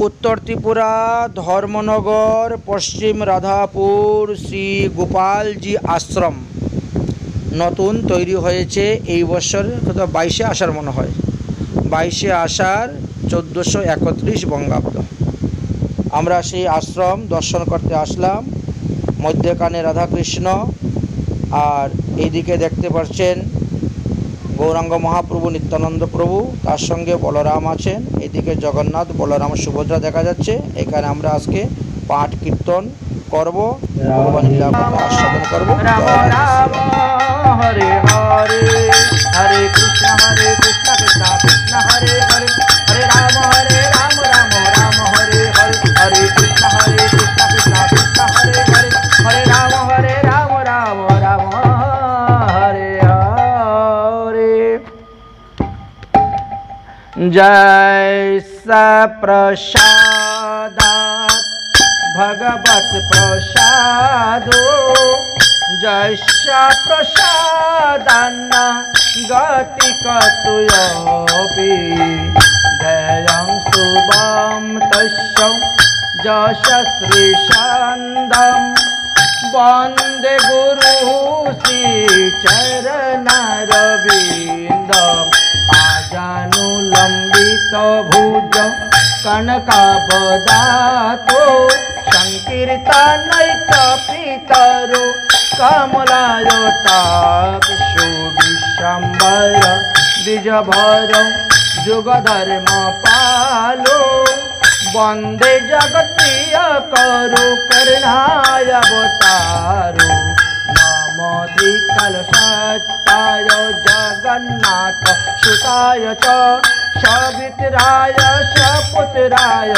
उत्तर त्रिपुरा धर्मनगर पश्चिम राधापुर श्री गोपाल जी आश्रम नतून तैरी হয়েছে এই বছর 22শে আষাঢ় মনে হয় 22শে আষাঢ় 1431 বঙ্গাব্দ। আমরা সেই আশ্রম দর্শন করতে আসলাম। মধ্যখানে রাধাকৃষ্ণ আর এইদিকে দেখতে পাচ্ছেন গৌরাঙ্গ মহাপ্রভু নিত্যানন্দ প্রভু, তার সঙ্গে বলরাম আছেন। এদিকে জগন্নাথ বলরাম সুভদ্রা দেখা যাচ্ছে। এখানে আমরা আজকে পাঠ কীর্তন করব, ভগবান লীলা আস্বাদন করব। হরে হরে হরে কৃষ্ণ কৃষ্ণ কৃষ্ণ হরে হরে হরে রাম রাম রাম হরে হরে হরে কৃষ্ণ কৃষ্ণ কৃষ্ণ হরে হরে হরে রাম রাম রাম হরে হরে। जय प्रसादात् भगवत प्रसादो जय प्रसादान्न गति कतुयोऽपि ध्येयं शुभं तस्य यश श्रीशान्दं वन्दे गुरु श्रीचरणरविन्दम् आजानुलम्बित भुज कनकावदातो संकीर्तनैकपितरो कमलायताक्षो विश्वम्भर द्विजभर जुगधर्म पालो वन्दे जगत्प्रियकरो करुणाय अवतारो नमो त्रिकालसत्ताय जगन्नाथ सुताय च सवितराय सपुत्राय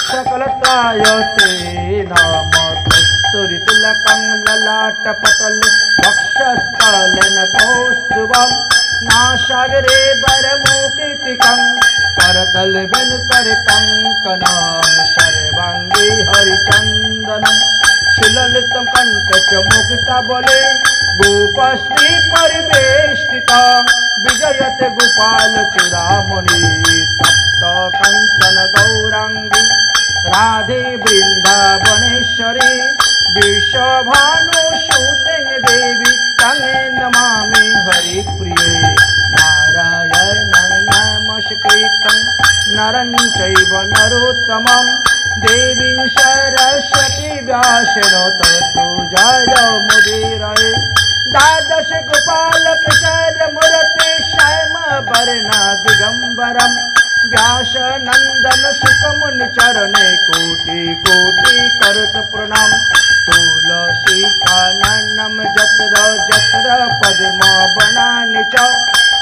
सकलत्राय ते नमः। कस्तूरितिलकं ललाटपटले वक्षस्थलेन कौस्तुभं नासागरे वरमुकुटिकं करतले वेणुकरकङ्कणं सर्वाङ्गे हरिचन्दनं सुललितं कण्ठे च मुक्ताबले गोपश्री परिवेष्टिता विजयते गोपाल चूड़ामणि तप्त कंचन गौरांगी राधे वृंदावनेश्वरी विश्वभानुसुते देवी तंगे नमामि हरिप्रिये नारायणं नमस्कृतं नरं चैव नरोत्तमं देवीं सरस्वती व्यासेन ततो जयमुदीरये। द्वादश गोपाल किशोर मूर्ति श्याम वर्ण दिगंबरम व्यासनंदन सुखमुनि चरणे कोटि कोटि करत प्रणाम। तुलसी काननम जत्र जत्र पद्म वनानि च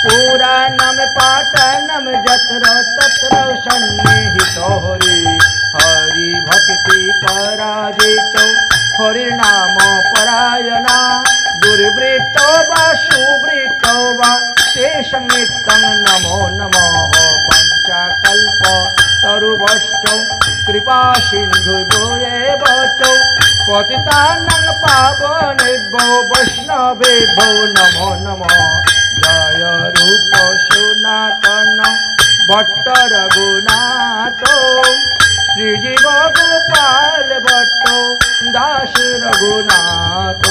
पुराणम पाठनम जत्र तत्र सन्निहितो हरि हरि भक्ति पराजितो हरिनाम परायणा दुर्वृत्तो वा सुवृत्तो वा तेषां नित्यं नमो नमः। पञ्चकल्प तरुभश्च कृपा सिन्धुभ्यो एव च पतितानां पावनेभ्यो वैष्णवेभ्यो नमो नमः। जय रूप सनातन भट्ट रघुनाथ श्रीजीव गोपाल भट्ट दास रघुनाथ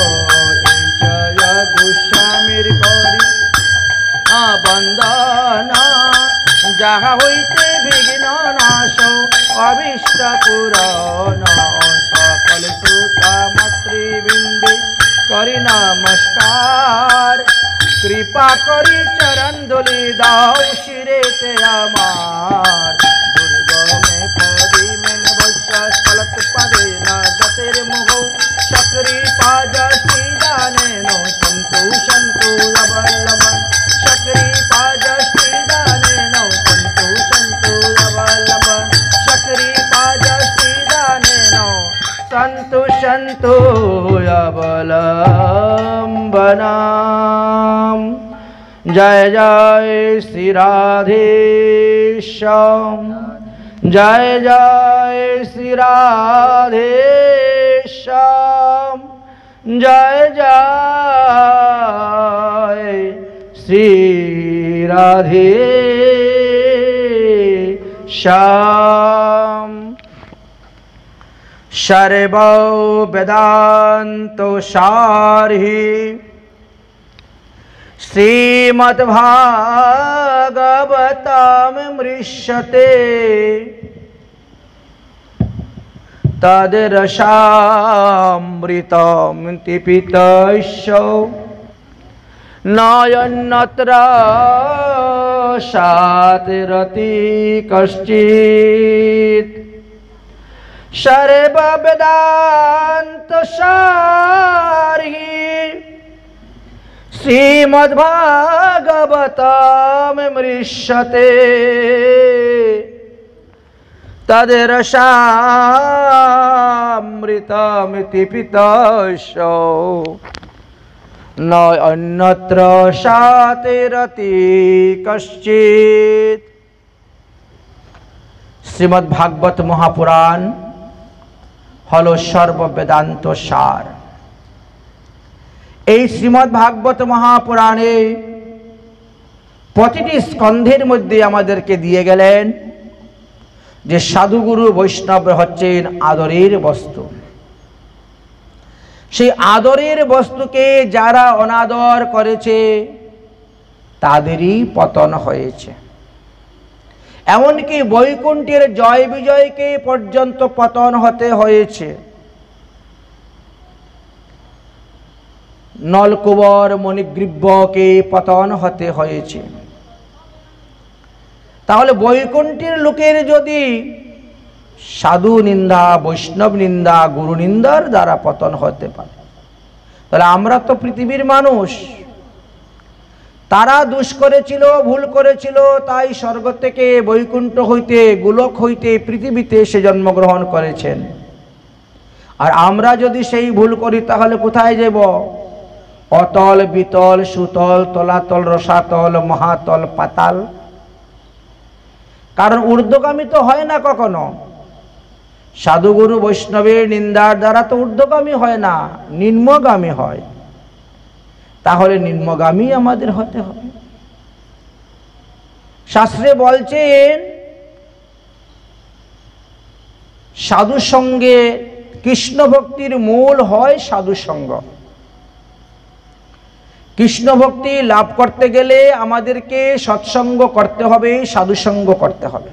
जय गोस्वामीर करी बंदना जहा हईते विघ्न नाश अभीष्ट पूरण सकल श्रोता मातृवृंदे करी नमस्कार कृपा करी चरण धूलि दाओ शिरेते आमार दुर्गमे पदी में स्खलत पदे न गतिर मुगौ शक्री पाजस्ती दाने नो संतु संतु लबलमन शक्री पाजस्ती दाने नो संतु संतु लबलमन शक्री पाजस्ती दाने नो संतु संतु अवलंबनम। जय जय श्री राधेश्याम जय जय श्री राधेश्याम जय जय श्री राधेश्याम। सर्व वेदांत सारहि श्रीमद्भागवतमृष्यते तद्रसामृतं पिबैश्च नायन्नत्र शातिरति कश्चित् सर्व वेदांत सारहि श्रीमद्भागवतमृष्यते तद्रसामृतमिति पिबैश्च न अन्यत्र शातिरति कश्चित्। श्रीमद्भागवत महापुराण हलो सर्ववेदांत सार। এই শ্রীমদ্ভাগবত মহাপুরাণে প্রতিটি স্কন্ধের মধ্যে আমাদেরকে দিয়ে গেলেন যে সাধুগুরু বৈষ্ণব হচ্ছেন আদরের বস্তু। সেই আদরের বস্তুকে যারা অনাদর করেছে তাদেরই পতন হয়েছে। এমনকি বৈকুণ্ঠের জয় বিজয়কে পর্যন্ত পতন হতে হয়েছে। নলকুবর মণিগ্রীবকে পতন হতে হয়েছে। তাহলে বৈকুণ্ঠের লোকের যদি সাধু নিন্দা, বৈষ্ণব নিন্দা, গুরু নিন্দার দ্বারা পতন হতে পারে, তাহলে আমরা তো পৃথিবীর মানুষ। তারা দোষ করেছিল, ভুল করেছিল, তাই স্বর্গ থেকে বৈকুণ্ঠ হইতে, গোলক হইতে পৃথিবীতে এসে জন্মগ্রহণ করেছেন। আর আমরা যদি সেই ভুল করি তাহলে কোথায় যাব? অতল, বিতল, সুতল, তলাতল, রসাতল, মহাতল, পাতাল। কারণ ঊর্ধ্বগামী তো হয় না কখনো। সাধুগুরু বৈষ্ণবের নিন্দার দ্বারা তো ঊর্ধ্বগামী হয় না, নিম্নগামী হয়। তাহলে নিম্নগামী আমাদের হতে হবে। শাস্ত্রে বলছেন সাধু সঙ্গে, কৃষ্ণ ভক্তির মূল হয় সাধু সঙ্গ। কৃষ্ণ ভক্তি লাভ করতে গেলে আমাদেরকে সৎসঙ্গ করতে হবে, সাধুসঙ্গ করতে হবে।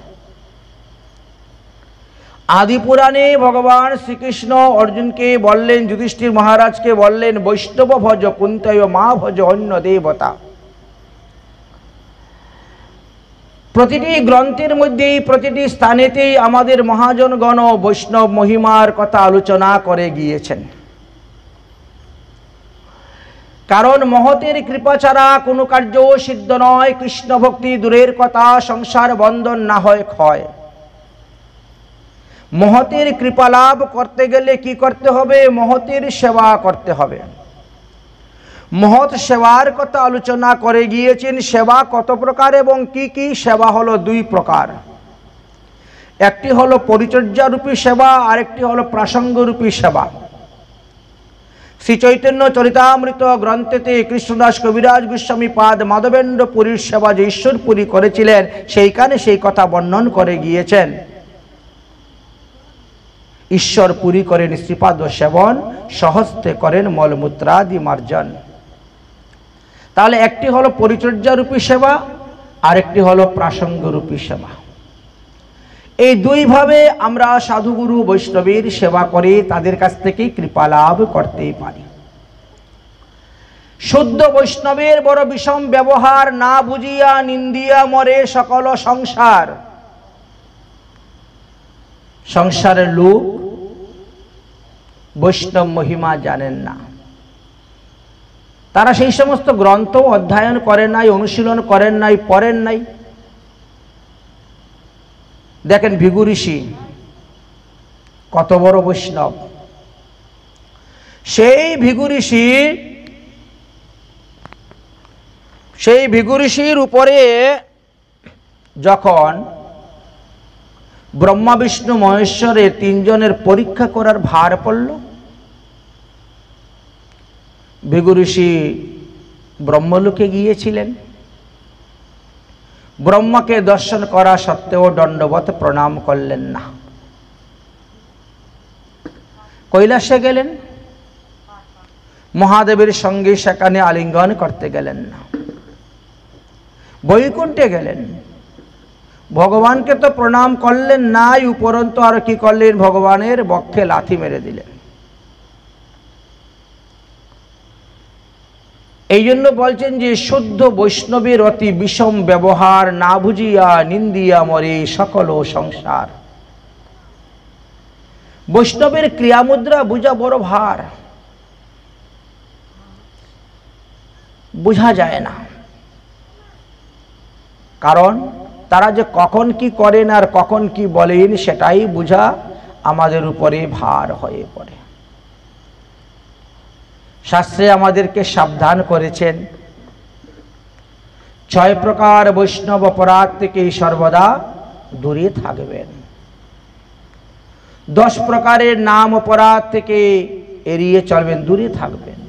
आदि पुराणे भगवान श्रीकृष्ण अर्जुन के बोलें, युधिष्ठिर महाराज के बोलें, वैष्णव भज कुंतय मा भज अन्य देवता। प्रतिटी ग्रंथेर मध्य प्रतिटी स्थानेते आमादेर महाजनगण वैष्णव महिमार कथा आलोचना करे गिয়েছেন। कारण महतेर कृपा छाड़ा कोनो कार्य सिद्ध नय। कृष्ण भक्ति दूरेर कथा, संसार बंधन ना हय क्षय। महतेर कृपा लाभ करते गेले कि करते हबे? महतेर सेवा करते हबे। महत सेवार कथा आलोचना करे गिয়েছেন। सेवा कत प्रकार एवं की सेवा हलो दुई प्रकार। एकटी हलो परिचर्या रूपी सेवा, आरेकटी हलो प्रासंग रूपी सेवा। श्री चैतन्य चरितामृत ग्रंथेते कृष्णदास कविराज गोस्वामी पाद माधवेन्द्र पुरीर सेवा जे ईश्वरपुरी करेছিলেন সেইখানে সেই কথা বর্ণন করে গিয়েছেন। ईश्वरपुरी करें श्रीपाद सेवन, सहस्ते करें मलमूत्रादि मार्जन। ताहले एकटी हलो परिचर्या रूपी सेवा, आरेकटी हलो प्रासंग रूपी सेवा। এই দুই ভাবে আমরা সাধুগুরু বৈষ্ণবের সেবা করে তাদের কাছ থেকে কৃপা লাভ করতে পারি। শুদ্ধ বৈষ্ণবের বড় বিষম ব্যবহার, না বুঝিয়া নিন্দিয়া মরে সকল সংসার। সংসারের লোক বৈষ্ণব মহিমা জানেন না। তারা সেই সমস্ত গ্রন্থ অধ্যয়ন করেন নাই, অনুশীলন করেন নাই, পড়েন নাই। देखें भृगु ऋषि कत बड़ वैष्णव। भृगु ऋषिर उपरे जखन ब्रह्मा विष्णु महेश्वरेर तीन जनेर परीक्षा करार भार पड़ल, भृगु ऋषि ब्रह्मलोके गिয়েছিলেন। ब्रह्मा के दर्शन करा सत्त्वेও दंडवत प्रणाम करलेन ना। কৈলাসে গেলেন, মহাদেবের সঙ্গে সেখানে আলিঙ্গন করতে গেলেন না। বৈকুণ্ঠে গেলেন, ভগবানকে তো প্রণাম করলেন নাই, উপরন্তু আর কি করলেন, ভগবানের বক্ষে লাথি মেরে দিলেন। এই জন্য বলছেন যে শুদ্ধ বৈষ্ণবের অতি বিষম ব্যবহার, না বুঝিয়া নিন্দিয়া মরে সকল সংসার। বৈষ্ণবের ক্রিয়ামুদ্রা বুঝা বড় ভার, বুঝা যায় না। কারণ তারা যে কখন কি করেন আর কখন কি বলেন সেটাই বুঝা আমাদের উপরে ভার হয়ে পড়ে। শাস্ত্রে আমাদেরকে সাবধান করেছেন, 6 প্রকার বৈষ্ণব অপরাধ থেকে সর্বদা দূরে থাকবেন। 10 প্রকারের নাম অপরাধ থেকে এড়িয়ে চলবেন, দূরে থাকবেন।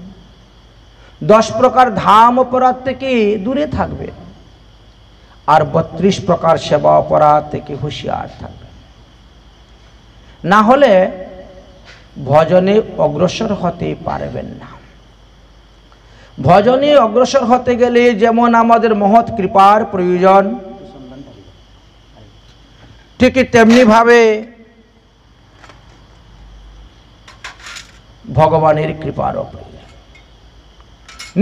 10 প্রকার ধাম অপরাধ থেকে দূরে থাকবেন। আর 32 প্রকার সেবা অপরাধ থেকে হুঁশিয়ার থাকবেন। না হলে ভজনে অগ্রসর হতে পারবেন না। ভজনে অগ্রসর হতে গেলে যেমন আমাদের মহৎ কৃপার প্রয়োজন, ঠিক তেমনি ভাবে ভগবানের কৃপারও প্রয়োজন।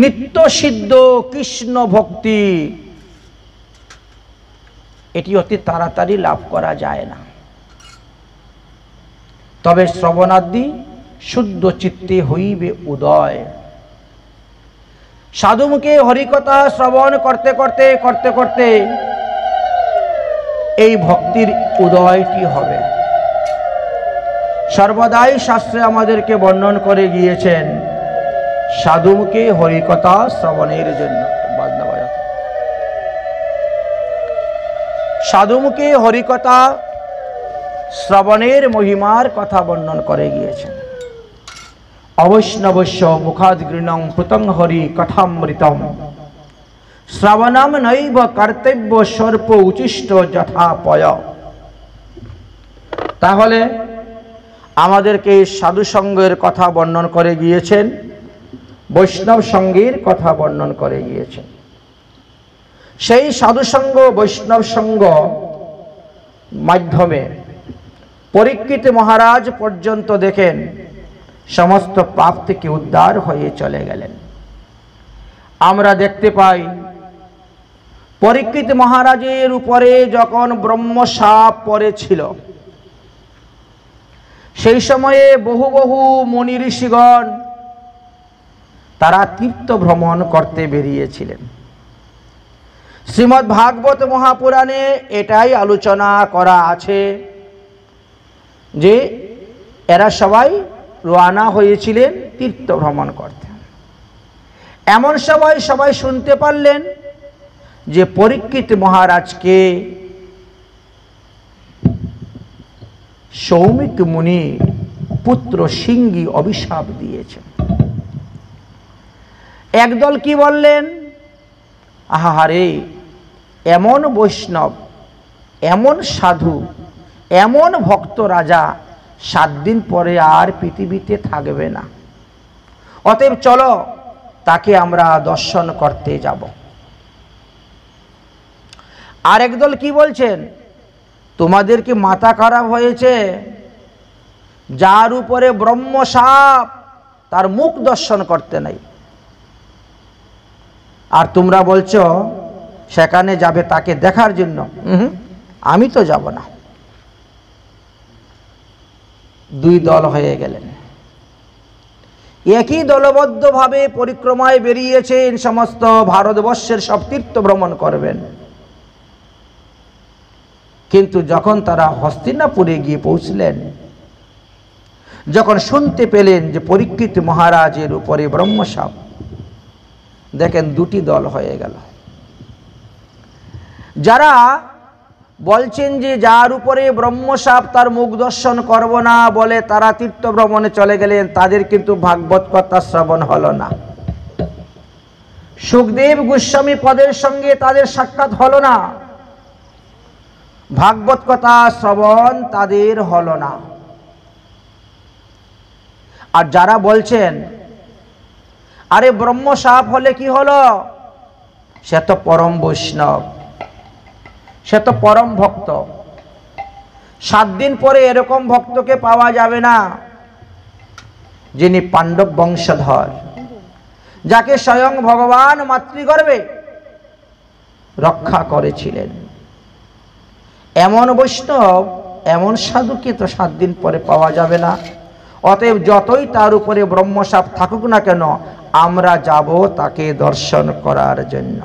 নিত্য সিদ্ধ কৃষ্ণ ভক্তি এটি অতি তাড়াতাড়ি লাভ করা যায় না। তবে শ্রবণাদি শুদ্ধ চিত্তে হইবে উদয়। সাধুমুখে হরিকথা শ্রবণ করতে করতে করতে করতে এই ভক্তির উদয়টি হবে। সর্বদাই শাস্ত্রে আমাদেরকে বর্ণন করে গিয়েছেন সাধুমুখে হরিকথা শ্রবণের জন্য। সাধুমুখে হরিকথা শ্রবণের মহিমার কথা বর্ণন করে গিয়েছেন। অবৈষ্ণবস্য মুখাদ গৃণং পুতং হরি কথামৃতম শ্রবণম নৈব কর্তব্য সর্প উচিষ্ট যথাপয়। তাহলে আমাদেরকে সাধু সঙ্গের কথা বর্ণন করে গিয়েছেন, বৈষ্ণব সঙ্গের কথা বর্ণন করে গিয়েছেন। সেই সাধুসঙ্গ বৈষ্ণব সঙ্গ মাধ্যমে পরীক্ষিত মহারাজ পর্যন্ত দেখেন সমস্ত পাপ থেকে উদ্ধার হয়ে চলে গেলেন। আমরা দেখতে পাই পরীক্ষিত মহারাজের উপরে যখন ব্রহ্মশাপ পড়েছিল, সেই সময়ে বহু বহু মুনি ঋষিগণ তারা তীর্থ ভ্রমণ করতে বেরিয়েছিলেন। শ্রীমদ্ ভাগবত মহাপুরাণে এটাই আলোচনা করা আছে যে এরা সবাই রওনা হয়েছিলেন তীর্থ ভ্রমণ করতে। এমন সবাই শুনতে পারলেন যে পরীক্ষিত মহারাজকে সৌমিক মুনি পুত্র সিঙ্গি অভিশাপ দিয়েছেন। একদল কি বললেন, আহারে, এমন বৈষ্ণব, এমন সাধু, এমন ভক্ত রাজা 7 দিন পরে আর পৃথিবীতে থাকবে না, অতএব চলো তাকে আমরা দর্শন করতে যাব। আর একদল কি বলছেন, তোমাদের কি মাথা খারাপ হয়েছে? যার উপরে ব্রহ্মশাপ তার মুখ দর্শন করতে নাই, আর তোমরা বলছো সেখানে যাবে তাকে দেখার জন্য। আমি তো যাব না। 2 দল হয়ে গেলেন। একই দলবদ্ধভাবে পরিক্রমায় বেরিয়েছেন, সমস্ত ভারতবর্ষের সব তীর্থ ভ্রমণ করবেন। কিন্তু যখন তারা হস্তিনাপুরে গিয়ে পৌঁছলেন, যখন শুনতে পেলেন যে পরীক্ষিত মহারাজের উপরে ব্রহ্মশাপ, দেখেন 2টি দল হয়ে গেল। যারা বলছেন যে যার উপরে ব্রহ্মশাপ তার মুখ দর্শন করব না বলে তারা তীর্থ ভ্রমণে চলে গেলেন, তাদের কিন্তু ভাগবত কথা শ্রবণ হলো না। সুখদেব গোস্বামী পদের সঙ্গে তাদের সাক্ষাৎ হলো না, ভাগবত কথা শ্রবণ তাদের হলো না। আর যারা বলছেন আরে ব্রহ্ম সাপ হলে কি হলো, সে তো পরম বৈষ্ণব, সে তো পরম ভক্ত। 7 দিন পরে এরকম ভক্তকে পাওয়া যাবে না যিনি পাণ্ডব বংশধর, যাকে স্বয়ং ভগবান মাতৃগর্ভে রক্ষা করেছিলেন। এমন বৈষ্ণব, এমন সাধুকে তো 7 দিন পরে পাওয়া যাবে না। অতএব যতই তার উপরে ব্রহ্মশাপ থাকুক না কেন, আমরা যাব তাকে দর্শন করার জন্য।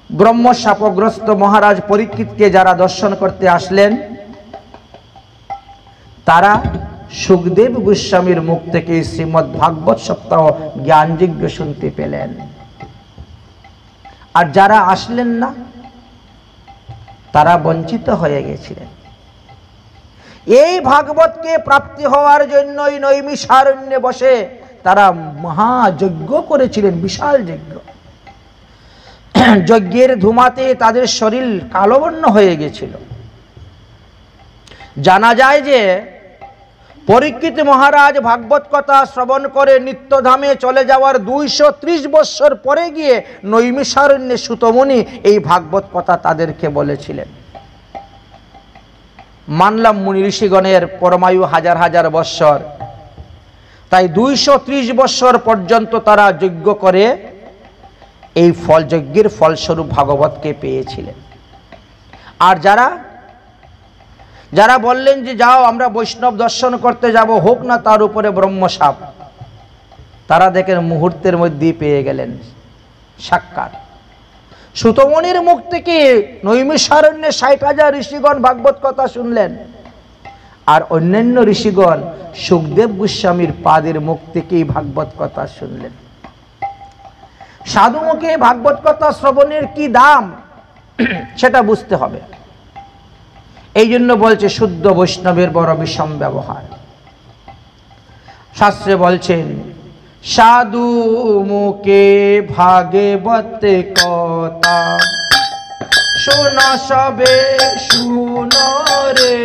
ব্রহ্মশাপগ্রস্ত মহারাজ পরীক্ষিতকে যারা দর্শন করতে আসলেন, তারা সুখদেব গোস্বামীর মুখ থেকে শ্রীমদ্ ভাগবত সপ্তাহ জ্ঞানযজ্ঞ শুনতে পেলেন। আর যারা আসলেন না, তারা বঞ্চিত হয়ে গেছিলেন। এই ভাগবতকে প্রাপ্তি হওয়ার জন্যই নৈমিষারণ্যে বসে তারা মহাযজ্ঞ করেছিলেন, বিশাল যজ্ঞ। যজ্ঞের ধুমাতে তাদের শরীর কালোবর্ণ হয়ে গেছিল। জানা যায় যে পরীক্ষিত মহারাজ ভাগবত কথা শ্রবণ করে নিত্যধামে চলে যাওয়ার 230 বৎসর পরে গিয়ে নৈমিষারণ্যে সুতমুনি এই ভাগবত কথা তাদেরকে বলেছিলেন। মানলাম মুনি ঋষিগণের পরমায়ু হাজার হাজার বৎসর, তাই 230 বৎসর পর্যন্ত তারা যজ্ঞ করে এই যজ্ঞের ফলস্বরূপ ভাগবতকে পেয়েছিলেন। আর যারা বললেন যে যাও আমরা বৈষ্ণব দর্শন করতে যাব, হোক না তার উপরে ব্রহ্মশাপ, তারা দেখেন মুহূর্তের মধ্যেই পেয়ে গেলেন সাক্ষাৎ। সুতমনির মুখ থেকে নৈমিষারণ্যে 60,000 ঋষিগণ ভাগবত কথা শুনলেন। আর অন্যান্য ঋষিগণ সুখদেব গোস্বামীর পাদের মুখ থেকেই ভাগবত কথা শুনলেন। সাধু মুখে ভাগবত কথা শ্রবণের কি দাম সেটা বুঝতে হবে। এই জন্য বলছে শুদ্ধ বৈষ্ণবের বড় বিষম ব্যবহার। শাস্ত্রে বলছেন সাধু মুখে ভাগবত কথা শোন সবে শুন রে,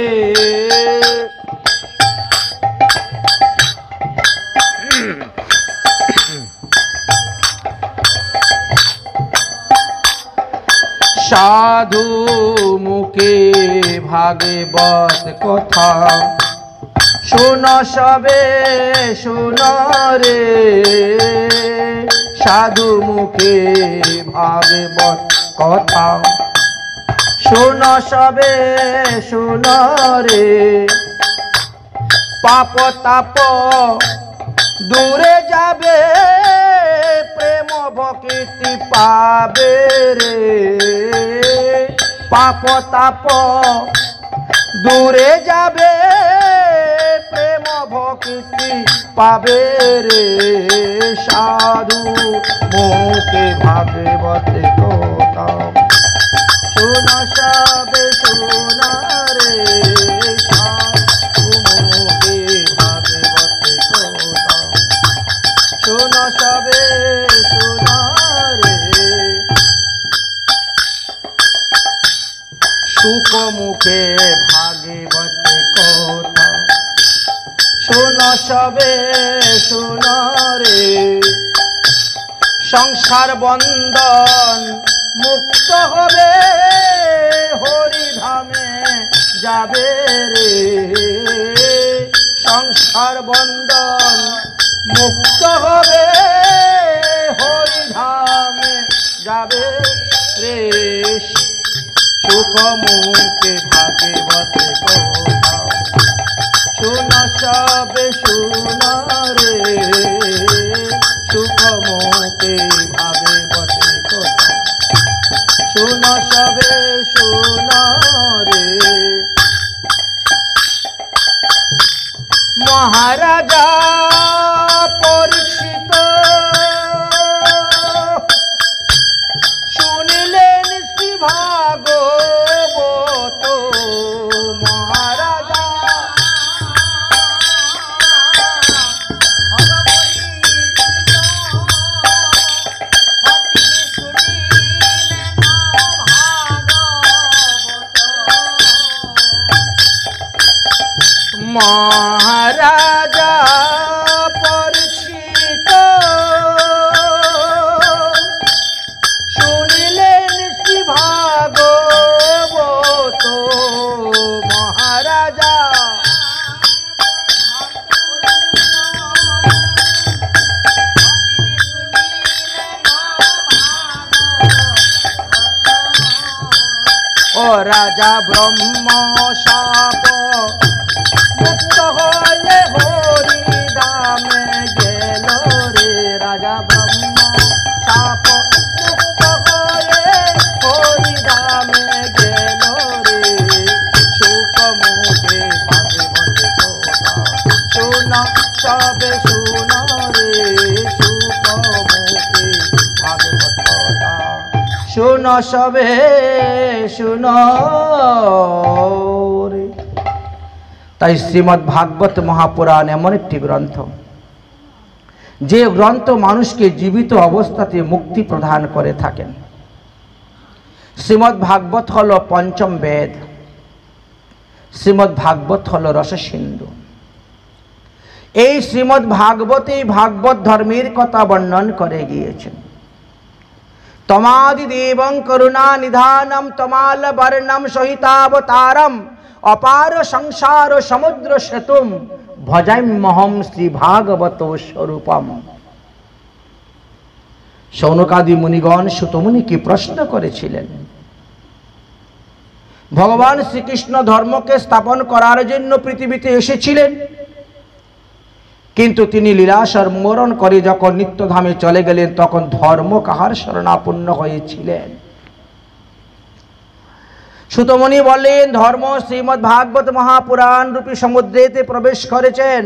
সাধু মুখে ভাগবত কথা শোন সবে শোন রে, সাধু মুখে ভাগবত কথা শোন সবে শোন রে, পাপ তাপ দূরে যাবে প্রেম ভক্তি পাবে রে, পাপ তাপ দূরে যাবে প্রেম ভক্তি পাবে রে, সাধু মুখে ভাগবত কথা শোন সবে শোন রে, সাধু মুখে ভাগবত কথা শোন সবে শোন রে, সুখ মুখে ভাগবত কথা শোন সবে শোন রে, সংসার বন্ধন মুক্ত হবে হরিধামে যাবে রে, সংসার বন্ধন মুক্ত হবে হরিধামে যাবে রে, সুখ মুখে ভাগবত কথা শোন সবে শোন রে, সুখ মুখে ভাগবত কথা শোন সবে শোন রে। মহারাজা পরীক্ষিত শুনিলেন শ্রী ভাগবত, মহারাজা মহারাজা পরীক্ষিত শুনিলেন শ্রী ভাগবত মহারাজা ও রাজা ব্রহ্ম শাপ মুক্ত হয়ে হরি ধামে গেল রে। রাজা ব্রহ্ম শাপ মুক্ত হয়ে হরি ধামে গেল রে। সুখ মুখে ভাগবত কথা শুন সবে শুন রে। সুখ মুখে ভাগবত কথা শুন সবে শুন রে। তাই শ্রীমদ্ ভাগবত মহাপুরাণ এমন একটি গ্রন্থ, যে গ্রন্থ মানুষকে জীবিত অবস্থাতে মুক্তি প্রদান করে থাকেন। শ্রীমদ্ ভাগবত হল পঞ্চম বেদ, শ্রীমদ্ ভাগবত হল রসসিন্ধু। এই শ্রীমদ্ ভাগবতেই ভাগবত ধর্মের কথা বর্ণন করে গিয়েছেন। তমাদিদেবং করুণা নিধানম তমাল বর্ণম সহিতাবতারম অপার সংসার সমুদ্র সেতুম ভজাম্যহম শ্রী ভাগবত স্বরূপম। শৌনকাদি মুনিগণ সুতমুনিকে প্রশ্ন করেছিলেন, ভগবান শ্রীকৃষ্ণ ধর্মকে স্থাপন করার জন্য পৃথিবীতে এসেছিলেন, কিন্তু তিনি লীলাসর মরণ করে যখন নিত্যধামে চলে গেলেন তখন ধর্ম কাহার শরণাপন্ন হয়েছিলেন? সুতমুনি বললেন, ধর্ম শ্রীমদ্ ভাগবত মহাপুরাণ রূপী সমুদ্রেতে প্রবেশ করেছেন।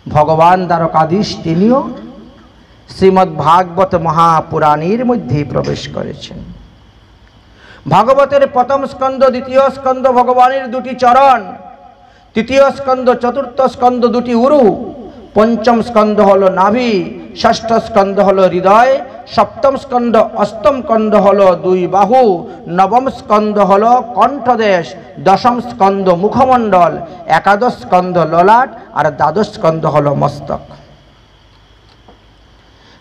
ভগবান দ্বারকাধীশ তিনিও শ্রীমদ্ ভাগবত মহাপুরাণের মধ্যে প্রবেশ করেছেন। ভাগবতের প্রথম স্কন্ধ, দ্বিতীয় স্কন্ধ ভগবানের দুটি চরণ, তৃতীয় স্কন্ধ, চতুর্থ স্কন্ধ দুটি উরু, পঞ্চম স্কন্ধ হল নাভি, ষষ্ঠ স্কন্ধ হল হৃদয়, সপ্তম স্কন্ধ অষ্টম স্কন্ধ হল দুই বাহু, নবম স্কন্ধ হল কণ্ঠদেশ, দশম স্কন্ধ মুখমণ্ডল, একাদশ স্কন্ধ ললাট আর দ্বাদশ স্কন্ধ হল মস্তক।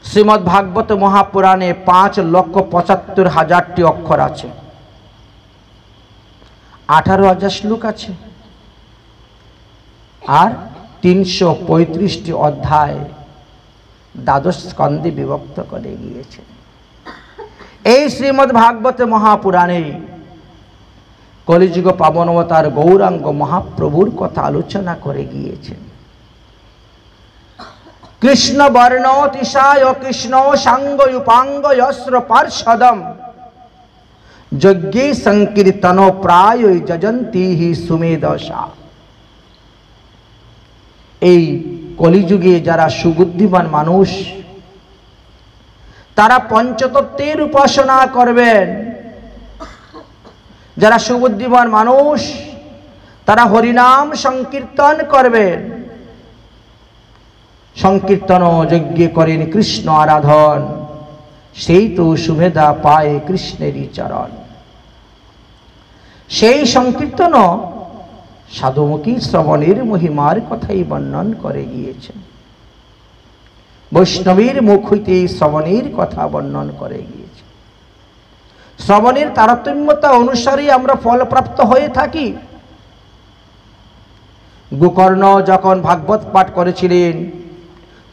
শ্রীমদ্ ভাগবত মহাপুরাণে 5,75,000 অক্ষর আছে, 18,000 শ্লোক আছে, আর 335টি অধ্যায় দ্বাদশ স্কন্ধে বিভক্ত করে গিয়েছে। এই শ্রীমদ্ ভাগবত মহাপুরাণে কলিযুগ পাবন অবতার গৌরাঙ্গ মহাপ্রভুর কথা আলোচনা করে গিয়েছেন। কৃষ্ণ বর্ণ তিসায় কৃষ্ণ সাঙ্গ উপাঙ্গ যস্র পার্ষদম যজ্ঞে সংকীর্তন প্রায় যজন্তি হি সুমেধসা। এই কলিযুগে যারা সুবুদ্ধিমান মানুষ, তারা পঞ্চতত্ত্বের উপাসনা করবেন। যারা সুবুদ্ধিমান মানুষ তারা হরিনাম সংকীর্তন করবেন। সংকীর্তন যজ্ঞে করেন কৃষ্ণ আরাধন, সেই তো সুমেধা পায় কৃষ্ণেরই চরণ। সেই সংকীর্তন সাধুমুখী শ্রবণের মহিমার কথাই বর্ণন করে গিয়েছেন। বৈষ্ণবীর মুখ হইতে শ্রবণের কথা বর্ণন করে গিয়েছে। শ্রবণের তারতম্যতা অনুসারে আমরা ফলপ্রাপ্ত হয়ে থাকি। গোকর্ণ যখন ভাগবত পাঠ করেছিলেন,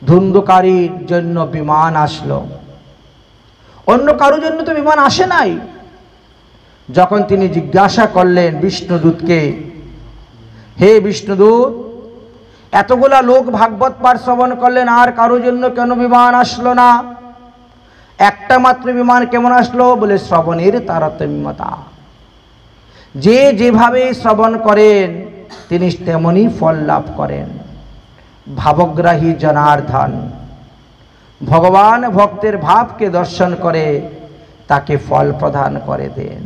ধুন্ধকারীর জন্য বিমান আসলো, অন্য কারোর জন্য তো বিমান আসে নাই। যখন তিনি জিজ্ঞাসা করলেন বিষ্ণুদূতকে, হে বিষ্ণুদূত, এতগুলা লোক ভাগবত পাঠ শ্রবণ করলেন, আর কারোর জন্য কেন বিমান আসলো না? একটা মাত্র বিমান কেমন আসলো? বলে শ্রবণের তারতম্যতা। যে যেভাবে শ্রবণ করেন তিনি তেমনি ফল লাভ করেন। ভাবগ্রাহী জনার্দন ভগবান ভক্তের ভাবকে দর্শন করে তাকে ফল প্রদান করে দেন।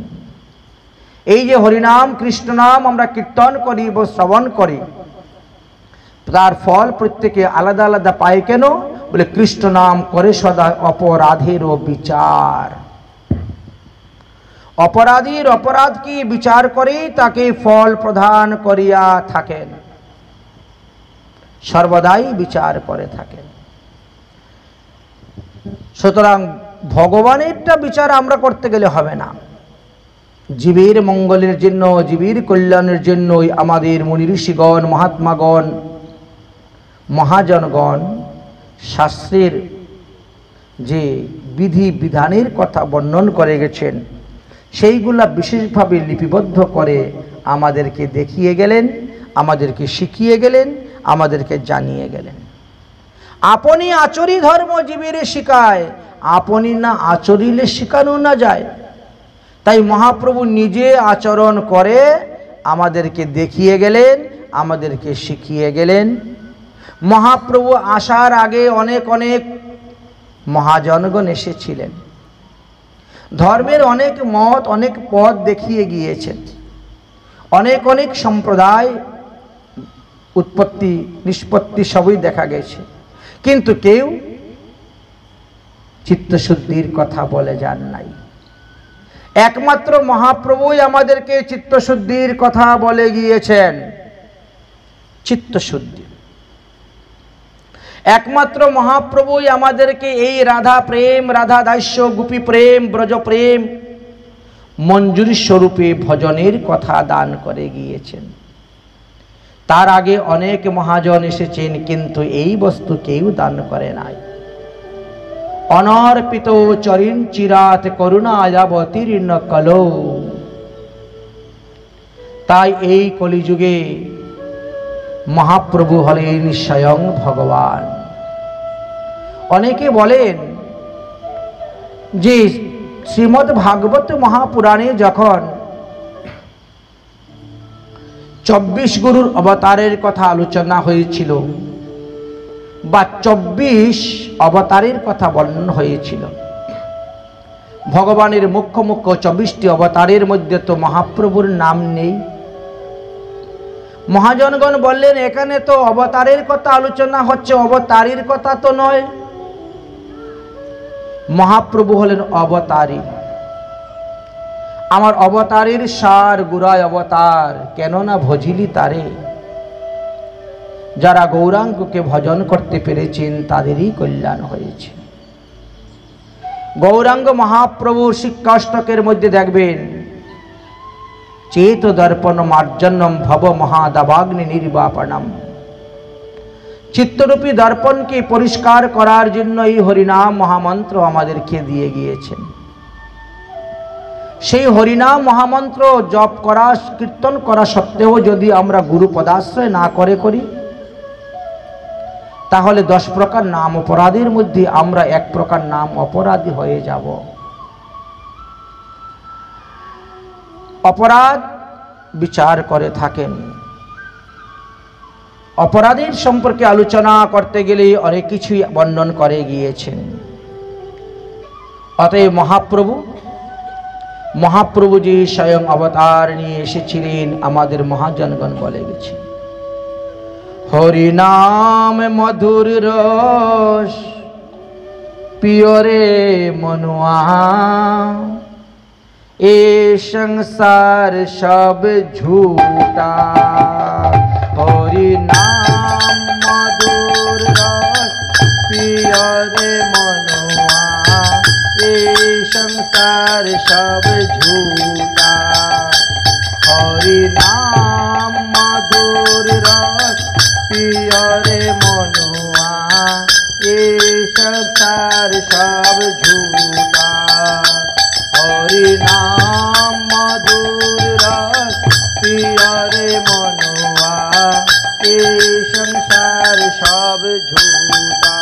এই যে হরিনাম কৃষ্ণ নাম আমরা কীর্তন করি বা শ্রবণ করি, তার ফল প্রত্যেকে আলাদা আলাদা পায়। কেন? বলে কৃষ্ণ নাম করে সদা অপরাধেরও বিচার। অপরাধীর অপরাধ কি বিচার করে তাকে ফল প্রদান করিয়া থাকেন, সর্বদাই বিচার করে থাকেন। সুতরাং ভগবানেরটা বিচার আমরা করতে গেলে হবে না। জীবের মঙ্গলের জন্য, জীবের কল্যাণের জন্যই আমাদের মুনি ঋষিগণ, মহাত্মাগণ, মহাজনগণ শাস্ত্রের যে বিধি বিধানের কথা বর্ণন করে গেছেন সেইগুলা বিশেষভাবে লিপিবদ্ধ করে আমাদেরকে দেখিয়ে গেলেন, আমাদেরকে শিখিয়ে গেলেন, আমাদেরকে জানিয়ে গেলেন। আপনি আচরি ধর্ম জীবের শিখায়, আপনি না আচরিলে শিখানো না যায়। তাই মহাপ্রভু নিজে আচরণ করে আমাদেরকে দেখিয়ে গেলেন, আমাদেরকে শিখিয়ে গেলেন। মহাপ্রভু আসার আগে অনেক অনেক মহাজনগণ এসেছিলেন, ধর্মের অনেক মত, অনেক পথ দেখিয়ে গিয়েছেন, অনেক অনেক সম্প্রদায় উৎপত্তি নিষ্পত্তি সবই দেখা গেছে, কিন্তু কেউ চিত্তশুদ্ধির কথা বলে যান নাই। একমাত্র মহাপ্রভুই আমাদেরকে চিত্তশুদ্ধির কথা বলে গিয়েছেন। চিত্তশুদ্ধি একমাত্র মহাপ্রভুই আমাদেরকে এই রাধা প্রেম, রাধা দাস্য, গোপী প্রেম, ব্রজ প্রেম, মঞ্জুরি স্বরূপে ভজনের কথা দান করে গিয়েছেন। তার আগে অনেক মহাজন এসেছেন, কিন্তু এই বস্তু কেউ দান করে নাই। অনর্পিত চরিন চিরাত করুণায়াবতীর্ণ কলো। তাই এই কলিযুগে মহাপ্রভু হলেন স্বয়ং ভগবান। অনেকে বলেন যে শ্রীমদ্ ভাগবত মহাপুরাণে যখন 24 গুরুর অবতারের কথা আলোচনা হয়েছিল বা 24 অবতারের কথা বর্ণন হয়েছিল, ভগবানের মুখ্য মুখ্য 24টি অবতারের মধ্যে তো মহাপ্রভুর নাম নেই। মহাজনগণ বললেন এখানে তো অবতারের কথা আলোচনা হচ্ছে, অবতারীর কথা তো নয়। মহাপ্রভু হলেন অবতারী। আমার অবতারের সার গুরায় অবতার, কেননা ভজিলি তারে। যারা গৌরাঙ্গকে ভজন করতে পেরেছেন তাদেরই কল্যাণ হয়েছে। গৌরাঙ্গ মহাপ্রভুর শিক্ষাষ্টকের মধ্যে দেখবেন, চেত দর্পণ মার্জন্যম ভব মহাদাবাগ্নি নির্বাপনম। চিত্তরূপী দর্পণকে পরিষ্কার করার জন্য এই হরিনাম মহামন্ত্র আমাদেরকে দিয়ে গিয়েছেন। সেই হরিনাম মহামন্ত্র জপ করা, কীর্তন করা সত্ত্বেও যদি আমরা গুরু পদাশ্রয় না করি তাহলে 10 প্রকার নাম অপরাধের মধ্যে আমরা 1 প্রকার নাম অপরাধী হয়ে যাব। অপরাধ বিচার করে থাকেন। অপরাধের সম্পর্কে আলোচনা করতে গেলে অনেক কিছুই বর্ণন করে গিয়েছেন। অতএব মহাপ্রভু যে স্বয়ং অবতার নিয়ে এসেছিলেন আমাদের মহাজনগণ বলে গেছে, হরিনাম মধুর রস পিয়রে মনুয়া, এ সংসার সব ঝूठा। হরিনাম মধুর রস পিয়রে মনুয়া, এ সংসার সব ঝूठा। হরিনাম মধুর রস পিয়রে মনুয়া, এ সংসার সব ঝूठा। হরিনাম মধুর রস পিয়রে মনুয়া, এ সংসার সব ঝूठा।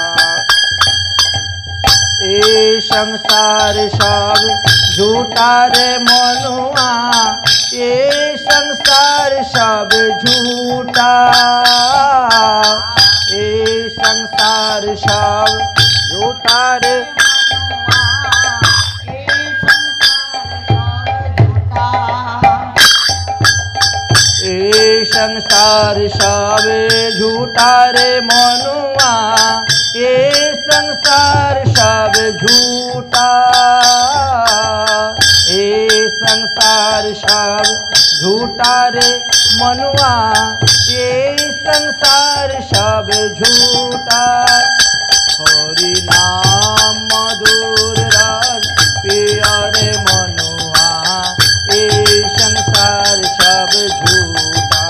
এ সংসার সব ঝूठा রে মনুয়া, এ সংসার সব ঝूठा। এ সংসার সব ঝूठा রে, এ সংসার সব ঝूठा রে মনুয়া, এ সংসার সব ঝूठा। এ संसार सब झूठा रे मनुआ, ये संसार सब झूठा। हरि नाम मधुर रस पिय रे मनुआ, ये संसार सब झूठा।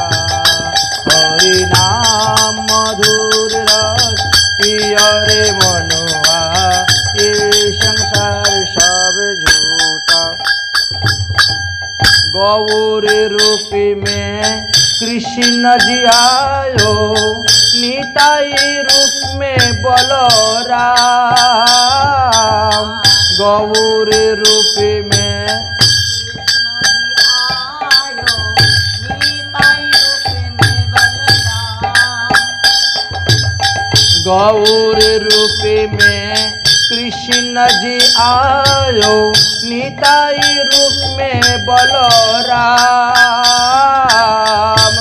हरि नाम मधुर रस पिय रे मनुआ, ये संसार सब झूठा। गौर रूप में कृष्ण जी आयो, निताई रूप में बलराम। गौर रूप में कृष्ण जी आयो, निताई रूप में बलराम। गौर रूप में कृष्ण जी आयो, निताई रूप में बलराम।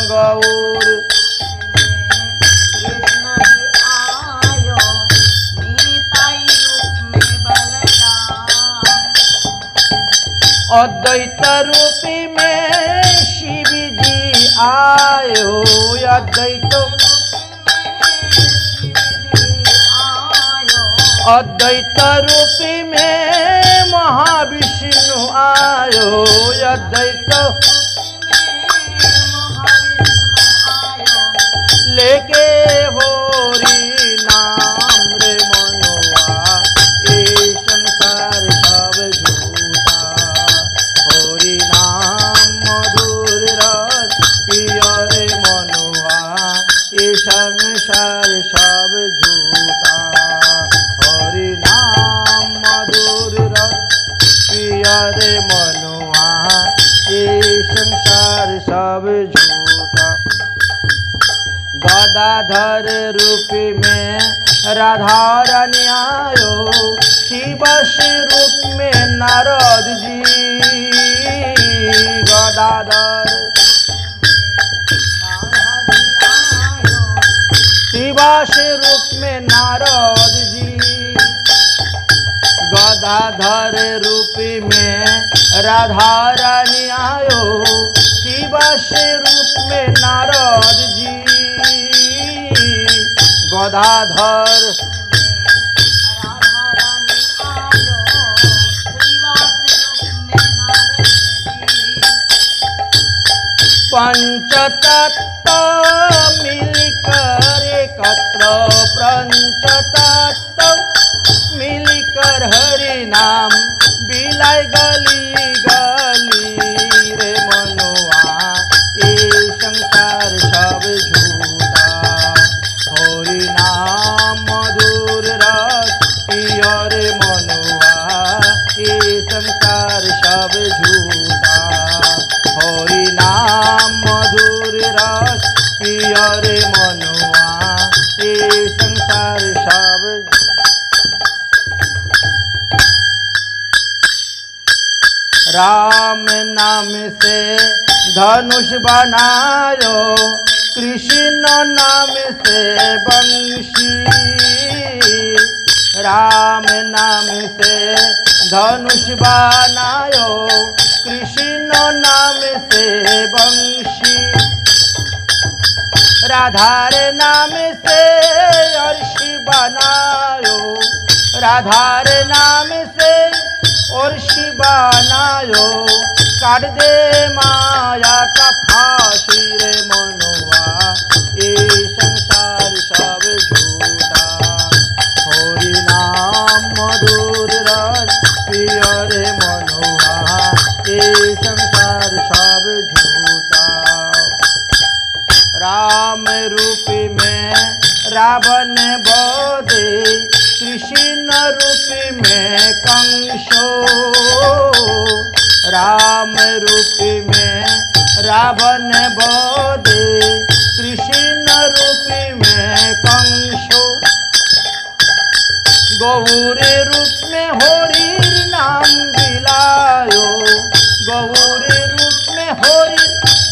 गौर कृष्ण जी आयो, निताई रूप में बलराम। अद्वैत रूप में शिव जी आयो, अद्वैत अद्वैत रूप में महाविष्णु आयो, अद्वैत लेके होरी नाम रे मनुआ, ये संसार सब झूठा। होरी नाम मधुर रस पिय रे मनुआ, ये संसार सब झूठा। हरि नाम मधुर रस पिय रे मनुआ, ये संसार सब झूठा। गदाधर रूप में राधा रानी आयो, शिवश रूप में नारद जी। गदाधर शिवश रूप में नारद जी। गदाधर रूप में राधा रानी आयो, शिवश रूप में नारद जी। गदाधर राधा रानी आयो, श्रीवास रूप में नारद जी। पंचतत्व मिलकर एकत्र, पंचतत्व मिलकर हरि नाम बिलाय गली गली रे मनुआ, ये संसार सब झूठा। हरि नाम मधुर रस पिय रे मनुआ, ये संसार सब झूठा। हरि नाम मधुर रस पिय रे मनुआ, ये संसार सब। राम नाम से धनुष बनायो, कृष्ण नाम से बंशी। राम नाम से धनुष बनायो, कृष्ण नाम से बंशी। राधारे नाम से अर्शी बनायो, राधारे नाम से अर्शी बनायो। काट दे माया का फांसी रे मनुआ, ये संसार सब झूठा। हरि नाम मधुर रस पिय रे मनुआ, ये संसार सब झूठा। राम रूप में रावण बोधे, कृष्ण रूप में कंसो। राम रूप में रावण बोधे, कृष्ण रूप में कंसो। गौर रूप में होरी नाम बिलायो, गौर रूप में होरी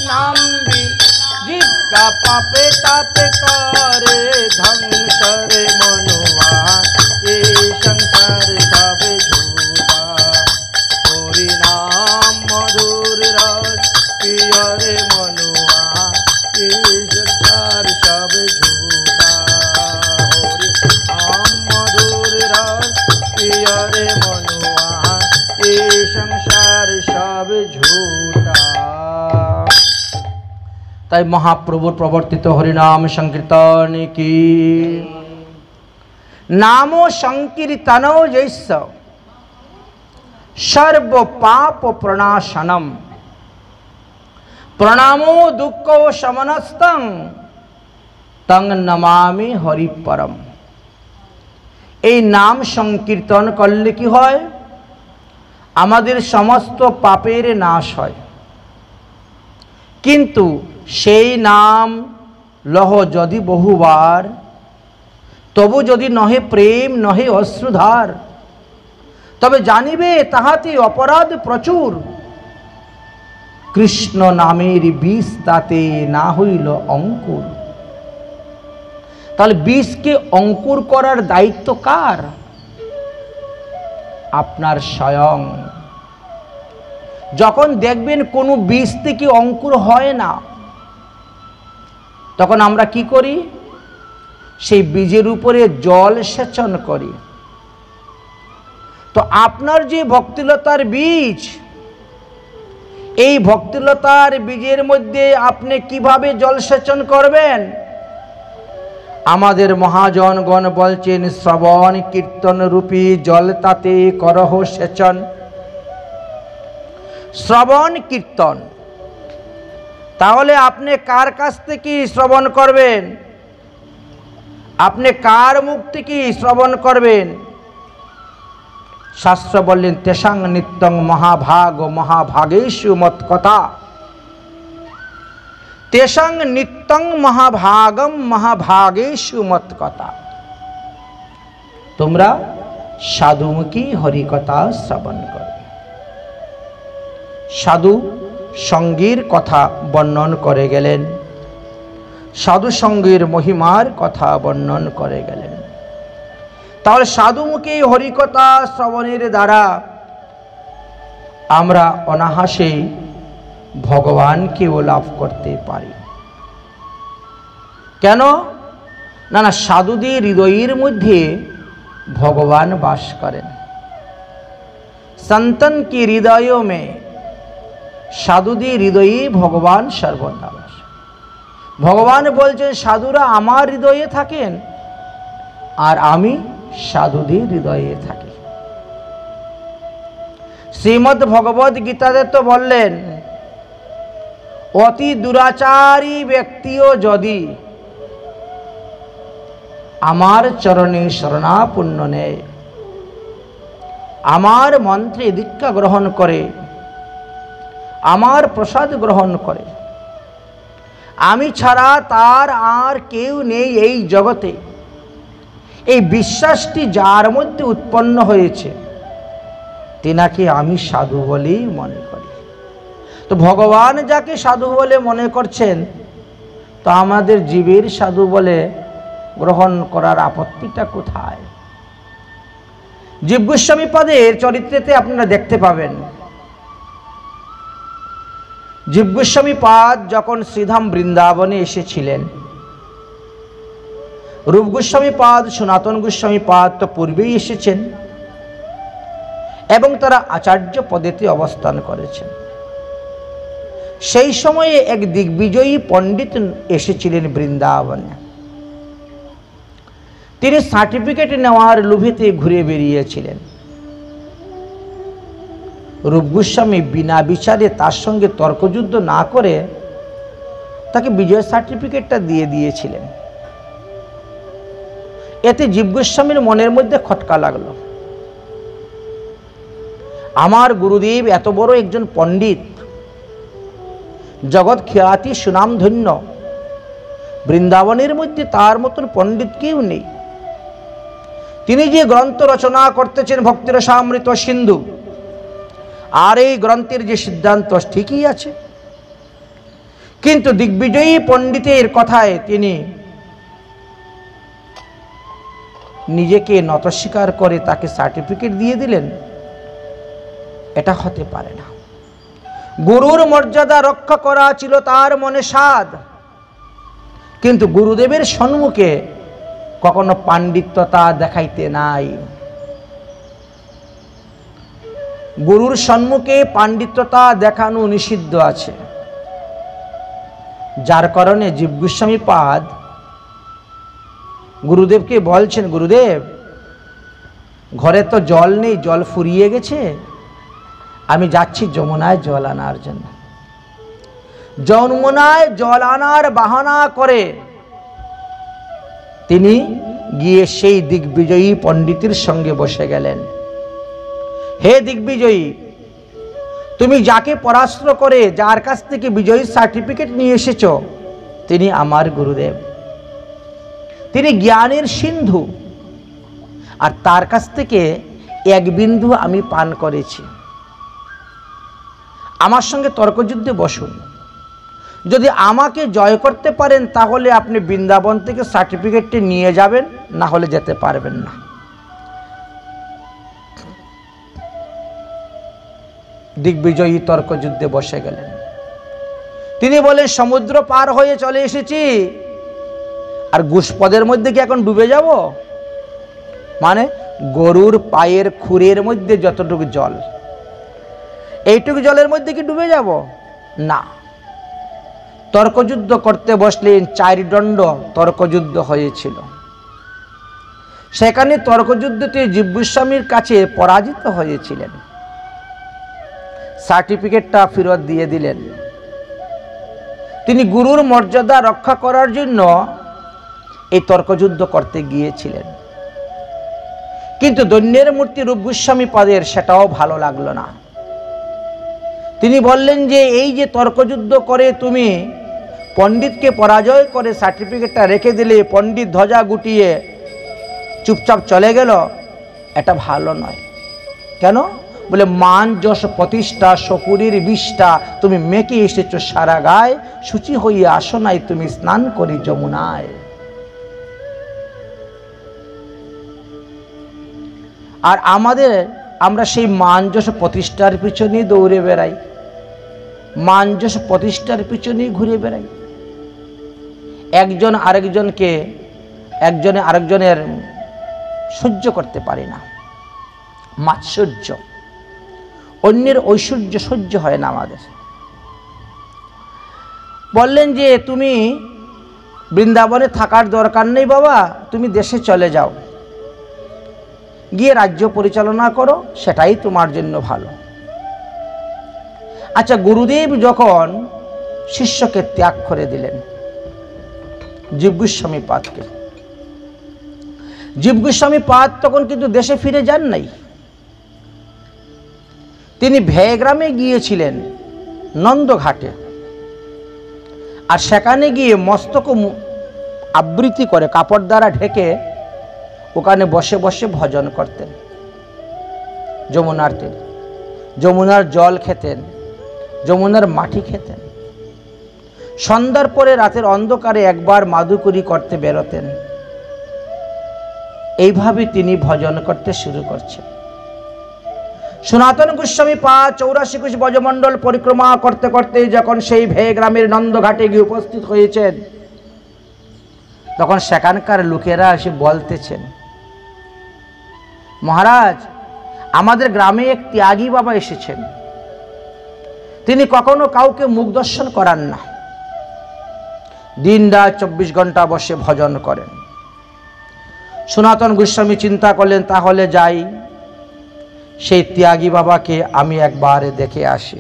नाम बिलायो। जीव का पापे तापे करे ध्वंस रे मनुआ, ये संसार सब झूठा। हरि नाम मधुर झूठा। তাই মহাপ্রভুর প্রবর্তিত হরিনাম সংকীর্তন কি নাম সংকীর্তন জৈস সর্ব পাপ প্রণাশনম প্রণামো দুঃখ শমনস্তং তং নমামি হরিপরম। এই নাম সংকীর্তন করলে কি হয়? আমাদের সমস্ত পাপের নাশ হয়। কিন্তু সেই নাম লহ যদি বহুবার, তবু যদি নহে প্রেম নহে অশ্রুধার, তবে জানিবে তাহাতে অপরাধ প্রচুর। কৃষ্ণ নামের বিষ তাতে না হইল অঙ্কুর। তাহলে বীজকে অঙ্কুর করার দায়িত্ব কার? আপনার স্বয়ং। যখন দেখবেন কোনো বীজ থেকে অঙ্কুর হয় না, তখন আমরা কি করি? সেই বীজের উপরে জল সেচন করি। তো আপনার যে ভক্তিলতার বীজ, এই ভক্তিলতার বীজের মধ্যে আপনি কিভাবে জল সেচন করবেন? আমাদের মহাজনগণ বলছেন শ্রবণ কীর্তন রূপী জল তাতে করহ সেচন। শ্রবণ কীর্তন, তাহলে আপনি কার কাছ থেকে শ্রবণ করবেন? আপনি কার মুখ থেকে শ্রবণ করবেন? শাস্ত্র বললেন তেষাং নিত্যং মহাভাগ মহাভাগেষু মত কথা। তেষাং নিত্যং মহাভাগম মহাভাগেষু মত কথা। তোমরা সাধুমুখী হরিকথা শ্রবণ করবে। সাধু সঙ্গীর কথা বর্ণন করে গেলেন, সাধু সঙ্গীর মহিমার কথা বর্ণন করে গেলেন। তাহলে সাধুমুখী হরিকথা শ্রবণের দ্বারা আমরা অনায়াসে ভগবানকেও লাভ করতে পারি। কেন? না না, সাধুদের হৃদয়ের মধ্যে ভগবান বাস করেন। সন্তন কি হৃদয় মে, সাধুদের হৃদয়ে ভগবান সর্বদা বাস। ভগবান বলছেন সাধুরা আমার হৃদয়ে থাকেন আর আমি সাধুদের হৃদয়ে থাকি। শ্রীমদ্ ভগবদ গীতাতে তো বললেন অতি দুরাচারী ব্যক্তিও যদি আমার চরণে শরণাপন্ন নেয়, আমার মন্ত্রে দীক্ষা গ্রহণ করে, আমার প্রসাদ গ্রহণ করে, আমি ছাড়া তার আর কেউ নেই এই জগতে, এই বিশ্বাসটি যার মধ্যে উৎপন্ন হয়েছে, তেনাকে আমি সাধু বলেই মনে করি। তো ভগবান যাকে সাধু বলে মনে করছেন, তো আমাদের জীবের সাধু বলে গ্রহণ করার আপত্তিটা কোথায়? জীব গোস্বামী পাদের চরিত্রেতে আপনারা দেখতে পাবেন, জীব গোস্বামী পাদ যখন শ্রীধাম বৃন্দাবনে এসেছিলেন, রূপ গোস্বামী পাদ সনাতন গোস্বামী পাদ তো পূর্বেই এসেছেন এবং তারা আচার্য পদেতে অবস্থান করেছেন। সেই সময়ে এক দিগ্বিজয়ী পণ্ডিত এসেছিলেন বৃন্দাবনে। তিনি সার্টিফিকেট নেওয়ার লোভেতে ঘুরে বেরিয়েছিলেন। রূপ গোস্বামী বিনা বিচারে তার সঙ্গে তর্কযুদ্ধ না করে তাকে বিজয় সার্টিফিকেটটা দিয়ে দিয়েছিলেন। এতে জীব গোস্বামীর মনের মধ্যে খটকা লাগলো। আমার গুরুদেব এত বড় একজন পণ্ডিত, জগৎ খ্যাতি সুনামধন্য, বৃন্দাবনের মধ্যে তার মতন পণ্ডিত কেউ নেই। তিনি যে গ্রন্থ রচনা করতেছেন ভক্তিরসামৃত সিন্ধু, আর এই গ্রন্থের যে সিদ্ধান্ত ঠিকই আছে, কিন্তু দিগ্বিজয়ী পণ্ডিতের কথায় তিনি নিজেকে নতস্বীকার করে তাকে সার্টিফিকেট দিয়ে দিলেন। এটা হতে পারে না। গুরুর মর্যাদা রক্ষা করা ছিল তার মনে সাধ, কিন্তু গুরুদেবের সম্মুখে কখনো পাণ্ডিত্যতা দেখাইতে নাই। গুরুর সম্মুখে পাণ্ডিত্যতা দেখানো নিষিদ্ধ আছে, যার কারণে জীব গোস্বামী পাদ গুরুদেবকে বলছেন, গুরুদেব ঘরে তো জল নেই, জল ফুরিয়ে গেছে, আমি যাচ্ছি যমুনায় জল আনার জন্য। যমুনায় জল আনার বাহানা করে তিনি গিয়ে সেই দিগ্বিজয়ী পণ্ডিতের সঙ্গে বসে গেলেন। হে দিগ্বিজয়ী, তুমি যাকে পরাস্ত করে যার কাছ থেকে বিজয়ী সার্টিফিকেট নিয়ে এসেছো, তিনি আমার গুরুদেব, তিনি জ্ঞানের সিন্ধু, আর তার কাছ থেকে এক বিন্দু আমি পান করেছি। আমার সঙ্গে তর্কযুদ্ধে বসুন, যদি আমাকে জয় করতে পারেন তাহলে আপনি বৃন্দাবন থেকে সার্টিফিকেটটি নিয়ে যাবেন, না হলে যেতে পারবেন না। দিগ্বিজয়ী তর্কযুদ্ধে বসে গেলেন। তিনি বলেন, সমুদ্র পার হয়ে চলে এসেছি, আর গুষ্পদের মধ্যে কি এখন ডুবে যাব? মানে গরুর পায়ের খুরের মধ্যে যতটুকু জল, এইটুকু জলের মধ্যে কি ডুবে যাব? না। তর্কযুদ্ধ করতে বসলেন, 4 দণ্ড তর্কযুদ্ধ হয়েছিল। সেখানে তর্কযুদ্ধতে জীব গোস্বামীর কাছে পরাজিত হয়েছিলেন, সার্টিফিকেটটা ফেরত দিয়ে দিলেন। তিনি গুরুর মর্যাদা রক্ষা করার জন্য এই তর্কযুদ্ধ করতে গিয়েছিলেন, কিন্তু দৈন্যের মূর্তি রূপ গোস্বামী পাদের সেটাও ভালো লাগলো না। তিনি বললেন যে এই যে তর্কযুদ্ধ করে তুমি পণ্ডিতকে পরাজয় করে সার্টিফিকেটটা রেখে দিলে, পণ্ডিত ধ্বজা গুটিয়ে চুপচাপ চলে গেল, এটা ভালো নয়। কেন? বলে মান যশ প্রতিষ্ঠা শকুরির বিষ্ঠা, তুমি মেকে এসেছো সারা গায়ে, সূচি হইয়া আসো নাই তুমি স্নান করি যমুনায়। আর আমরা সেই মান যশ প্রতিষ্ঠার পিছনেই দৌড়ে বেড়াই, মান যশ প্রতিষ্ঠার পিছনেই ঘুরে বেড়াই। একজনে আরেকজনের সহ্য করতে পারি না, মাৎসর্য, অন্যের ঐশ্বর্য সহ্য হয় না আমাদের। বললেন যে তুমি বৃন্দাবনে থাকার দরকার নেই বাবা, তুমি দেশে চলে যাও, গিয়ে রাজ্য পরিচালনা করো, সেটাই তোমার জন্য ভালো। আচ্ছা, গুরুদেব যখন শিষ্যকে ত্যাগ করে দিলেন, জীব গোস্বামী পাদকে, জীব গোস্বামী পাদ তখন কিন্তু দেশে ফিরে যান নাই। তিনি ভেগ্রামে গিয়েছিলেন, নন্দঘাটে, আর সেখানে গিয়ে মস্তক আবৃত্তি করে কাপড় দ্বারা ঢেকে ওখানে বসে বসে ভজন করতেন। যমুনার তীরে যমুনার জল খেতেন, যমুনার মাটি খেতেন। সন্ধ্যার পরে রাতের অন্ধকারে একবার মাদুকুরি করতে বেরোতেন। এইভাবে তিনি ভজন করতে শুরু করছেন। সনাতন গোস্বামী পাদ 84 কোশ ব্রজমণ্ডল পরিক্রমা করতে করতে যখন সেই ভেগ্রামের নন্দঘাটে গিয়ে উপস্থিত হয়েছেন, তখন সেখানকার লোকেরা এসে বলতেছেন, মহারাজ, আমাদের গ্রামে এক ত্যাগী বাবা এসেছেন, তিনি কখনো কাউকে মুখ দর্শন করান না, দিন রাত 24 ঘন্টা বসে ভজন করেন। সনাতন গোস্বামী চিন্তা করলেন, তাহলে যাই, সেই ত্যাগী বাবাকে আমি একবার দেখে আসি।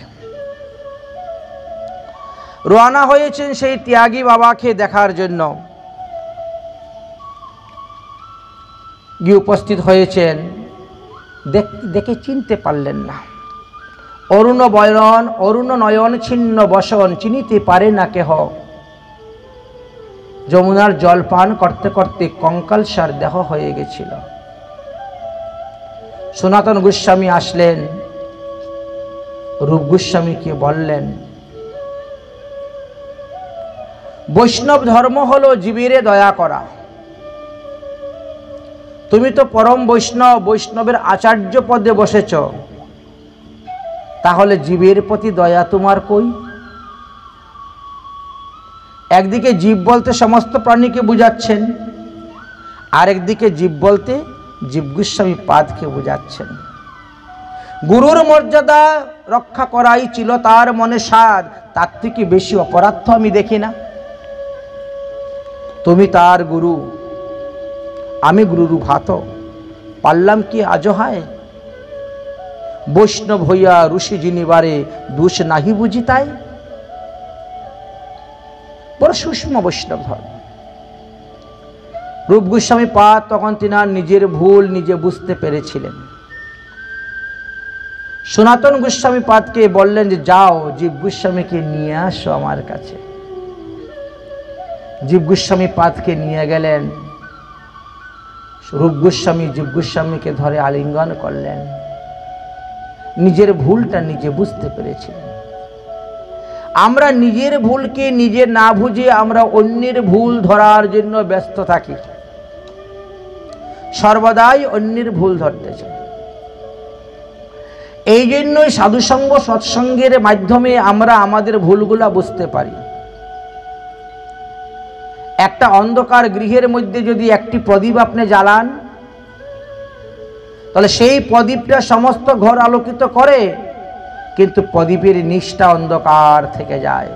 রওনা হয়েছেন সেই ত্যাগী বাবাকে দেখার জন্য। গিয়ে উপস্থিত হয়েছেন, দেখে চিনতে পারলেন না। অরুণ বয়ন অরুণ নয়ন ছিন্ন বসন, চিনিতে পারে না কেহ। যমুনার জল পান করতে করতে কঙ্কালসার দেহ হয়ে গেছিল। সনাতন গোস্বামী আসলেন, রূপ গোস্বামীকে বললেন, বৈষ্ণব ধর্ম হলো জীবেরে দয়া করা। তুমি তো পরম বৈষ্ণব, বৈষ্ণবের আচার্য পদে বসেছ, তাহলে জীবের প্রতি দয়া তোমার কই? একদিকে জীব বলতে সমস্ত প্রাণীকে বুঝাচ্ছেন, আরেকদিকে জীব বলতে জীব গোস্বামী পাদকে বুঝাচ্ছেন। গুরুর মর্যাদা রক্ষা করাই ছিল তার মনে সাধ, তার থেকে বেশি অপরাধ তো আমি দেখি না। তুমি তার গুরু, আমি গুরুর ভাত, পারলাম কি আজ হয়? বৈষ্ণব হইয়া ঋষি জিনিবারে দোষ নাহি বুঝি তাই। বড় সূক্ষ্ম বৈষ্ণব ধর্ম। রূপ গোস্বামী পাদ তখন তিনার নিজের ভুল নিজে বুঝতে পেরেছিলেন। সনাতন গোস্বামী পাদকে বললেন যে যাও জীব গোস্বামীকে নিয়ে আসো আমার কাছে। জীব গোস্বামী পাদকে নিয়ে গেলেন। রূপ গোস্বামী জীব গোস্বামীকে ধরে আলিঙ্গন করলেন। নিজের ভুলটা নিজে বুঝতে পেরেছিলেন। আমরা নিজের ভুলকে নিজে না বুঝে আমরা অন্যের ভুল ধরার জন্য ব্যস্ত থাকি, সর্বদাই অন্যের ভুল ধরতে চাই। এই জন্যই সাধুসঙ্গ সৎসঙ্গের মাধ্যমে আমরা আমাদের ভুলগুলা বুঝতে পারি। একটা অন্ধকার গৃহের মধ্যে যদি একটি প্রদীপ আপনি জ্বালান, তাহলে সেই প্রদীপটা সমস্ত ঘর আলোকিত করে, কিন্তু প্রদীপের নিচটা অন্ধকার থেকে যায়।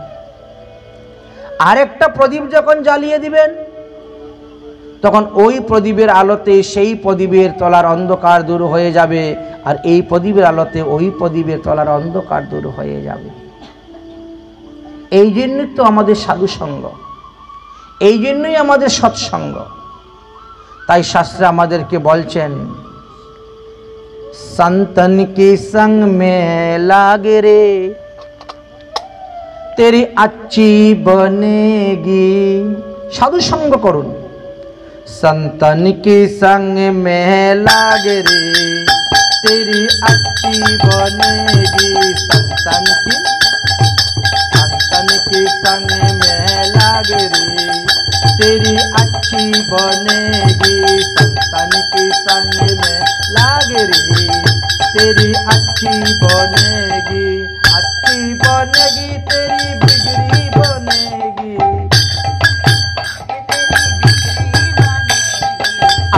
আরেকটা প্রদীপ যখন জ্বালিয়ে দিবেন, তখন ওই প্রদীপের আলোতে সেই প্রদীপের তলার অন্ধকার দূর হয়ে যাবে, আর এই প্রদীপের আলোতে ওই প্রদীপের তলার অন্ধকার দূর হয়ে যাবে। এই জন্যই তো আমাদের সাধুসঙ্গ, এই জন্যই আমাদের সৎসঙ্গ। তাই শাস্ত্রে আমাদেরকে বলছেন, संतन के संग में लागे रे तेरी अच्छी बनेगी। साधु संग करुन। संतन के संग में लागे रे तेरी अच्छी बनेगी। संतन के संग में लागे रे तेरी अच्छी बनेगी। संतन के संग में लागे रे तेरी अच्छी बनेगी। अच्छी बनेगी तेरी बिगड़ी बनेगी।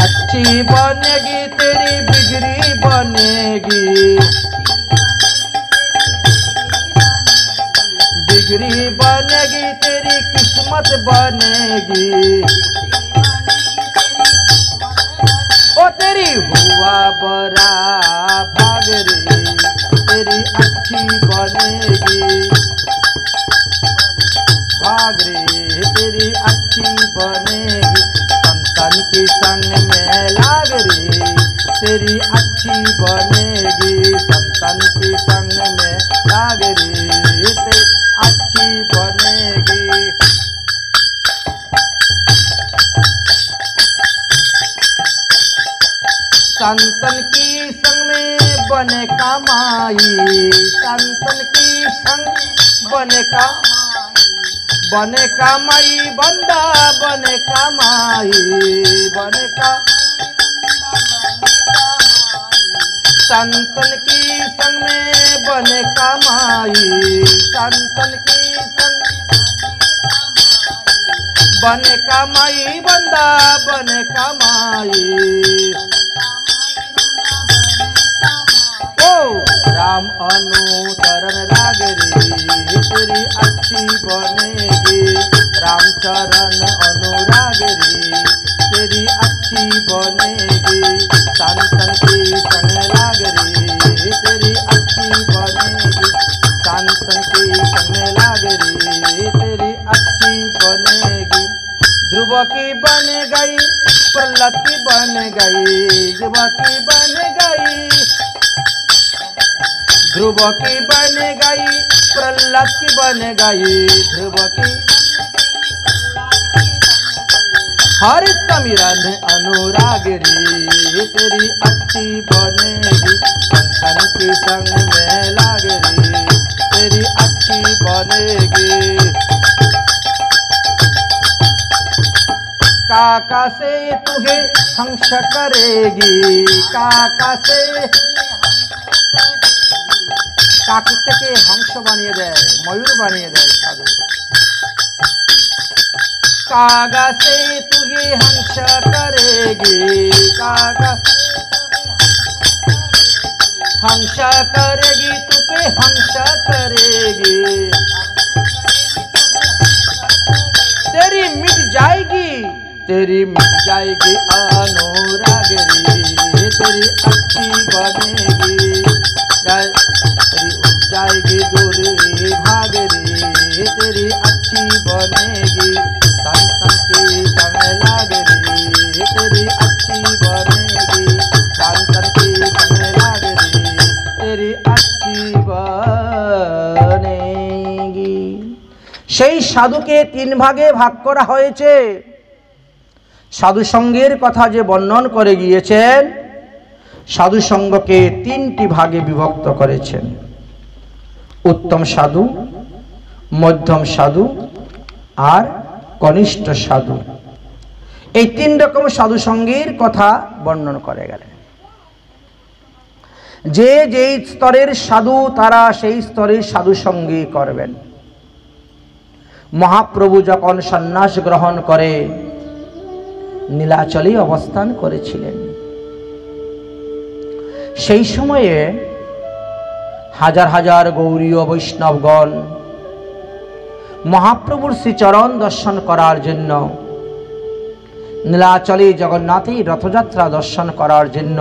अच्छी बनेगी तेरी बिगड़ी बनेगी। बिगड़ी बनेगी तेरी किस्मत बनेगी। ओ तेरी हुआ बड़ा भाग रे तेरी अच्छी बनेगी। भाग रे तेरी अच्छी बनेगी। संतन के संग में लाग रे तेरी अच्छी बनेगी। संतन के संग में लाग रे तेरी अच्छी बनेगी। संतन की संग में बने कमाई। संतन की संग बने कमाई। बंदा बने कमाई। बने का संतन की संग में बने कमाई। संतन की संग बने कमाई। बंदा बने कमाई। राम अनुचरण लागे रे तेरी अच्छी बनेगी। रामचरण अनुराग रे तेरी अच्छी बनेगी। संतन के संग लागे रे तेरी अच्छी बनेगी। संतन के संग लागे रे तेरी अच्छी बनेगी। ध्रुव की बन गई, प्रहलाद की बन गई। ध्रुव की बन गई, ध्रुव की बन गई, प्रहलाद की बन गई। ध्रुव की हर समीरन अनुराग रे तेरी अच्छी बनेगी। संतन के संग में लागे रे तेरी अच्छी बनेगी। काका से तुहे हंस करेगी। काका से কাকুর থেকে হংস বানিয়ে দেয়, ময়ূর বানিয়ে দেয় সাধু। कागा से तुझे हंस करेगी। कागा हंसा करेगी तू पे हंसा करेगी, तेरी मिट जाएगी अनुराग रे, तेरी अच्छी बनेगी, तेरी उठ जाएगी दूर भाग रे, तेरी अच्छी बनेगी, तन तन के संग लाग रे, तेरी अच्छी बनेगी, तन तन के संग लाग रे, तेरी अच्छी बनेगी। সেই সাধুকে তিন ভাগে ভাগ করা হয়েছে। সাধু সঙ্গের কথা যে বর্ণন করে গিয়েছেন, সাধু সঙ্গকে তিনটি ভাগে বিভক্ত করেছেন, উত্তম সাধু, মধ্যম সাধু আর কনিষ্ঠ সাধু। এই তিন রকম সাধু সঙ্গের কথা বর্ণন করে গেলেন। যে যেই স্তরের সাধু তারা সেই স্তরের সাধু সঙ্গী করবেন। মহাপ্রভু যখন সন্ন্যাস গ্রহণ করে নীলাচলে অবস্থান করেছিলেন, সেই সময়ে হাজার হাজার গৌরীয় বৈষ্ণবগণ মহাপ্রভুর শ্রীচরণ দর্শন করার জন্য, নীলাচলে জগন্নাথের রথযাত্রা দর্শন করার জন্য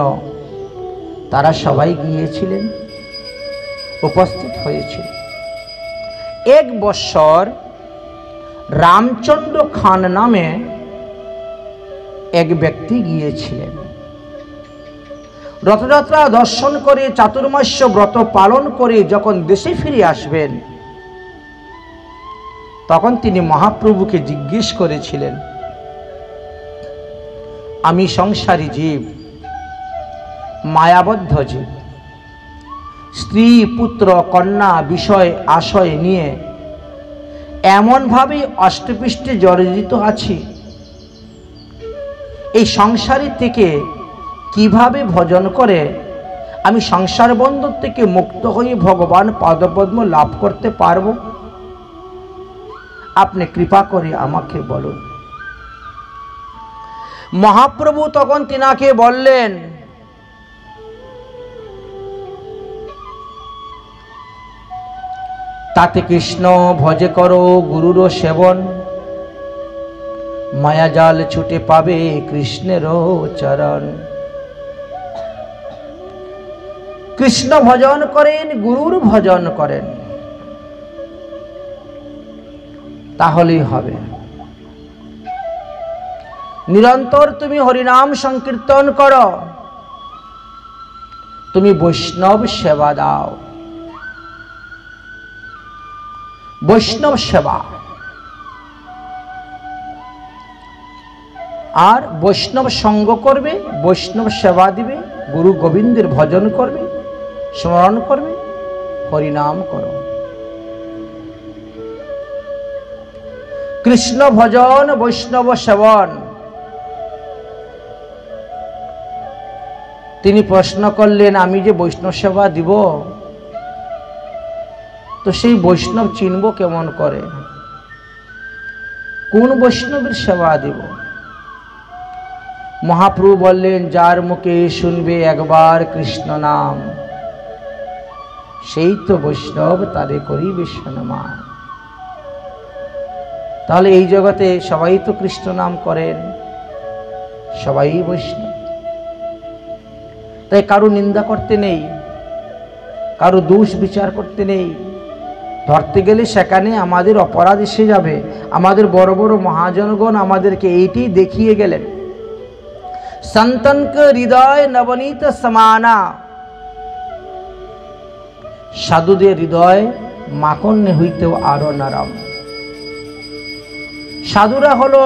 তারা সবাই গিয়েছিলেন, উপস্থিত হয়েছিল। এক বৎসর রামচন্দ্র খান নামে এক ব্যক্তি গিয়েছিলেন। রথযাত্রা দর্শন করে চাতুর্মাস্য ব্রত পালন করে যখন দেশে ফিরে আসবেন, তখন তিনি মহাপ্রভুকে জিজ্ঞেস করেছিলেন, আমি সংসারী জীব, মায়াবদ্ধ জীব, স্ত্রী পুত্র কন্যা বিষয় আশয় নিয়ে এমনভাবে অষ্টপৃষ্ঠে জর্জরিত আছি, এই সংসারী থেকে কিভাবে ভজন করে আমি সংসার বন্ধন থেকে মুক্ত হয়ে ভগবান পাদপদ্ম লাভ করতে পারব? আপনি কৃপা করে আমাকে বলুন। মহাপ্রভু তখন তিনাকে বললেন, তাতে কৃষ্ণ ভজে করো গুরুর সেবন, মায়াজাল ছুটে পাবে কৃষ্ণেরও চরণ। কৃষ্ণ ভজন করেন, গুরুর ভজন করেন, তাহলেই হবে। নিরন্তর তুমি হরিনাম সংকীর্তন করো, তুমি বৈষ্ণব সেবা দাও। বৈষ্ণব সেবা আর বৈষ্ণব সঙ্গ করবে, বৈষ্ণব সেবা দিবে, গুরু গোবিন্দের ভজন করবে, স্মরণ করবে, হরিনাম করো। কৃষ্ণ ভজন, বৈষ্ণব সেবন। তিনি প্রশ্ন করলেন, আমি যে বৈষ্ণব সেবা দিব, তো সেই বৈষ্ণব চিনব কেমন করে? কোন বৈষ্ণবের সেবা দিব? মহাপ্রভু বললেন, যার মুখে শুনবে একবার কৃষ্ণ নাম, সেই তো বৈষ্ণব, তারে করিবে সম্মান। তাহলে এই জগতে সবাই তো কৃষ্ণ নাম করেন, সবাই বৈষ্ণব। তাই কারো নিন্দা করতে নেই, কারো দোষ বিচার করতে নেই। ধরতে গেলে সেখানে আমাদের অপরাধ এসে যাবে। আমাদের বড় বড় মহাজনগণ আমাদেরকে এইটি দেখিয়ে গেলেন, সন্তনক হৃদয় নবনীত সমানা। সাধুদের হৃদয় মাখন হইতেও আরো নরম। সাধুরা হলো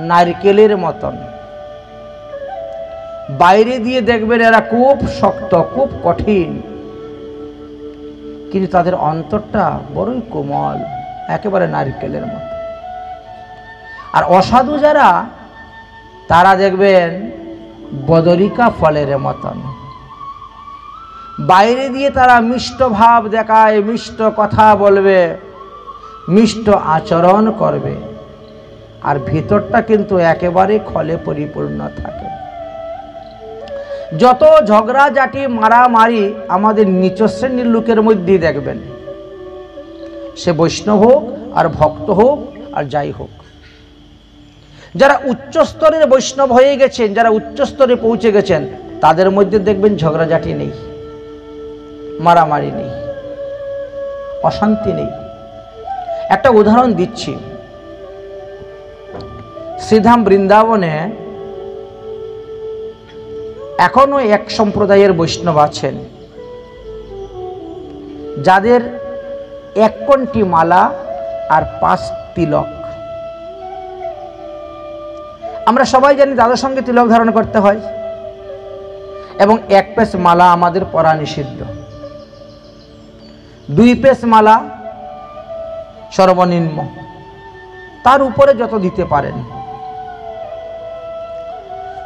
নারকেলের মতন, বাইরে দিয়ে দেখবেন এরা খুব শক্ত, খুব কঠিন, কিন্তু তাদের অন্তরটা বড়ই কোমল, একেবারে নারকেলের মতো। আর অসাধু যারা, তারা দেখবেন বদরিকা ফলের মতন, বাইরে দিয়ে তারা মিষ্ট ভাব দেখায়, মিষ্ট কথা বলবে, মিষ্ট আচরণ করবে, আর ভিতরটা কিন্তু একেবারে খলে পরিপূর্ণ থাকে। যত ঝগড়াঝাটি মারামারি আমাদের নিচ শ্রেণীর লোকের মধ্যেই দেখবেন, সে বৈষ্ণব হোক আর ভক্ত হোক আর যাই হোক। যারা উচ্চ স্তরের বৈষ্ণব হয়ে গেছেন, যারা উচ্চ স্তরে পৌঁছে গেছেন, তাদের মধ্যে দেখবেন ঝগড়াঝাটি নেই, মারামারি নেই, অশান্তি নেই। একটা উদাহরণ দিচ্ছি, শ্রীধাম বৃন্দাবনে এখনো এক সম্প্রদায়ের বৈষ্ণব আছেন যাদের 1 কণ্ঠী মালা আর 5 তিলক। আমরা সবাই জানি তাদের সঙ্গে তিলক ধারণ করতে হয় এবং 1 পেশ মালা আমাদের পরা নিষিদ্ধ, 2 পেশ মালা সর্বনিম্ন, তার উপরে যত দিতে পারেন।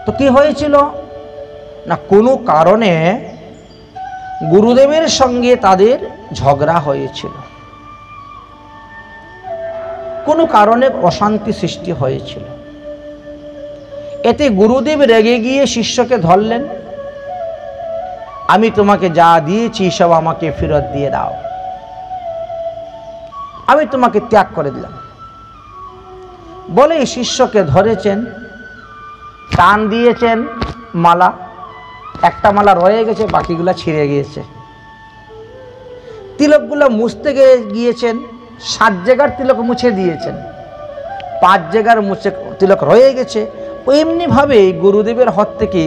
তো কি হয়েছিল না, কোনো কারণে গুরুদেবের সঙ্গে তাদের ঝগড়া হয়েছিল, কোনো কারণে অশান্তি সৃষ্টি হয়েছিল। এতে গুরুদেব রেগে গিয়ে শিষ্যকে ধরলেন, আমি তোমাকে যা দিয়েছি সব আমাকে ফেরত দিয়ে দাও, আমি তোমাকে ত্যাগ করে দিলাম। বলে শিষ্যকে ধরেছেন, টান দিয়েছেন মালা, একটা মালা রয়ে গেছে, বাকিগুলা ছিঁড়ে গিয়েছে। তিলকগুলো মুছতে গিয়েছেন, 7 জায়গার তিলক মুছে দিয়েছেন, 5 জায়গার মুছে তিলক রয়ে গেছে। এমনিভাবে গুরুদেবের হাত থেকে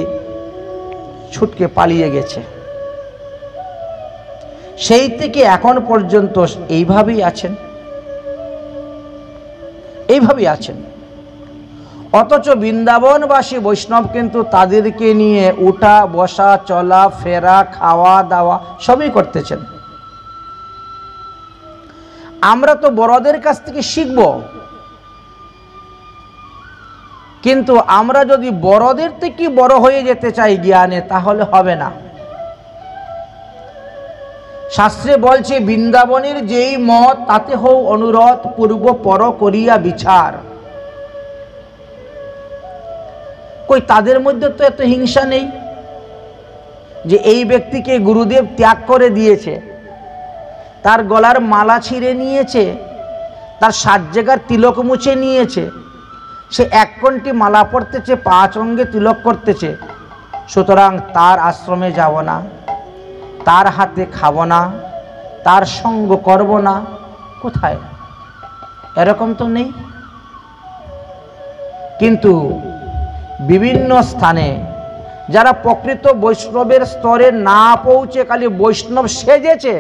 ছুটকে পালিয়ে গেছে। সেই থেকে এখন পর্যন্ত এইভাবেই আছেন, এইভাবেই আছেন। অথচ বৃন্দাবনবাসী বৈষ্ণব কিন্তু তাদেরকে নিয়ে উঠা বসা, চলা ফেরা, খাওয়া দাওয়া সবই করতেছেন। আমরা তো বড়দের কাছ থেকে শিখব, কিন্তু আমরা যদি বড়দের থেকে বড় হয়ে যেতে চাই জ্ঞানে, তাহলে হবে না। শাস্ত্রে বলছে, বৃন্দাবনের যেই মত তাতে হও অনুরোধ, পূর্ব পর করিয়া বিচার। কই তাদের মধ্যে তো এত হিংসা নেই যে এই ব্যক্তিকে গুরুদেব ত্যাগ করে দিয়েছে, তার গলার মালা ছিঁড়ে নিয়েছে, তার 7 জায়গার তিলক মুছে নিয়েছে, সে 1 কণ্ঠী মালা পড়তেছে, 5 অঙ্গে তিলক করতেছে, সুতরাং তার আশ্রমে যাব না, তার হাতে খাব না, তার সঙ্গ করব না। কোথায়? এরকম তো নেই। কিন্তু বিভিন্ন স্থানে যারা প্রকৃত বৈষ্ণবের স্তরে না পৌঁছে খালি বৈষ্ণব সেজেছে,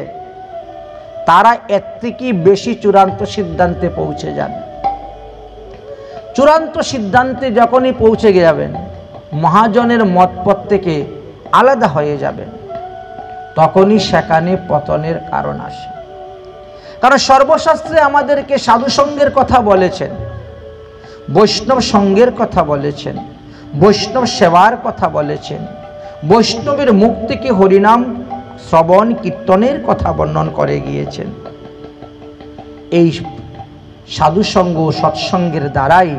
তারা এর থেকে বেশি চূড়ান্ত সিদ্ধান্তে পৌঁছে যান। চূড়ান্ত সিদ্ধান্তে যখনই পৌঁছে যাবেন, মহাজনের মতপথ থেকে আলাদা হয়ে যাবেন, তখনই সেখানে পতনের কারণ আসে। কারণ সর্বশাস্ত্রে আমাদেরকে সাধু সঙ্গের কথা বলেছেন, বৈষ্ণব সঙ্গের কথা বলেছেন, বৈষ্ণব সেবার কথা বলেছেন, বৈষ্ণবের মুখ থেকে হরিনাম শ্রবণ কীর্তনের কথা বর্ণন করে গিয়েছেন। এই সাধুসঙ্গ সৎসঙ্গের দ্বারাই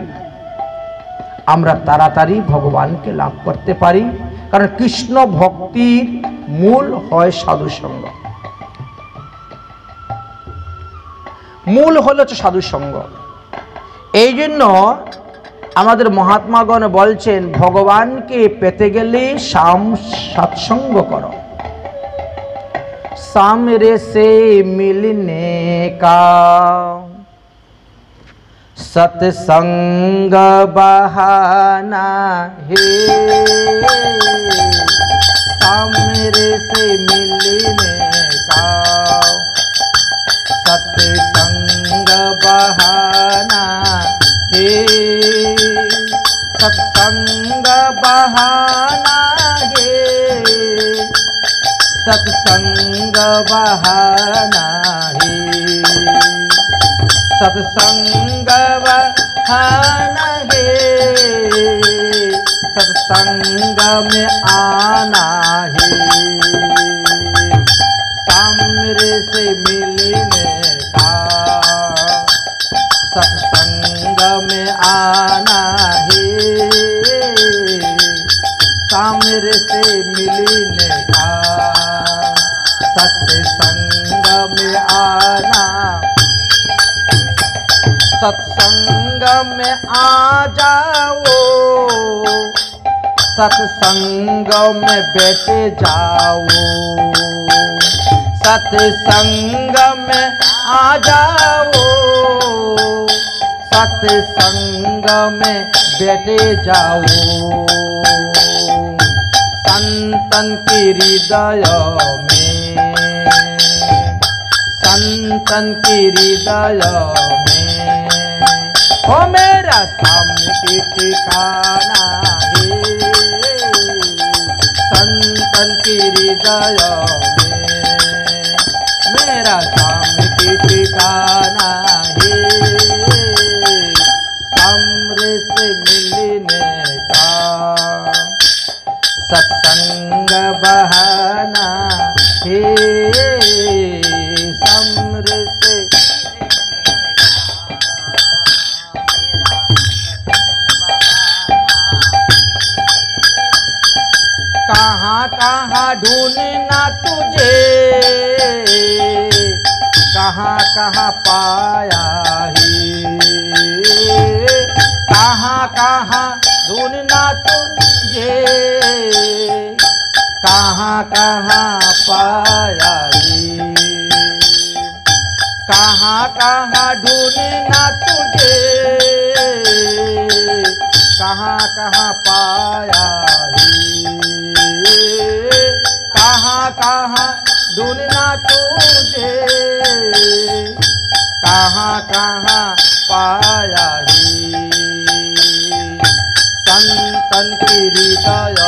আমরা তাড়াতাড়ি ভগবানকে লাভ করতে পারি। কারণ কৃষ্ণ ভক্তির মূল হয় সাধুসঙ্গ, মূল হলো সাধুসঙ্গ। এই জন্য আমাদের মহাত্মাগণ বলছেন, ভগবানকে পেতে গেলে সৎসঙ্গ করো। सामरे से मिलने का सत्संग बहाना है, सामरे से मिलने का सत्संग बहाना है, सत्संग बहाना है, सत्संग बहाना है, सत्संग बहाना है, सत्संग में आना है, सामने से मिलने का सत्संग में आना है, सामने सामने से मिलने का, सत्संग में आना, सत्संग में आ जाओ, सत्संग में बैठ जाओ, सत्संग में आ जाओ, सत्संग में बैठ जाओ। संतन के हृदय में, संतन के हृदय में, ओ मेरा सामने ठिकाना है, संतन के हृदय में, मेरा सामने ठिकाना है, सामने से मिलने का, सत्संग बहाना है, सामने से कहाँ कहाँ ढूंढना तुझे, कहाँ कहाँ पाया है, कहाँ कहाँ ढूंढना तुझे, कहाँ कहाँ पाया है, कहाँ कहाँ ढूंढना तुझे, कहाँ कहाँ पाया है, कहाँ कहाँ ढूंढना तुझे, कहाँ कहाँ पाया है, संतन के हृदय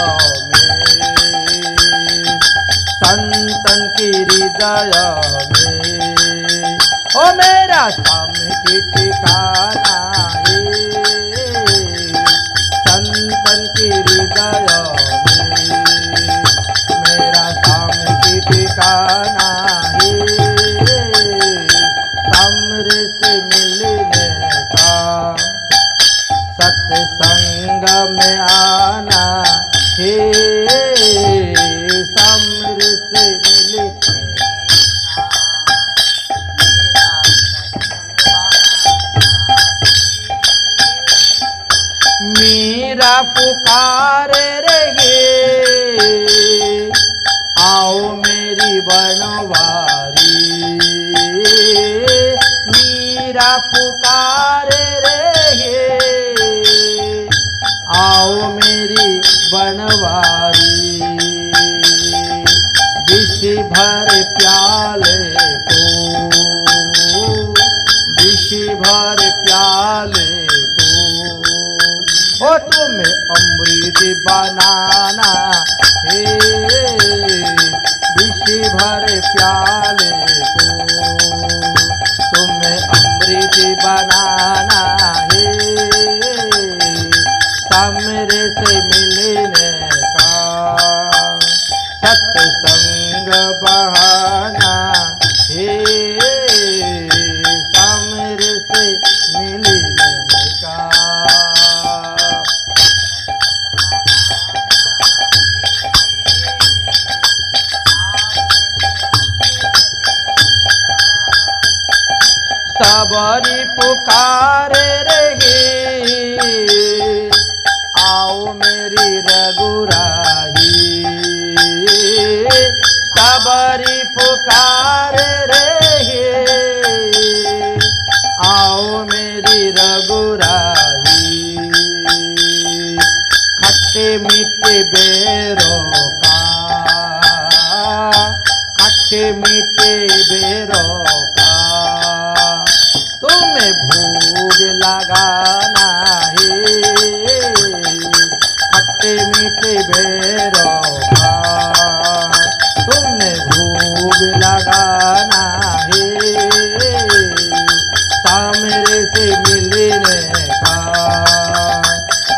में, संतन के हृदय में, ओ मेरा सामने ठिकाना है, संतन के हृदय में, मेरा सामने ठिकाना है, सामने से मिलने का, सत्संग में आना है, सामने से मिलने मेरा पुकार रहे, आओ मेरी बनवारी, मेरा पुकार रहे, आओ मेरी बनवारी, विष भर प्याले को, विष भर प्याले को, ओ तुम्हें अमृत बनाना है, विष भर प्याले को, तुम्हें अमृत बनाना है, सामने से मिलने का, सत्संग बहाना है, सामने से मिलने का। सबरी पुकार रही, आओ मेरी रघुराही, सबरी पुकार रही, आओ मेरी रघुराही, खट्टे मीठे बेरों का, खट्टे मीठे बेरों का, तुम्हें भोग लगाना है, खट्टे मीठे बेरों का, तुमने भोग लगाना है, सामने से मिलने का,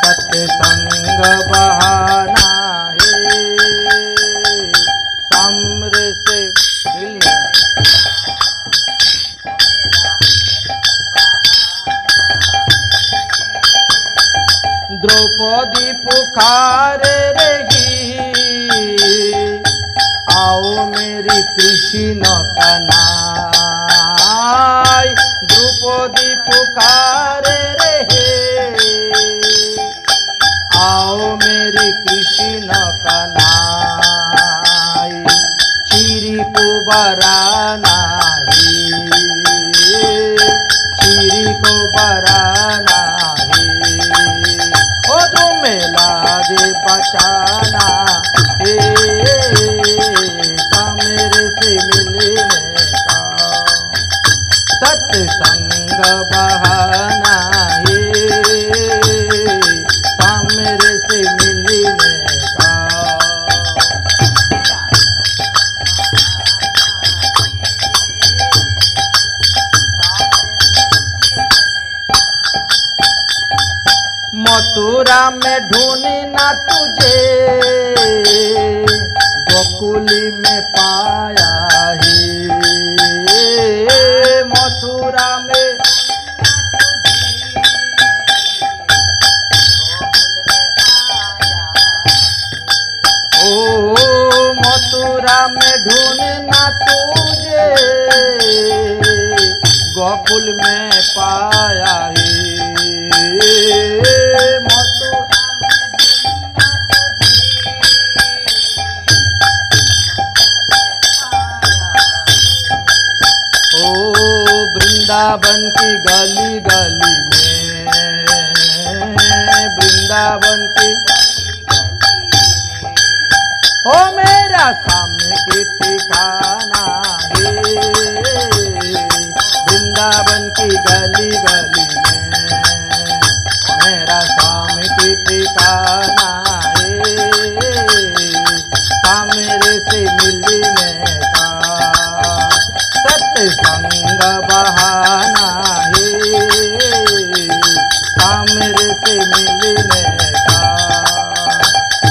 सत्संग बहाना है, सामने से मिलने द्रौपदी पुकार रही, कृष्ण कन्हैया द्रौपदी पुकारे रे आओ मेरे कृष्ण कन्हैया चिरी को बराना चिरी को बराना ओ तो मेला दे बचाना मेरे से मिलने का सत्संग बहाना मेरे से मिलने का। मथुरा में ढूंढी ना तुझे गोकुली में पाया ही मथुरा में ओ मथुरा में ढूंढना तुझे गोकुल में पाया ही वृंदावन की गली गली में वृंदावन की हो मेरा सामने की ठिकाना है वृंदावन की गली गली में मेरा सामने की ठिकाना है सामने से मिलने का सत्संग बहाना है सामने से मिलने का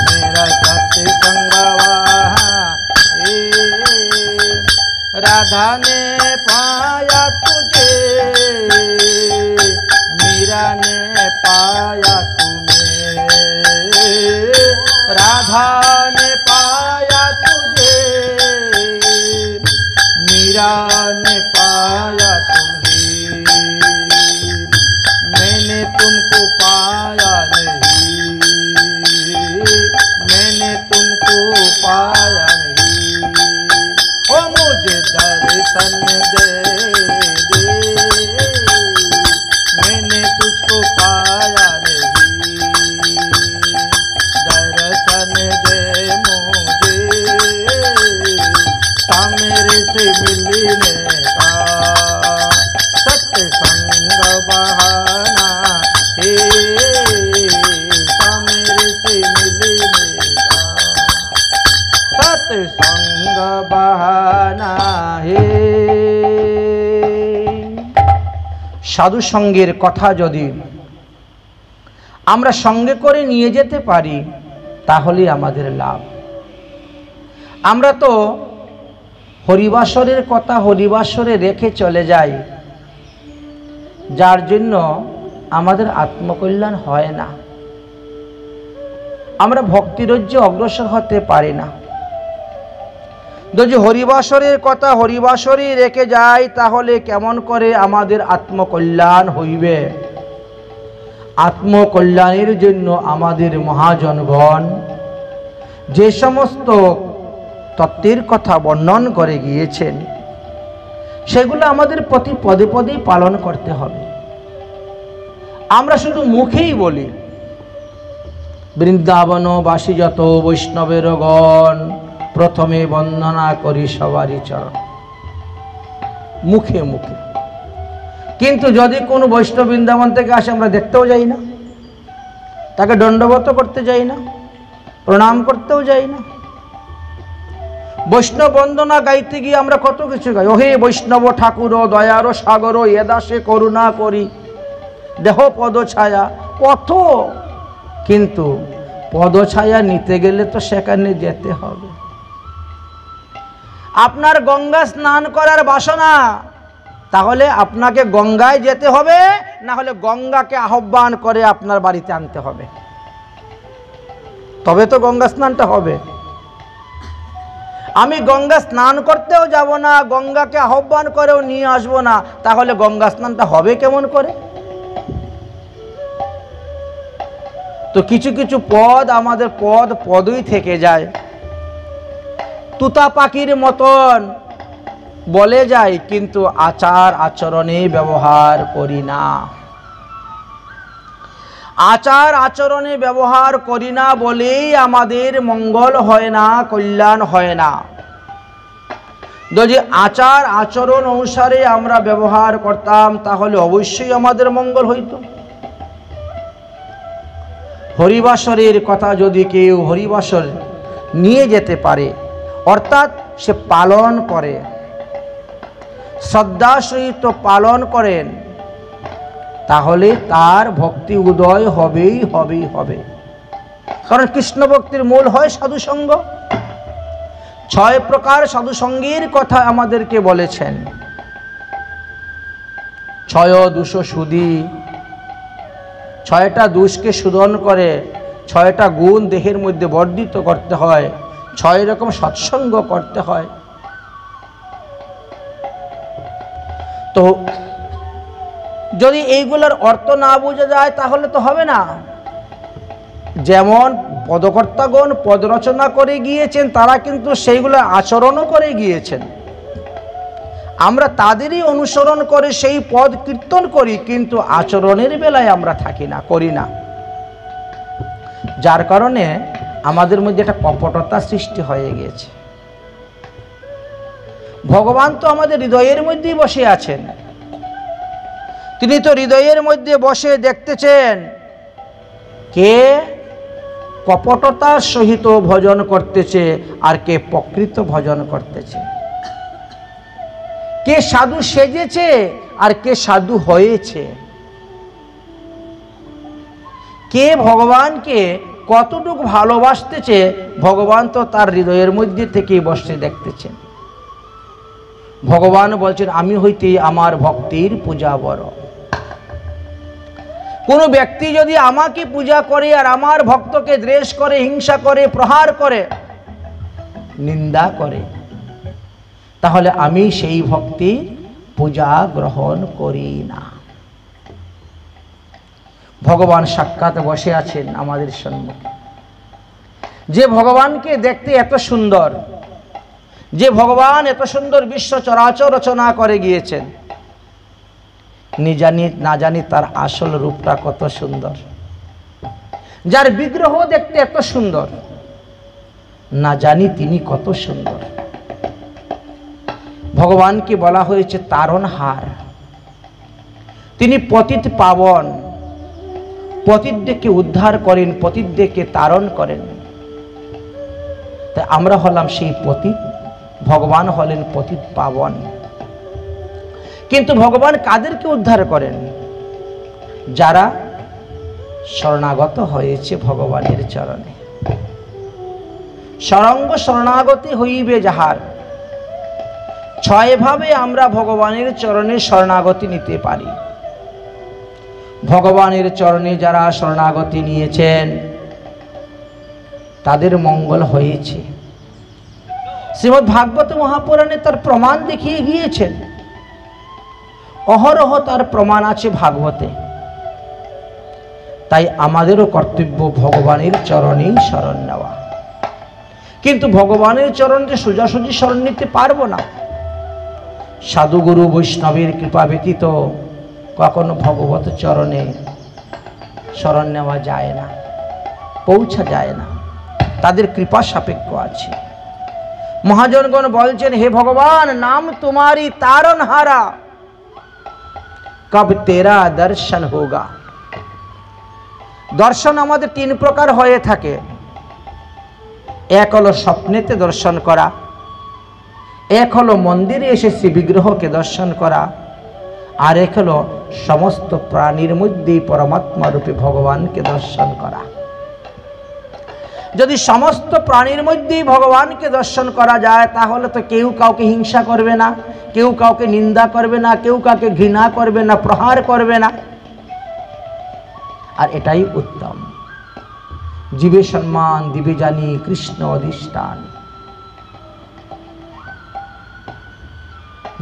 मेरा सत्संग बहाना राधा ने पाया तुझे मीरा ने पाया तुम्हें राधा ने पाया तुझे मीरा ने पाया तुम्हें मैंने तुमको पाया नहीं मैंने तुमको पाया नहीं ओ मुझे दर्शन दे दे मैंने तुझको पाया नहीं दर्शन दे मुझे सामने से मिलने का सत्संग बहाना हे सामने से मिलने का सत्संग बहाना हे साधु संगेर कथा यदि आमरा संगे करे निये जेते पारी ताहले आमादेर लाभ आमरा तो हरिबासरेर कथा हरिबासरे रेखे चले जाई जार जन्य आमादेर आत्मकल्याण हय ना आमरा भक्तिरज्जे अग्रसर होते पारी ना যদি হরিবাসরের কথা হরিবাসরেই রেখে যাই তাহলে কেমন করে আমাদের আত্মকল্যাণ হইবে আত্মকল্যাণের জন্য আমাদের মহাজনগণ যে সমস্ত তত্ত্বের কথা বর্ণন করে গিয়েছেন সেগুলো আমাদের প্রতি পদে পদেই পালন করতে হবে আমরা শুধু মুখেই বলি বৃন্দাবনবাসী যত বৈষ্ণবের গণ प्रथमे वंदना करी सवारी चरण मुखे मुखे किन्तु यदि कोनो वैष्णव बृंदावन थेके आसे आमरा देखतेও যাই না ताके दंडवत करते যাই না प्रणाम करतेও যাই না वैष्णव वंदना गाइते गिये आमरा कत किछु गाई ओहे वैष्णव ठाकुर दयार सागर ए दासे करुणा करी देह पद छाया कत किन्तु पद छाया निते गेले तो सेखाने जेते हबे আপনার গঙ্গা স্নান করার বাসনা তাহলে আপনাকে গঙ্গায় যেতে হবে না হলে গঙ্গাকে আহ্বান করে আপনার বাড়িতে আনতে হবে তবে তো গঙ্গা স্নানটা হবে আমি গঙ্গা স্নান করতেও যাব না, গঙ্গাকে আহ্বান করেও নিয়ে আসবো না, তাহলে গঙ্গা স্নানটা হবে কেমন করে? তো কিছু কিছু পদ আমাদের পদই থেকে যায়, তুতা পাখির মতন বলে যায়, কিন্তু আচার আচরণে ব্যবহার করি না। আচার আচরণে ব্যবহার করি না বলেই আমাদের মঙ্গল হয় না, কল্যাণ হয় না। যদি আচার আচরণ অনুসারে আমরা ব্যবহার করতাম তাহলে অবশ্যই আমাদের মঙ্গল হইত। হরিবাসরের কথা যদি কেউ হরিবাসর নিয়ে যেতে পারে, অর্থাৎ সে পালন করে, শ্রদ্ধা সহিত পালন করেন, তাহলে তার ভক্তি উদয় হবেই হবে। কারণ কৃষ্ণ ভক্তির মূল হয় সাধুসঙ্গ। 6 প্রকার সাধুসঙ্গের কথা আমাদেরকে বলেছেন। 6 দুষ শুধি, 6টা দোষকে শোধন করে, 6টা গুণ দেহের মধ্যে বর্ধিত করতে হয়, 6 রকম সৎসঙ্গ করতে হয়। তো যদি এইগুলোর অর্থ না বোঝা যায় তাহলে তো হবে না। যেমন পদকর্তাগণ পদ রচনা করে গিয়েছেন, তারা কিন্তু সেইগুলো আচরণও করে গিয়েছেন। আমরা তাদেরই অনুসরণ করে সেই পদ কীর্তন করি, কিন্তু আচরণের বেলায় আমরা থাকি না, করি না। যার কারণে আমাদের মধ্যে একটা কপটতা সৃষ্টি হয়ে গিয়েছে। ভগবান তো আমাদের হৃদয়ের মধ্যেই বসে আছেন। তিনি তো হৃদয়ের মধ্যে বসে দেখতেছেন কে কপটতার সহিত ভজন করতেছে আর কে প্রকৃত ভজন করতেছে, কে সাধু সেজেছে আর কে সাধু হয়েছে, কে ভগবানকে কতটুকু ভালোবাসতেছে। ভগবান তো তার হৃদয়ের মধ্যে থেকেই বসে দেখতেছেন। ভগবান বলছেন, আমি হইতে আমার ভক্তির পূজা বড়। কোনো ব্যক্তি যদি আমাকে পূজা করে আর আমার ভক্তকে দ্বেষ করে, হিংসা করে, প্রহার করে, নিন্দা করে, তাহলে আমি সেই ভক্তির পূজা গ্রহণ করি না। ভগবান সাক্ষাৎ বসে আছেন আমাদের সম্মুখে। যে ভগবানকে দেখতে এত সুন্দর, যে ভগবান এত সুন্দর বিশ্ব চরাচর রচনা করে গিয়েছেন, না জানি তার আসল রূপটা কত সুন্দর। যার বিগ্রহ দেখতে এত সুন্দর, না জানি তিনি কত সুন্দর। ভগবানকে বলা হয়েছে তারণহার। তিনি পতিত পাবন, পতিতদেরকে উদ্ধার করেন, পতিতদেরকে তারণ করেন। তাই আমরা হলাম সেই পতিত, ভগবান হলেন পতিত পাবন। কিন্তু ভগবান কাদেরকে উদ্ধার করেন? যারা শরণাগত হয়েছে ভগবানের চরণে। সরঙ্গ শরণাগতি হইবে যাহার। 6 ভাবে আমরা ভগবানের চরণে শরণাগতি নিতে পারি। ভগবানের চরণে যারা শরণাগতি নিয়েছেন তাদের মঙ্গল হয়েছে। শ্রীমদ্ ভাগবত মহাপুরাণে তার প্রমাণ দেখিয়ে গিয়েছেন। অহরহ তার প্রমাণ আছে ভাগবতে। তাই আমাদেরও কর্তব্য ভগবানের চরণেই শরণ নেওয়া। কিন্তু ভগবানের চরণে সোজাসুজি শরণ নিতে পারবো না। সাধুগুরু বৈষ্ণবের কৃপা ব্যতীত কখনো ভগবত চরণে শরণ নেওয়া যায় না, পৌঁছা যায় না। তাদের কৃপা সাপেক্ষ আছে। মহাজনগণ বলছেন, হে ভগবান, নাম তোমারি তারণহারা, কব তেরা দর্শন হোগা। দর্শন আমাদের 3 প্রকার হয়ে থাকে। এক হলো স্বপ্নেতে দর্শন করা, এক হলো মন্দিরে এসে শ্রী বিগ্রহকে দর্শন করা, আর এক হলো সমস্ত প্রাণীর মধ্যেই পরমাত্মা রূপে ভগবানকে দর্শন করা। যদি সমস্ত প্রাণীর মধ্যেই ভগবানকে দর্শন করা যায় তাহলে তো কেউ কাউকে হিংসা করবে না, কেউ কাউকে নিন্দা করবে না, কেউ কাউকে ঘৃণা করবে না, প্রহার করবে না। আর এটাই উত্তম। জীবে সম্মান দিবে জানি কৃষ্ণ অধিষ্ঠান।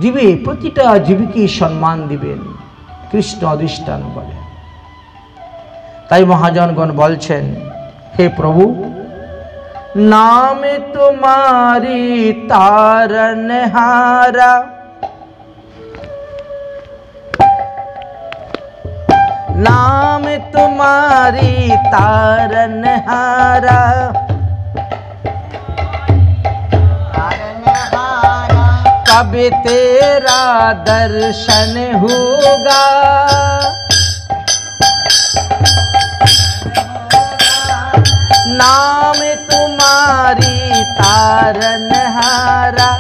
জীবে প্রতিটা জীবকে সম্মান দিবেন কৃষ্ণ অধিষ্ঠান বলে। তাই মহাজনগণ বলছেন, হে প্রভু, नाम तुम्हारी तारनहारा, नाम तुम्हारी तारनहारा, कब तेरा दर्शन होगा, नाम तुम्हारी तारनहारा,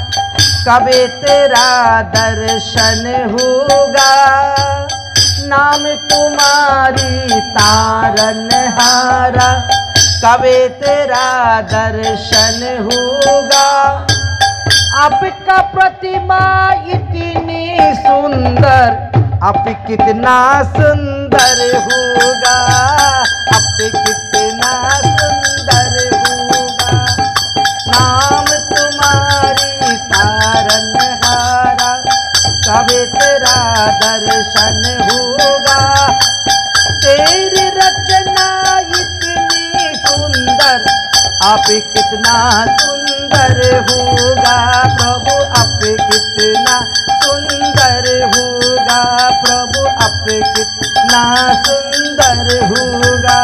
कब तेरा दर्शन होगा, नाम तुम्हारी तारनहारा, कब तेरा दर्शन होगा। आपका प्रतिमा इतनी सुंदर, आप कितना सुंदर होगा, आप कितना सुंदर होगा, नाम तुम्हारी तारनहारा, कब तेरा दर्शन होगा। तेरी रचना इतनी सुंदर, आप कितना सुंदर होगा प्रभु, आप कितना सुंदर होगा प्रभु, आप कितना सुंदर होगा।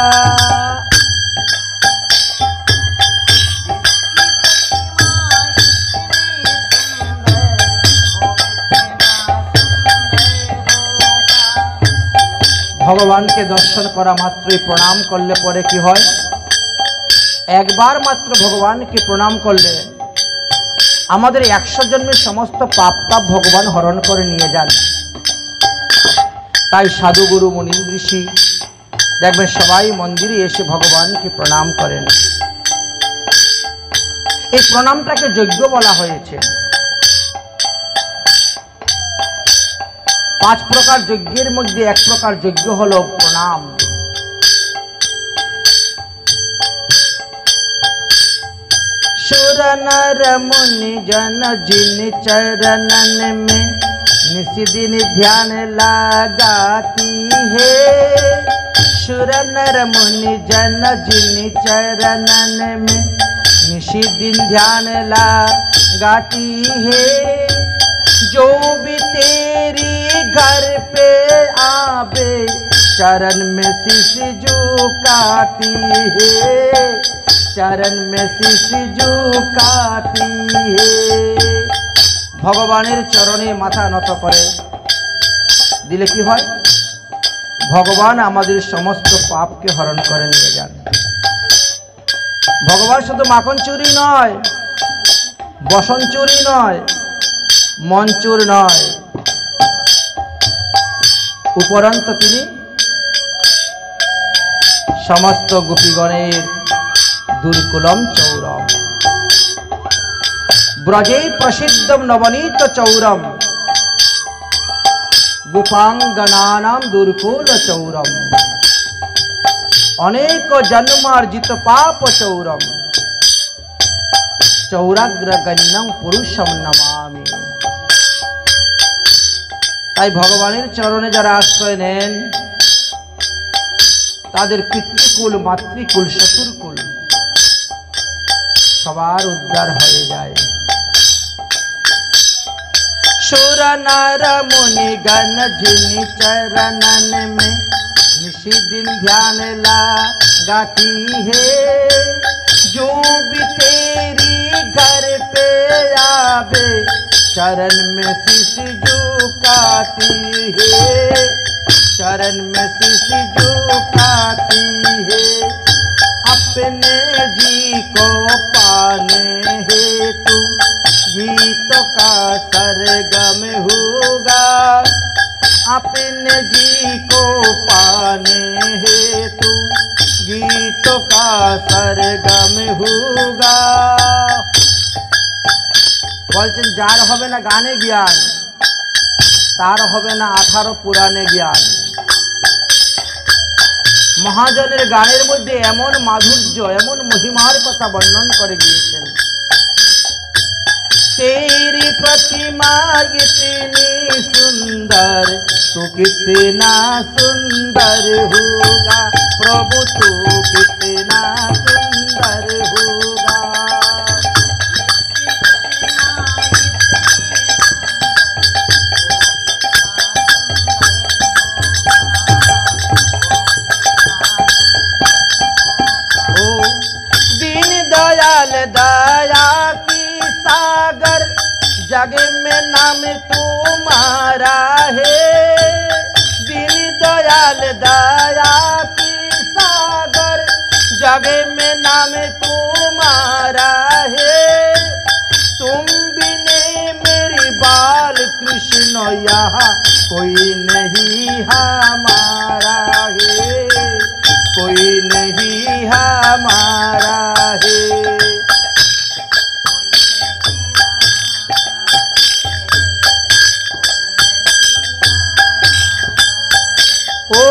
ভগবানকে দর্শন করা মাত্রই প্রণাম করলে পরে কি হয়? একবার মাত্র ভগবানকে প্রণাম করলে আমাদের 100 জন্মের সমস্ত পাপ তাপ ভগবান হরণ করে নিয়ে যান। তাই সাধু গুরু মুনি ঋষি দেখবেন সবাই মন্দিরে এসে ভগবানকে প্রণাম করেন। এই প্রণামটাকে যজ্ঞ বলা হয়েছে। 5 প্রকার যজ্ঞের মধ্যে এক প্রকার যজ্ঞ হলো প্রণাম। सुर नर मुनि जन जिन चरणन में निशिदिन ध्यान लगाती है, सुर नर मुनि जन जिन चरणन में निशिदिन ध्यान लगाती है, जो भी तेरी घर पे आवे चरण में शीश झुकाती है, चरण में शीश झुकाती है। ভগবানের চরণে মাথা নত করে দিলে কি হয়? ভগবান আমাদের সমস্ত পাপকে হরণ করে নিয়ে যান। ভগবান শুধু মাখন চুরি নয়, বসন চুরি নয়, মন চুর নয়, উপরন্ত তিনি সমস্ত গোপীগণের দুর্কুলম চৌরম, ব্রজে প্রসিদ্ধম নবনীত চৌরম, গোপাঙ্গনানাম দুর্কুল চৌরম, অনেক জন্মার্জিত পাপ চৌরম, চৌরাগ্রগণ্যং পুরুষম নমামি। তাই ভগবানের চরণে যারা আশ্রয় নেন তাদের পিতৃকুল, মাতৃকুল, শ্বশুরকুল সবার উদ্ধার হয়ে যায়। सुर नर मुनि गण जिन चरणन में निशिदिन ध्यान लगाती है, जो भी तेरी घर पे आवे चरण में शीश झुकाती है, चरण में शीश झुकाती है। अपने जी को पाने हेतु गीतों का सरगम होगा, अपने जी को पाने हेतु गीतों का सरगम होगा। বলছেন যার হবে না গানে জ্ঞান, তার হবে না 18 পুরাণে জ্ঞান। মহাজনের গানের মধ্যে এমন মাধুর্য, এমন মহিমার কথা বর্ণন করে গিয়েছেন। तेरी तेरी प्रतिमा इतनी सुंदर, तू कितना सुंदर होगा प्रभु, तू कितना सुंदर होगा। दयाल दया की सागर, जग में नाम तुम्हारा है। दीन दयाल दया की सागर, जग में नाम तुम्हारा है। तुम बिने मेरी बाल कृष्ण यहाँ कोई नहीं हमारा है, कोई नहीं हमारा है। ओ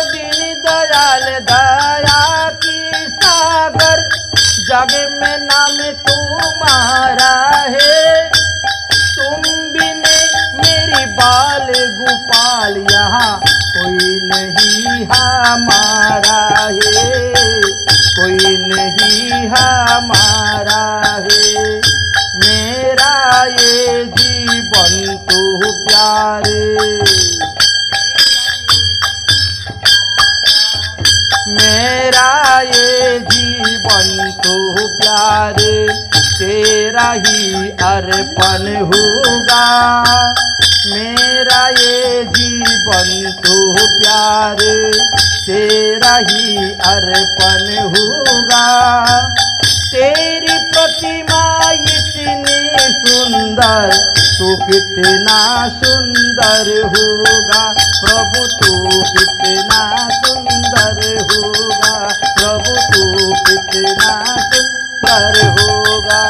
दीन दयाल दया की सागर, जग में नाम तुम्हारा है। तुम बिने मेरी बाल गोपाल यहाँ कोई नहीं हमारा है, कोई नहीं हमारा है। मेरा ये जीवन तो प्यारे, मेरा ये जीवन तो प्यारे, तेरा ही अर्पण होगा। मेरा ये जीवन तो प्यारे, तेरा ही अर्पण होगा। तेरी प्रतिमा इतनी सुंदर, तू कितना सुंदर होगा प्रभु, तू कितना सुंदर होगा प्रभु, तू कितना सुंदर होगा।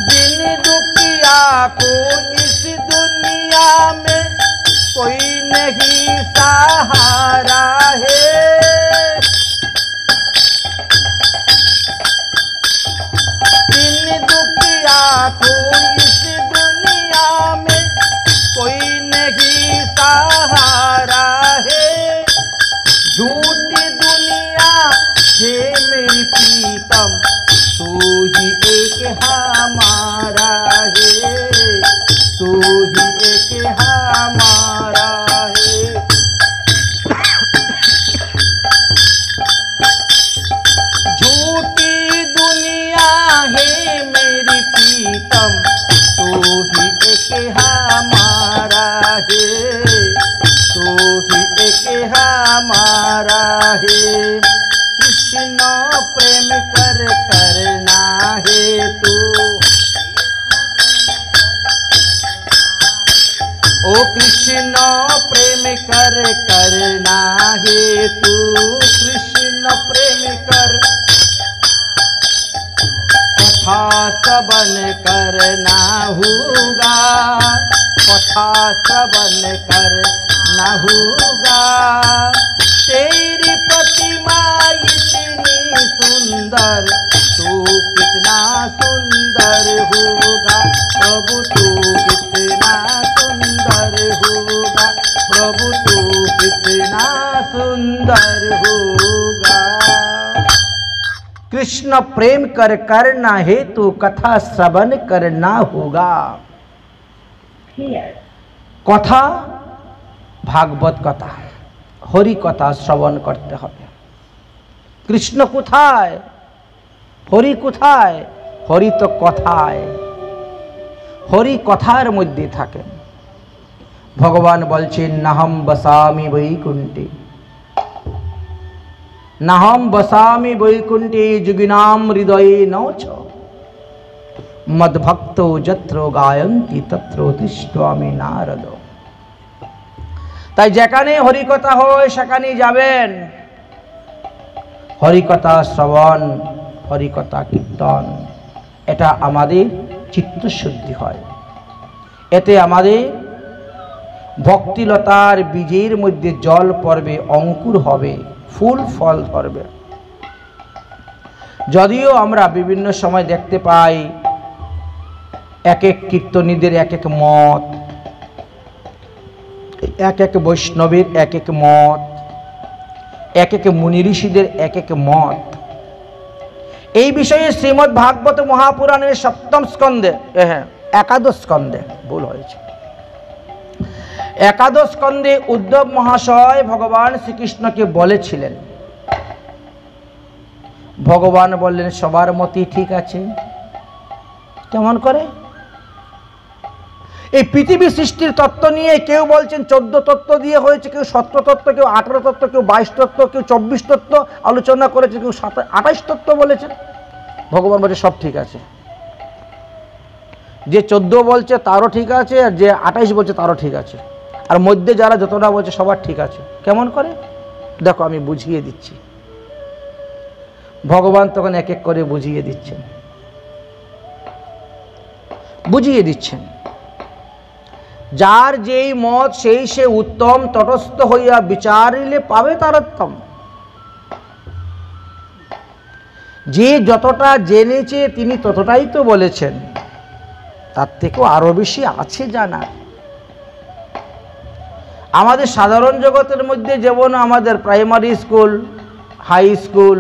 दिन दुखिया को इस दुनिया में कोई नहीं सहारा है। दिन दुखिया को इस दुनिया में कोई नहीं सहारा है। झूठी दुनिया है मेरी प्रीतम, तू ही एक हमारा है, तू ही एक हमारा है। झूठी दुनिया है मेरी प्रीतम, तू ही एक हमारा है, तू ही एक हमारा है। कृष्ण प्रेम कर करना है तू, ओ कृष्ण प्रेम कर करना है तू, कृष्ण प्रेम कर कथा श्रवण करना होगा, कथा श्रवण करना होगा। तेरी प्रतिमा इतनी सुंदर, तू कितना सुंदर होगा प्रभु, तू कितना सुंदर होगा प्रभु, तू कितना सुंदर होगा। कृष्ण प्रेम कर करना हेतु कथा श्रवण करना होगा। कथा भागवत कथा, हरि कथा श्रवण करते হবে। कृष्ण কোথায়, হরি কোথায়? হরি তো কথায়, হরি কথার মধ্যে থাকেন। ভগবান বলছেন নাহম বসামি বৈকুণ্ঠে, নাহম বসামি বৈকুণ্ঠে যোগিনাম হৃদয়ে নচ, মদ্ভক্ত যত্র গায়ন্তি তত্র তিষ্ঠামি নারদ। তাই যেখানে হরিকথা হয় সেখানে যাবেন। হরিকথা শ্রবণ, হরিকথা কীর্তন, এটা আমাদের চিত্তশুদ্ধি হয়। এতে আমাদের ভক্তিলতার বীজের মধ্যে জল পড়বে, অঙ্কুর হবে, ফুল ফল ধরবে। যদিও আমরা বিভিন্ন সময় দেখতে পাই এক এক কীর্তনীদের এক এক মত, এক এক বৈষ্ণবের এক এক মত, এক এক মুনি ঋষিদের এক এক মত। এই বিষয়ে শ্রীমদ্ ভাগবত মহাপুরাণের সপ্তম স্কন্ধে, একাদশ স্কন্ধে, ভুল হয়েছে, একাদশ স্কন্ধে উদ্ধব মহাশয় ভগবান শ্রীকৃষ্ণকে বলেছিলেন। ভগবান বললেন সবার মতই ঠিক আছে। কেমন করে? এই পৃথিবী সৃষ্টির তত্ত্ব নিয়ে কেউ বলছেন 14 তত্ত্ব দিয়ে হয়েছে, কেউ 17 তত্ত্ব, কেউ 18 তত্ত্ব, কেউ 22 তত্ত্ব, কেউ 24 তত্ত্ব আলোচনা করেছে, কেউ 28 তত্ত্ব বলেছেন। ভগবান বলছে সব ঠিক আছে। যে 14 বলছে তারও ঠিক আছে, আর যে 28 বলছে তারও ঠিক আছে, আর মধ্যে যারা যতটা বলছে সবার ঠিক আছে। কেমন করে? দেখো আমি বুঝিয়ে দিচ্ছি। ভগবান তখন এক এক করে বুঝিয়ে দিচ্ছেন, বুঝিয়ে দিচ্ছেন। যার যেই মত সেই সে উত্তম, তটস্থ হইয়া বিচারিলে পাবে তারোত্তম। যে যতটা জেনেছে তিনি ততটাই তো বলেছেন, তার থেকেও আরো বেশি আছে জানার। আমাদের সাধারণ জগতের মধ্যে যেমন আমাদের primary school, high school,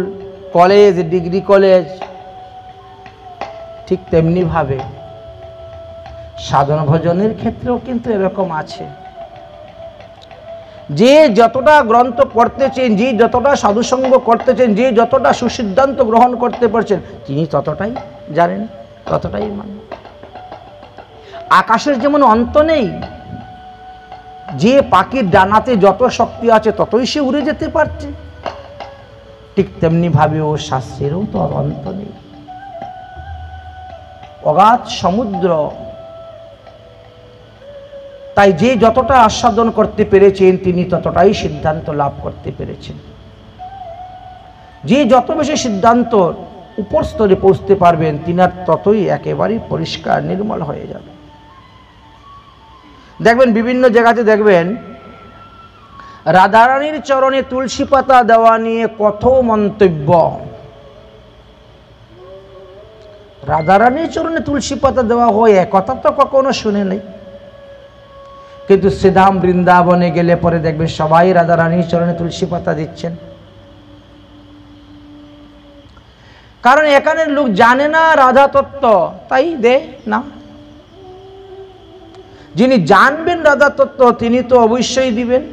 college, degree college, ঠিক তেমনি ভাবে সাধন ভজনের ক্ষেত্রেও কিন্তু এরকম আছে। যে যতটা গ্রন্থ পড়তেছেন, যে যতটা সাধুসঙ্গ করতেছেন, যে যতটা সুসিদ্ধান্ত গ্রহণ করতে পারছেন, তিনি ততটাই জানেন, ততটাই মানেন। আকাশের যেমন অন্ত নেই, যে পাখির ডানাতে যত শক্তি আছে ততই সে উড়ে যেতে পারছে, ঠিক তেমনি ভাবে ও শাস্ত্রেরও তো অন্ত নেই। অগাধ সমুদ্র। তাই যে যতটা আস্বাদন করতে পেরেছেন তিনি ততটাই সিদ্ধান্ত লাভ করতে পেরেছেন। যে যত বেশি সিদ্ধান্ত উপর স্তরে পৌঁছতে পারবেন তিনার ততই একেবারেই পরিষ্কার নির্মল হয়ে যাবে। দেখবেন বিভিন্ন জায়গাতে দেখবেন রাধারানীর চরণে তুলসী পাতা দেওয়া নিয়ে কত মন্তব্য। রাধারানীর চরণে তুলসী পাতা দেওয়া হয় এ কথা তো কখনো শুনে নেই, কিন্তু শ্রীধাম বৃন্দাবনে গেলে পরে দেখবেন সবাই রাধারানীর চরণে তুলসী পাতা দিচ্ছেন। কারণ এখানের লোক জানে না রাধা তত্ত্ব, তাই দে না। যিনি জানবেন রাধা তত্ত্ব তিনি তো অবশ্যই দিবেন।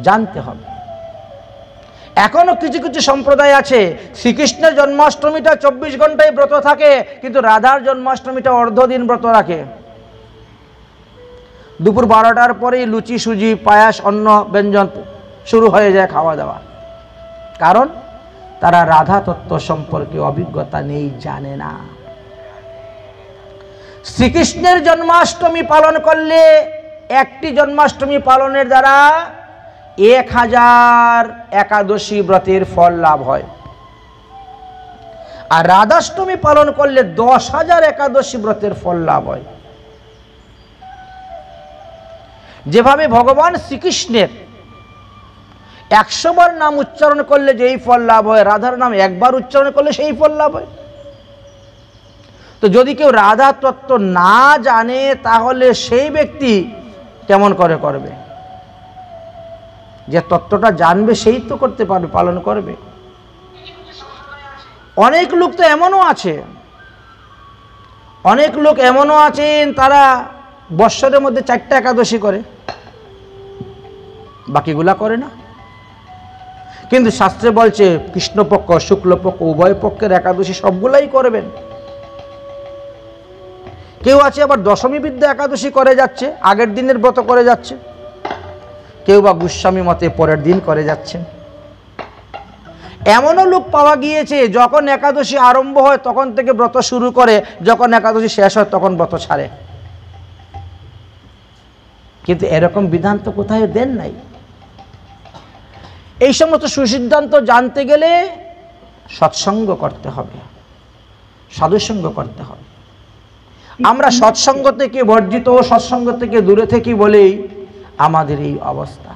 জানতে হবে। এখনো কিছু কিছু সম্প্রদায় আছে শ্রীকৃষ্ণের জন্মাষ্টমীটা 24 ঘন্টায় ব্রত থাকে, কিন্তু রাধার জন্মাষ্টমীটা অর্ধদিন ব্রত রাখে। দুপুর 12টার পরেই লুচি, সুজি, পায়াস, অন্ন ব্যঞ্জন শুরু হয়ে যায় খাওয়া দাওয়া। কারণ তারা রাধা তত্ত্ব সম্পর্কে অভিজ্ঞতা নেই, জানে না। শ্রীকৃষ্ণের জন্মাষ্টমী পালন করলে একটি জন্মাষ্টমী পালনের দ্বারা 1000 একাদশী ব্রতের ফল লাভ হয়, আর রাধাষ্টমী পালন করলে 10,000 একাদশী ব্রতের ফল লাভ হয়। যেভাবে ভগবান শ্রীকৃষ্ণের 100 বার নাম উচ্চারণ করলে যেই ফল লাভ হয়, রাধার নাম একবার উচ্চারণ করলে সেই ফল লাভ হয়। তো যদি কেউ রাধা তত্ত্ব না জানে তাহলে সেই ব্যক্তি কেমন করে করবে? যে তত্ত্বটা জানবে সেই তো করতে পারবে, পালন করবে। অনেক লোক তো এমনও আছে, অনেক লোক এমনও আছেন তারা বৎসরের মধ্যে 4টা একাদশী করে, বাকিগুলা করে না। কিন্তু শাস্ত্রে বলছে কৃষ্ণপক্ষ শুক্লপক্ষ উভয় পক্ষের একাদশী সবগুলাই করবেন। কেউ আছে আবার দশমী বিদ্যা একাদশী করে যাচ্ছে, আগের দিনের ব্রত করে যাচ্ছে। কেউ বা গোস্বামী মতে পরের দিন করে যাচ্ছেন। এমনও লোক পাওয়া গিয়েছে যখন একাদশী আরম্ভ হয় তখন থেকে ব্রত শুরু করে, যখন একাদশী শেষ হয় তখন ব্রত ছাড়ে। কিন্তু এরকম বিধান তো কোথায় দেন নাই। এই সমস্ত সুসিদ্ধান্ত জানতে গেলে সৎসঙ্গ করতে হবে, সাধুসঙ্গ করতে হবে। আমরা সৎসঙ্গ থেকে বর্জিত, সৎসঙ্গ থেকে দূরে থাকি বলেই আমাদের এই অবস্থা।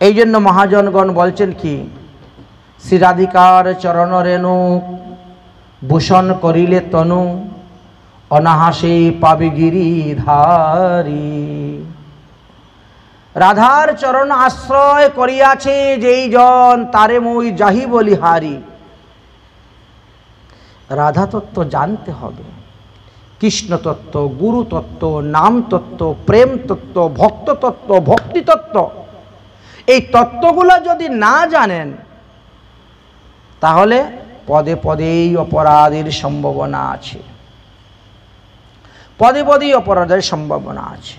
এই জন্য মহাজনগণ বলছেন কি, শ্রীরাধিকার চরণ রেণু ভূষণ করিলে তনু অনাহাসে পাবি গিরিধারী। রাধার চরণ আশ্রয় করিয়াছে যেই জন তারে মই যাহি বলিহারি। রাধা তত্ত্ব জানতে হবে, কৃষ্ণ তত্ত্ব, গুরু তত্ত্ব, নাম তত্ত্ব, প্রেম তত্ত্ব, ভক্ত তত্ত্ব, ভক্তি তত্ত্ব, এই তত্ত্বগুলো যদি না জানেন তাহলে পদে পদেই অপরাধের সম্ভাবনা আছে, পদে পদেই অপরাধের সম্ভাবনা আছে।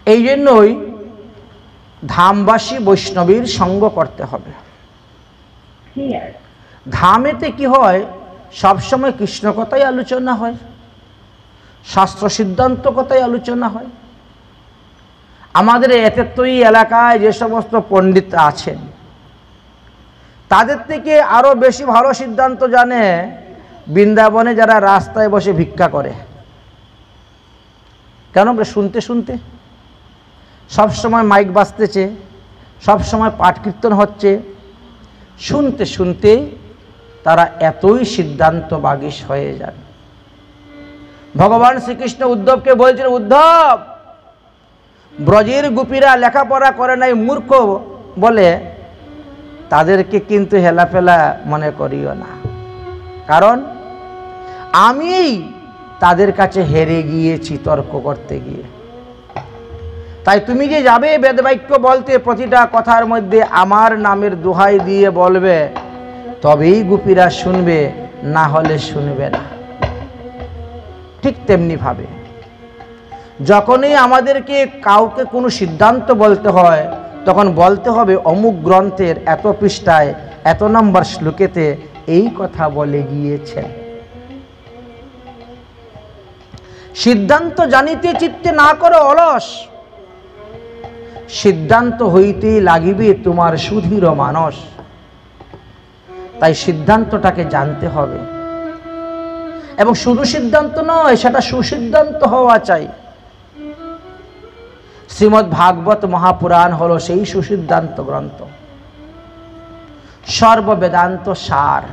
এই জন্যই ধামবাসী বৈষ্ণবীর সঙ্গ করতে হবে। ধামেতে কি হয়, সবসময় কৃষ্ণ কথাই আলোচনা হয়, শাস্ত্র সিদ্ধান্ত কথাই আলোচনা হয়। আমাদের এতেই এলাকায় যে সমস্ত পণ্ডিত আছেন তাদের থেকে আরো বেশি ভালো সিদ্ধান্ত জানে বৃন্দাবনে যারা রাস্তায় বসে ভিক্ষা করে। কেন? শুনতে শুনতে সব সময় মাইক বাজতেছে, সব সময় পাঠ কীর্তন হচ্ছে, শুনতে শুনতে তারা এতই সিদ্ধান্ত বাগীশ হয়ে যান। ভগবান শ্রীকৃষ্ণ উদ্ধবকে বলছেন, উদ্ধব, ব্রজের গোপীরা লেখাপড়া করে নাই, মূর্খ বলে তাদেরকে কিন্তু হেলাফেলা মনে করিও না, কারণ আমি তাদের কাছে হেরে গিয়েছি তর্ক করতে গিয়ে। তাই তুমি যে যাবে বেদবাক্য বলতে, প্রতিটা কথার মধ্যে আমার নামের দোহাই দিয়ে বলবে, তবেই গোপীরা শুনবে, না হলে শুনবে না। ঠিক তেমনি ভাবে যখনই আমাদেরকে কাউকে কোনো সিদ্ধান্ত বলতে হয় তখন বলতে হবে অমুক গ্রন্থের এত পৃষ্ঠায় এত নম্বর শ্লোকেতে এই কথা বলে গিয়েছেন। সিদ্ধান্ত জানিতে চিত্তে না করো অলস, সিদ্ধান্ত হইতে লাগিবে তোমার সুধীর মানস। তাই সিদ্ধান্তটাকে জানতে হবে, এবং শুধু সিদ্ধান্ত নয়, সেটা সুসিদ্ধান্ত হওয়া চাই। শ্রীমদ্ ভাগবত মহাপুরাণ হলো সেই সুসিদ্ধান্ত গ্রন্থ, সর্ববেদান্ত সার।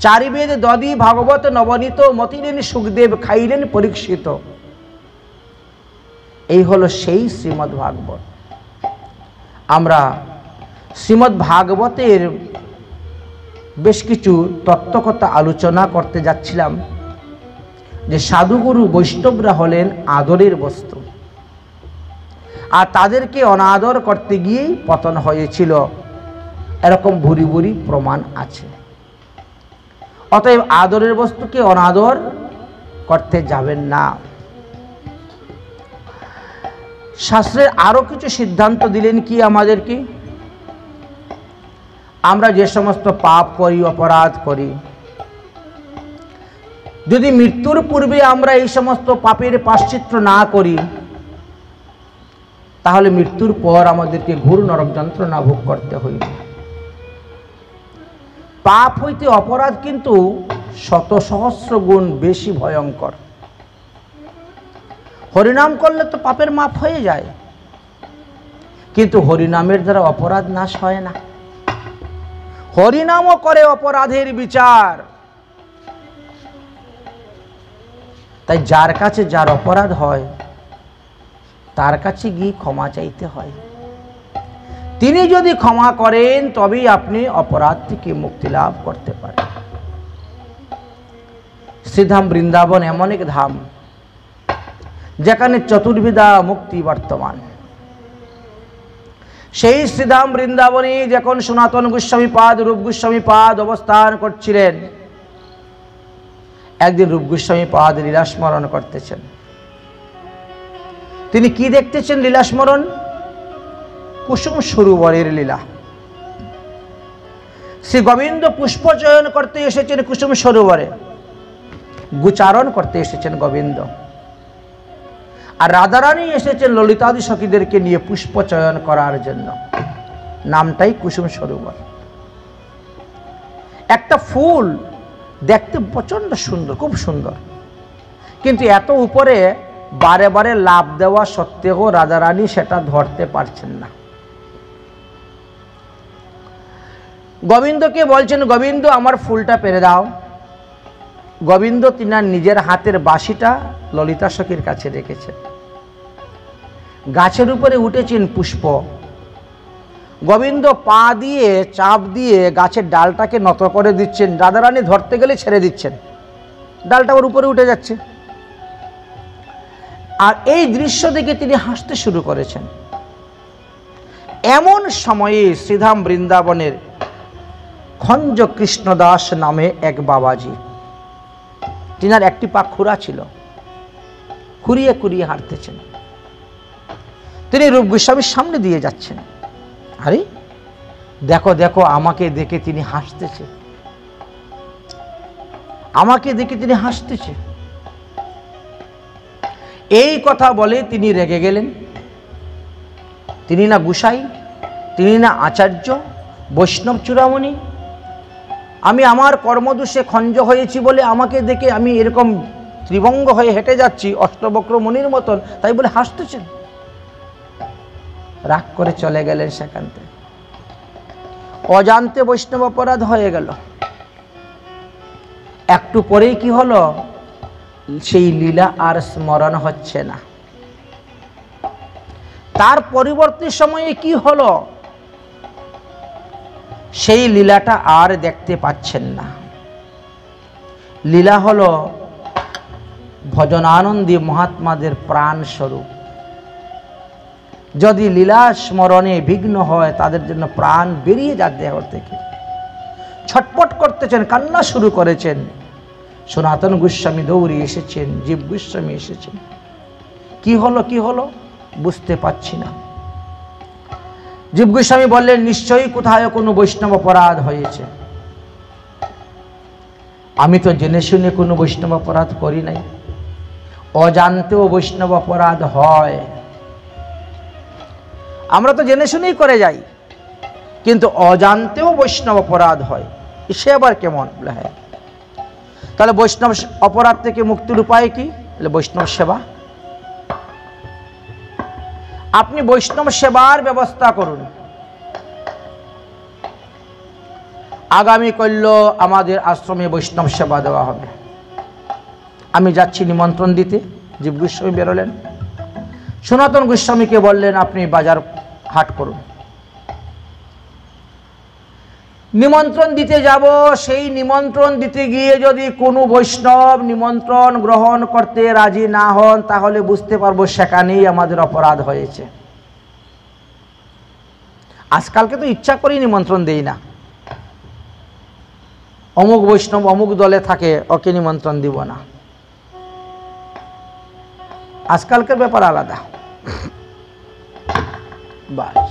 চারিবেদ দদি ভাগবত নবনীত, মতিলেন সুখদেব, খাইলেন পরীক্ষিত। এই হলো সেই শ্রীমদ্ ভাগবত। আমরা শ্রীমদ্ ভাগবতের বেশ কিছু তত্ত্বকথা আলোচনা করতে যাচ্ছিলাম, যে সাধুগুরু বৈষ্ণবরা হলেন আদরের বস্তু, আর তাদেরকে অনাদর করতে গিয়েই পতন হয়েছিল, এরকম ভুরি ভুরি প্রমাণ আছে। অতএব আদরের বস্তুকে অনাদর করতে যাবেন না। শাস্ত্রের আরো কিছু সিদ্ধান্ত দিলেন কি আমাদেরকে, আমরা যে সমস্ত পাপ করি, অপরাধ করি, যদি মৃত্যুর পূর্বে আমরা এই সমস্ত পাপের প্রায়শ্চিত্ত না করি তাহলে মৃত্যুর পর আমাদেরকে ঘোর নরক যন্ত্রণা ভোগ করতে হইবে। পাপ হইতে অপরাধ কিন্তু শত সহস্র গুণ বেশি ভয়ঙ্কর। হরিনাম করলে তো পাপের মাপ হয়ে যায়, কিন্তু হরিনামের দ্বারা অপরাধ নাশ হয় না। হরিনামও করে অপরাধের বিচার। তাই যার কাছে যার অপরাধ হয় তার কাছে গিয়ে ক্ষমা চাইতে হয়। তিনি যদি ক্ষমা করেন তবেই আপনি অপরাধ থেকে মুক্তি লাভ করতে পারেন। শ্রীধাম বৃন্দাবন এমন এক ধাম যেখানে চতুর্বিধা মুক্তি বর্তমান। সেই শ্রীধাম বৃন্দাবনে যখন সনাতন গোস্বামী পাদ, রূপ গোস্বামী পাদ অবস্থান করছিলেন, একদিন রূপ গোস্বামী পাদ লীলা স্মরণ করতেছেন। তিনি কি দেখতেছেন লীলা স্মরণ? কুসুম সরোবরের লীলা। শ্রী গোবিন্দ পুষ্প চয়ন করতে এসেছেন কুসুম সরোবরে, গোচারণ করতে এসেছেন গোবিন্দ, আর রাধারানী এসেছেন ললিতাদি সখীদেরকে নিয়ে পুষ্প চয়ন করার জন্য। নামটাই কুসুম সরোবর। একটা ফুল দেখতে প্রচন্ড সুন্দর, খুব সুন্দর, কিন্তু এত উপরে বারে বারে লাভ দেওয়া সত্ত্বেও রাধারানী সেটা ধরতে পারছেন না। গোবিন্দকে বলছেন, গোবিন্দ আমার ফুলটা পেরে দাও। গোবিন্দ তিনার নিজের হাতের বাঁশিটা ললিতা সখীর কাছে রেখেছেন। গাছের উপরে উঠেছেন পুষ্প। গোবিন্দ পা দিয়ে চাপ দিয়ে গাছের ডালটাকে নত করে দিচ্ছেন। রাধারানী ধরতে গেলে ছেড়ে দিচ্ছেন, ডালটা ওর উপরে উঠে যাচ্ছে। আর এই দৃশ্য দেখে তিনি হাসতে শুরু করেছেন। এমন সময়ে শ্রীধাম বৃন্দাবনের খঞ্জ কৃষ্ণদাস নামে এক বাবাজি, তিনার একটি পা খুঁড়া ছিল, খুঁড়িয়ে খুঁড়িয়ে হাঁটতেছেন। তিনি রূপ গোস্বামীর সামনে দিয়ে যাচ্ছেন। আরে দেখো দেখো, আমাকে দেখে তিনি হাসতেছে, আমাকে দেখে তিনি হাসতেছে। এই কথা বলে তিনি রেগে গেলেন। তিনি না গোসাই, তিনি না আচার্য, বৈষ্ণব চূড়ামণি। আমি আমার কর্মদোষে খঞ্জ হয়েছি বলে আমাকে দেখে আমি এরকম ত্রিভঙ্গ হয়ে হেঁটে যাচ্ছি অষ্টবক্র মুনির মতন, তাই বলে হাসতেছেন। রাগ করে চলে গেলেন সেখান থেকে। অজান্তে বৈষ্ণব অপরাধ হয়ে গেল। একটু পরেই কি হলো, সেই লীলা আর স্মরণ হচ্ছে না। তার পরিবর্তী সময়ে কি হলো, সেই লীলাটা আর দেখতে পাচ্ছেন না। লীলা হলো ভজনানন্দী মহাত্মাদের প্রাণ স্বরূপ। যদি লীলা স্মরণে বিঘ্ন হয়, তাদের জন্য প্রাণ বেরিয়ে যায় দেহ থেকে, ছটপট করতেছেন, কান্না শুরু করেছেন। সনাতন গোস্বামী দৌড়ে এসেছেন, জীব গোস্বামী এসেছেন। কি হলো কি হলো বুঝতে পাচ্ছি না। জীব গোস্বামী বললেন, নিশ্চয়ই কোথায় কোনো বৈষ্ণব অপরাধ হয়েছে। আমি তো জেনে শুনে কোনো বৈষ্ণব অপরাধ করি নাই। অজান্তেও বৈষ্ণব অপরাধ হয়, আমরা তো জেনে শুনেই করে যাই, কিন্তু অজান্তেও বৈষ্ণব অপরাধ হয়। সে আবার কেমন? বলে হ্যাঁ। তাহলে বৈষ্ণব অপরাধ থেকে মুক্তির উপায় কি? বলে বৈষ্ণব সেবা। আপনি বৈষ্ণব সেবার ব্যবস্থা করুন। আগামী কল্য আমাদের আশ্রমে বৈষ্ণব সেবা দেওয়া হবে। আমি যাচ্ছি নিমন্ত্রণ দিতে। জীব গোস্বামী বেরোলেন। সনাতন গোস্বামীকে বললেন, আপনি বাজার হাট করুন। নিমন্ত্রণ দিতে যাব। সেই নিমন্ত্রণ দিতে গিয়ে যদি কোনো বৈষ্ণব নিমন্ত্রণ গ্রহণ করতে রাজি না হন, তাহলে বুঝতে পারবো সেখানেই আমাদের অপরাধ হয়েছে। আজকালকে তো ইচ্ছা করেই নিমন্ত্রণ দেই না। অমুক বৈষ্ণব অমুক দলে থাকে, ওকে নিমন্ত্রণ দিব না। আজকালকার ব্যাপার আলাদা। বাস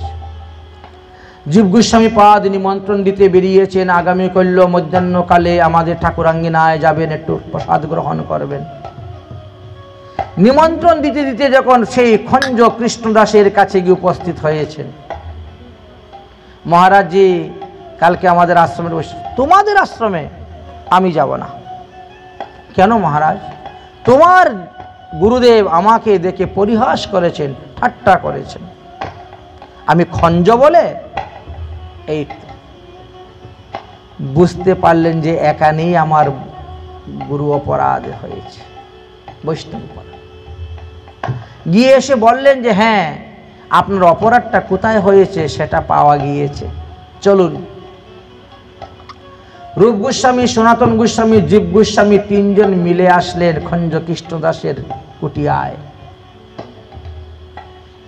জীব গোস্বামী পাদ নিমন্ত্রণ দিতে বেরিয়েছেন। আগামী কল্য মধ্যাহ্নকালে আমাদের ঠাকুরাঙ্গিনায় যাবেন, একটু প্রসাদ গ্রহণ করবেন। নিমন্ত্রণ দিতে দিতে যখন সেই খঞ্জ কৃষ্ণদাসের কাছে গিয়ে উপস্থিত হয়েছেন, মহারাজ জি, কালকে আমাদের আশ্রমে বসে। তোমাদের আশ্রমে আমি যাব না। কেন মহারাজ? তোমার গুরুদেব আমাকে দেখে পরিহাস করেছেন, ঠাট্টা করেছেন। আমি খঞ্জ বলে? এই বুঝতে পারলেন যে এখানেই আমার গুরু অপরাধ হয়েছে, বৈষ্ণব অপরাধ। গিয়ে এসে বললেন যে হ্যাঁ, আপনার অপরাধটা কোথায় হয়েছে সেটা পাওয়া গিয়েছে, চলুন। রূপ গোস্বামী, সনাতন গোস্বামী, জীব গোস্বামী তিনজন মিলে আসলেন খঞ্জ কৃষ্ণদাসের কুটিয়ায়।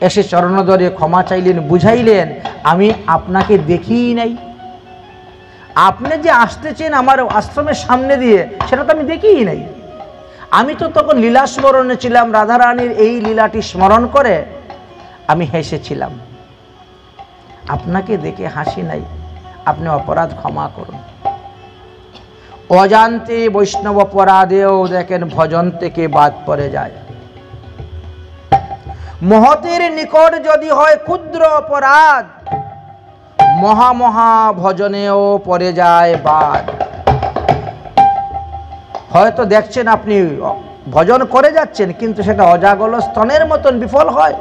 এসে চরণোদরে ক্ষমা চাইলেন, বুঝাইলেন, আমি আপনাকে দেখিই নাই। আপনি যে আসতেছেন আমার আশ্রমের সামনে দিয়ে, সেটা তো আমি দেখিই নাই। আমি তো তখন লীলা স্মরণে ছিলাম, রাধারানীর এই লীলাটি স্মরণ করে আমি হেসেছিলাম। আপনাকে দেখে হাসি নাই, আপনি অপরাধ ক্ষমা করুন। অজান্তে বৈষ্ণব অপরাধেও দেখেন ভজন থেকে বাদ পড়ে যায়। মহতের নিকট যদি হয় ক্ষুদ্র অপরাধ, মহা মহা ভজনেও পড়ে যায় বাদ। হয়তো দেখছেন আপনি ভজন করে যাচ্ছেন, কিন্তু সেটা অজাগল স্তনের মতন বিফল হয়।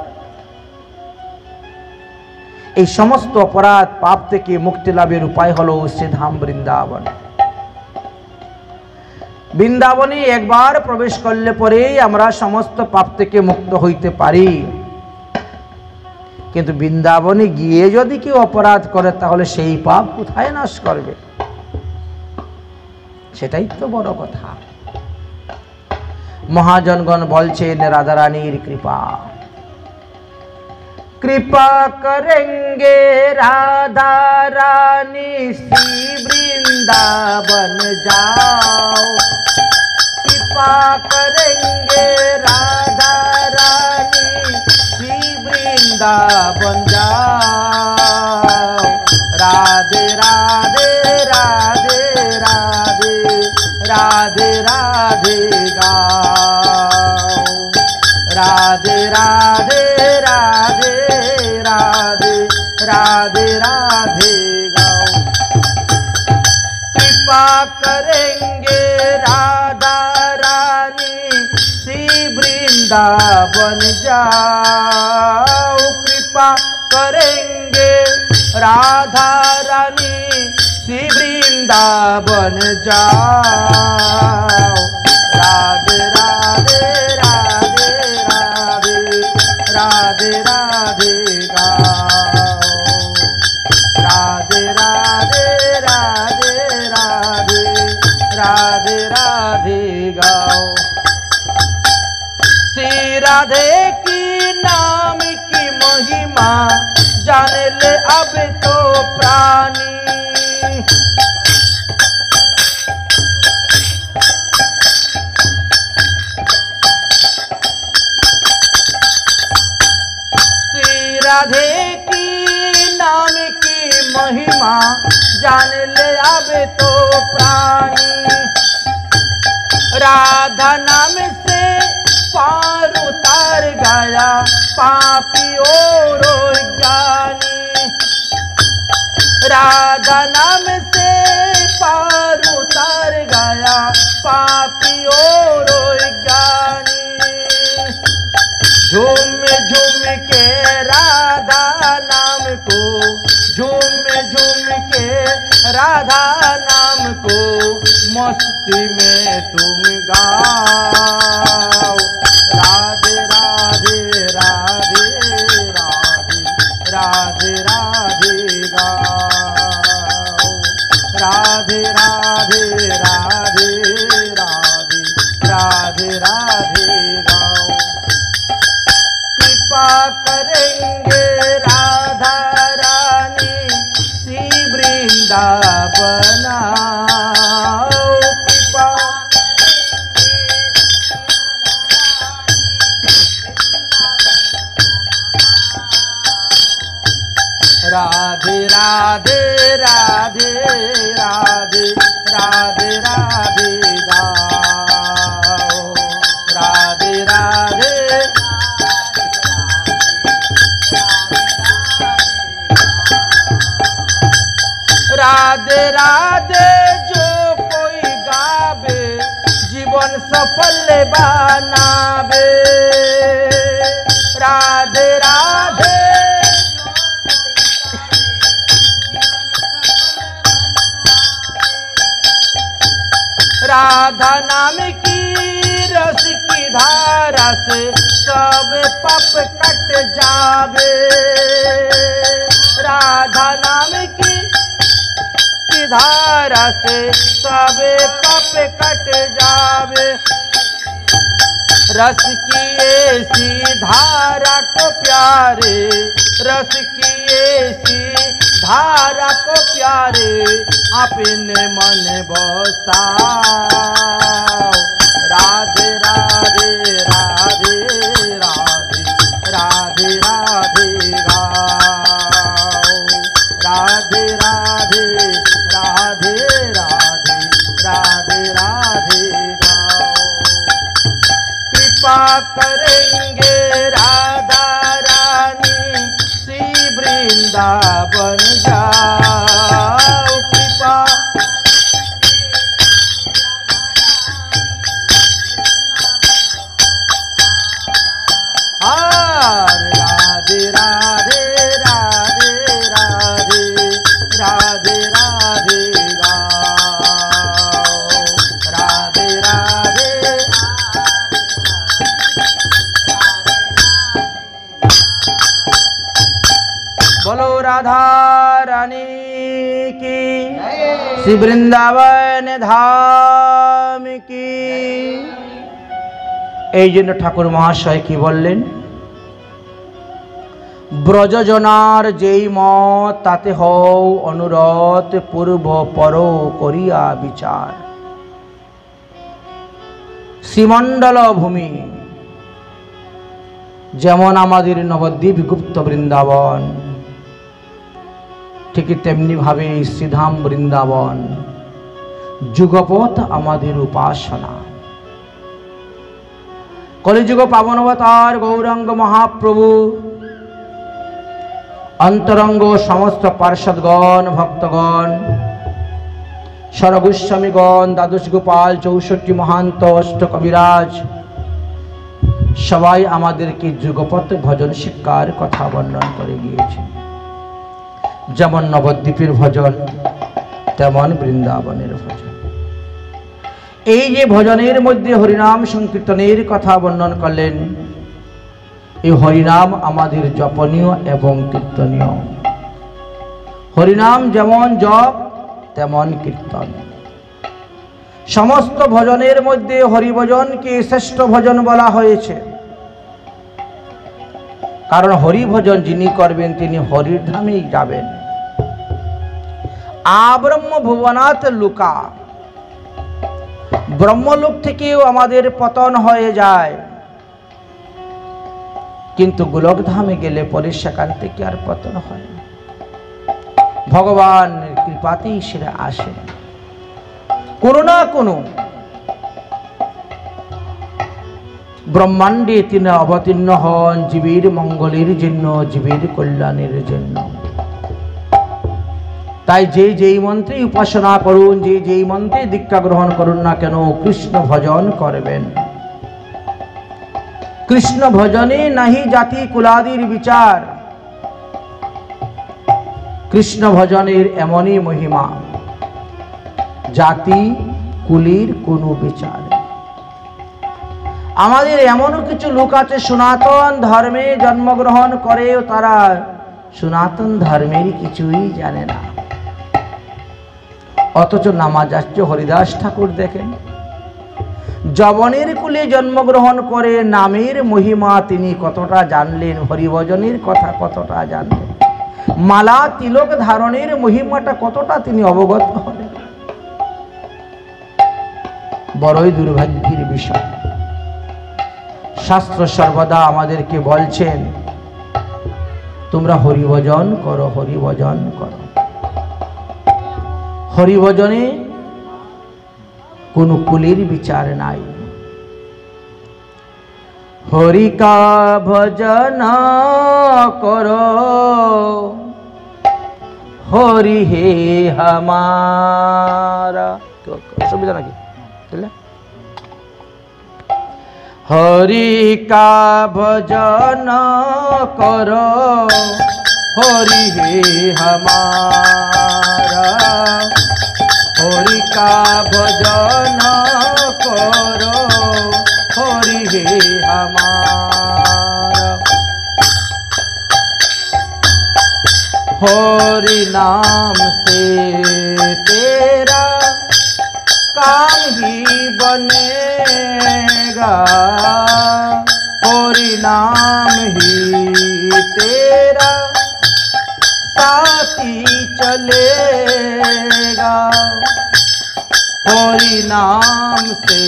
এই সমস্ত অপরাধ পাপ থেকে মুক্তি লাভের উপায় হলো শ্রীধাম বৃন্দাবন। বৃন্দাবনে একবার প্রবেশ করলে পরেই আমরা সমস্ত পাপ থেকে মুক্ত হইতে পারি। কিন্তু বৃন্দাবনে গিয়ে যদি কেউ অপরাধ করে তাহলে সেই পাপ কোথায় নাশ করবে? সেটাই তো বড় কথা। মহাজনগণ বলছেন রাধারানীর কৃপা, कृपा करेंगे राधा रानी श्री वृंदावन जाओ, कृपा करेंगे राधा रानी श्री वृंदावन जाओ। राधे राधे राधे राधे राधे राधे गाओ, राधे राधे राधे राधे राधे राधे गाओ। कृपा करेंगे राधा रानी श्री वृंदावन जाओ, कृपा करेंगे राधा रानी श्री वृंदावन जाओ। राधे राधे राधे राधे राधे राधे गाओ, राधे राधे राधे राधे राधे राधे गाओ। श्री राधे की नाम की महिमा जाने ले अब तो प्राणी, राधे की नाम की महिमा जान ले अब तो प्राणी। राधा नाम से पार उतार गया पापी और ज्ञानी, राधा नाम से पार उतार गया पापी और ज्ञानी। झूम झूम के राधा नाम को, झूम झूम के राधा नाम को मस्ती में तुम गाओ। राधे राधे राधे राधे राधे राधे गाओ, राधे राधे राधे राधे राधे राधे गाओ। कृपा करेंगे राधा रानी श्री वृंदावन आओ, कृपा राधे राधे राधे राधे राधे राधे गाओ, राधे राधे राधे राधे जो कोई गावे जीवन सफल बनावे। राधे राधे राधा नाम की रस की धारा से सब पाप कट जावे। राधा नाम की धारा से सब पाप कट जावे। रस की ऐसी धारा को प्यारे, रस की ऐसी धारा को प्यारे अपने मन बसाओ। राधे राधे राधे राधे राधे राधे गाओ, राधे राधे राधे राधे राधे राधे गाओ। कृपा करेंगे राधा रानी श्री वृंदावन जाओ, कृपा राधे राधे राधे राधा रानी की, श्री বৃন্দাবন ধাম की। এই জন্য ঠাকুর মহাশয় কি বললেন, ব্রজজনার যেই মত তাতে হও অনুরত, পূর্ব পর করিয়া বিচার। শ্রীমণ্ডল ভূমি যেমন আমাদের নবদ্বীপ গুপ্ত বৃন্দাবন, ঠিক তেমনি ভাবে শ্রীধাম বৃন্দাবন, যুগপথ আমাদের উপাসনা। কলিযুগ পাবনবতার গৌরাঙ্গ মহাপ্রভু অন্তরঙ্গ সমস্ত পার্ষদগণ, ভক্তগণ, সরগোস্বামীগণ, দ্বাদশ গোপাল, 64 মহান্ত, অষ্ট কবিরাজ সবাই আমাদেরকে যুগপথ ভজন শিক্ষার কথা বর্ণন করে গিয়েছে। যেমন নবদ্বীপের ভজন তেমন বৃন্দাবনের ভজন। এই যে ভজনের মধ্যে হরিনাম সংকীর্তনের কথা বর্ণন করলেন, এই হরিনাম আমাদের জপনীয় এবং কীর্তনীয়। হরিনাম যেমন জপ তেমন কীর্তন। সমস্ত ভজনের মধ্যে হরিভজনকে শ্রেষ্ঠ ভজন বলা হয়েছে, কারণ হরিভজন যিনি করবেন তিনি হরির ধামেই যাবেন। আব্রহ্ম ভুবনাৎ লুকা, ব্রহ্মলোক থেকেও আমাদের পতন হয়ে যায়, কিন্তু গোলকধামে গেলে পরে সেখান থেকে আর পতন হয় না। ভগবানের কৃপাতেই সেটা আসে। কোনো না কোনো ব্রহ্মাণ্ডে তিনি অবতীর্ণ হন জীবের মঙ্গলের জন্য, জীবের কল্যাণের জন্য। তাই যে যেই মন্ত্রে উপাসনা করুন, যে যেই মন্ত্রে দীক্ষা গ্রহণ করুন না কেন, কৃষ্ণ ভজন করবেন। কৃষ্ণ ভজনে নাহি জাতি কুলাদির বিচার। কৃষ্ণ ভজনের এমনই মহিমা, জাতি কুলির কোনো বিচার। আমাদের এমনও কিছু লোক আছে সনাতন ধর্মে জন্মগ্রহণ করেও তারা সনাতন ধর্মের কিছুই জানে না, অথচ নামাজ আসছে। হরিদাস ঠাকুর দেখেন, যবনের কুলে জন্মগ্রহণ করে নামের মহিমা তিনি কতটা জানলেন, হরিভজনের কথা কতটা জানলেন, মালা তিলক ধারণের মহিমাটা কতটা তিনি অবগত হলেন। বড়ই দুর্ভাগ্যের বিষয়। শাস্ত্র সর্বদা আমাদেরকে বলছেন তোমরা হরিভজন করো, হরিভজন করো। হরিভজনে কোন কুলের বিচার নাই। হরি কা ভজন করো, হরি হে হামারা। অসুবিধা নাকি? হরি কা ভজন করো, হরি হে হামারা। হরি কা ভজন করো, হরি হে হামারা। हरि नाम से तेरा काम ही बनेगा, हरि नाम ही तेरा साथी चलेगा। हरि नाम से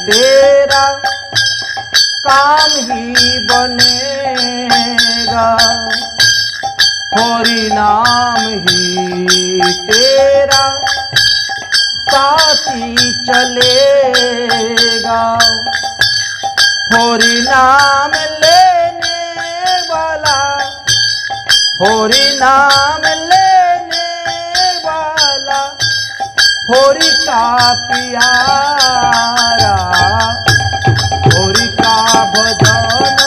तेरा काम ही बनेगा, हरि नाम ही तेरा साथी चलेगा। हरि नाम लेने वाला, हरि नाम लेने वाला, हरि का प्यारा। हरि का भजन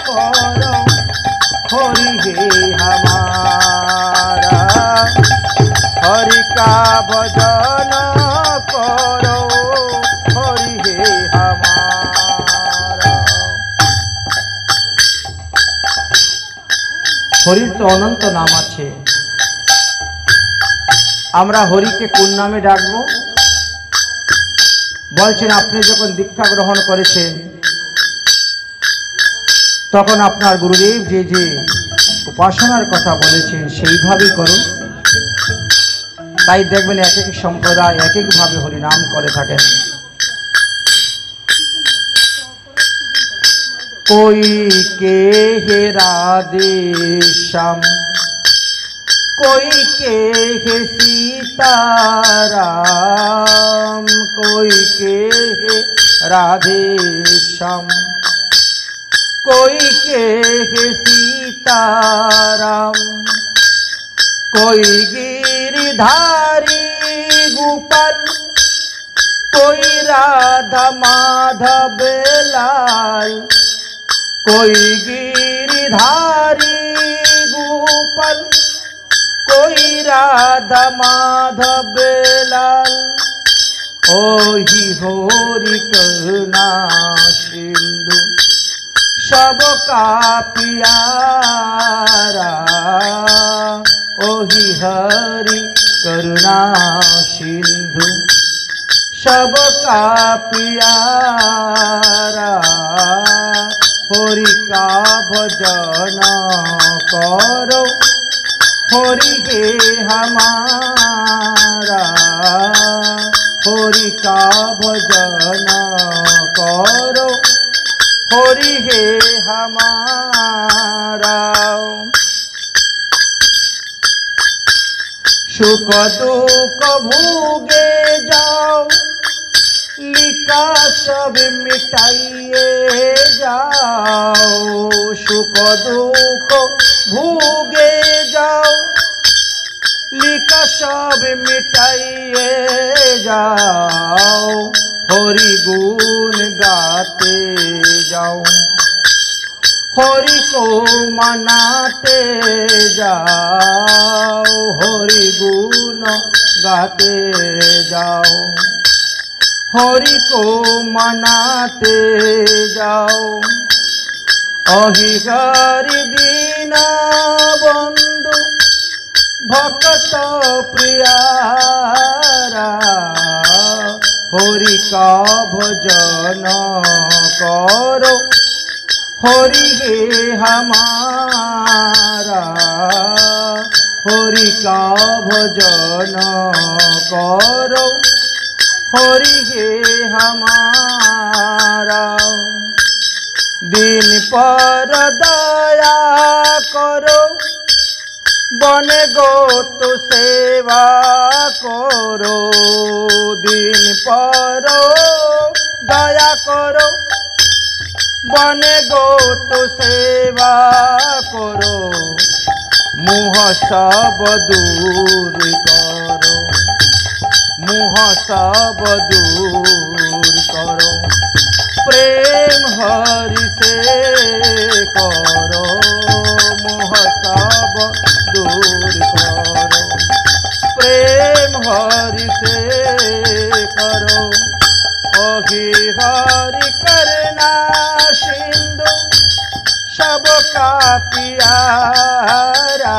करो, हरि हे हमारा। हरि का भजन करो, हरि हे हमारा। হরির তো অনন্ত নাম আছে। আমরা হরিকে কোন নামে ডাকবো? বলছেন আপনি যখন দীক্ষা গ্রহণ করেছেন তখন আপনার গুরুদেব যে যে উপাসনার কথা বলেছেন সেইভাবেই করুন। তাই দেখবেন এক এক সম্প্রদায় এক একভাবে হরিনাম করে থাকেন। कोई के हे राधे श्याम, कोई के हे सीताराम, कोई के हे राधे श्याम, कोई के हे सीताराम, कोई गिरिधारी गोपाल, कोई राधा माधव लाल, कोई गिरिधारी गोपाल, कोई राधा माधव लाल, ओही होरी करुणा सिंधु सबका प्यारा, ओही हरि करुणा सिंधु सबका प्यारा, हरि का भजन करो हरि हे हमारा, हरि का भजन करो हरि हे हमारा। सुख दुख भोगे जाओ लिखा सब मिटाइए जाओ, सुख दुख भोगे जाओ लिखा सब मिटाइए जाओ, हरि गुण गाते जाओ हरि को मनाते जाओ, हरि गुण गाते जाओ हरि को मनाते जाओ, अहि हरि दीना बंधु भक्त प्रियारा, हरि का भजन करो हरि हे हमारा, हरि का भजन करो हरि हे हमारा। दिन पर दया करो बने गो तो सेवा करो, दिन पर दया करो बने गो तो सेवा करो, मुँह सब दूर करो, मुँह सब दूर करो, प्रेम हरि से करो, मुँह सब दूर करो, प्रेम हरि से करो, ओही हरि करना सिंधु सबका प्यारा,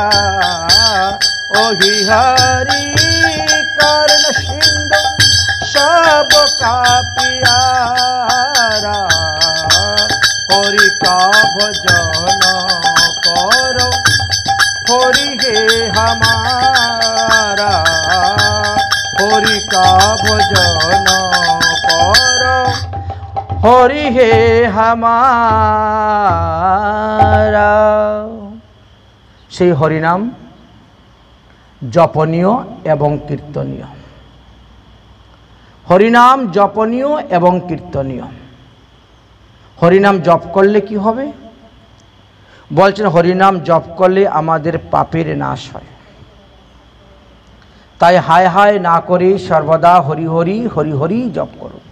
ओही हरि कर्ण सिंधु सबका प्यारा, हरि का भजन करो हरि हे हमारा, हरि का भजन करो हरि हे हमारा। সেই হরিনাম জপনীয় এবং কীর্তনীয়, হরিনাম জপনীয় এবং কীর্তনীয়। হরিনাম জপ করলে কি হবে? বলছেন হরিনাম জপ করলে আমাদের পাপের নাশ হয়। তাই হায় হায় না করে সর্বদা হরি হরি হরি হরি জপ করুন,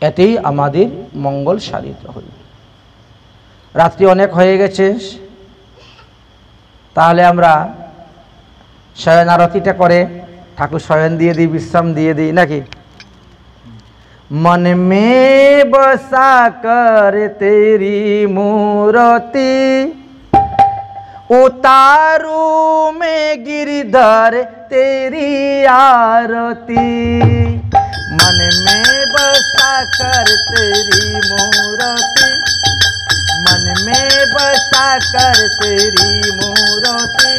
এতেই আমাদের মঙ্গল সাধিত হবে। রাত্রি অনেক হয়ে গেছে, তাহলে আমরা শয়ন আরতিটা করে ঠাকুর শয়ন দিয়ে দিই, বিশ্রাম দিয়ে দিই নাকি? मन में बसा कर तेरी मूर्ति उतारू में गिरधर तेरी आरती, मन में बसा कर तेरी मूर्ति, मन में बसा कर तेरी मूर्ति,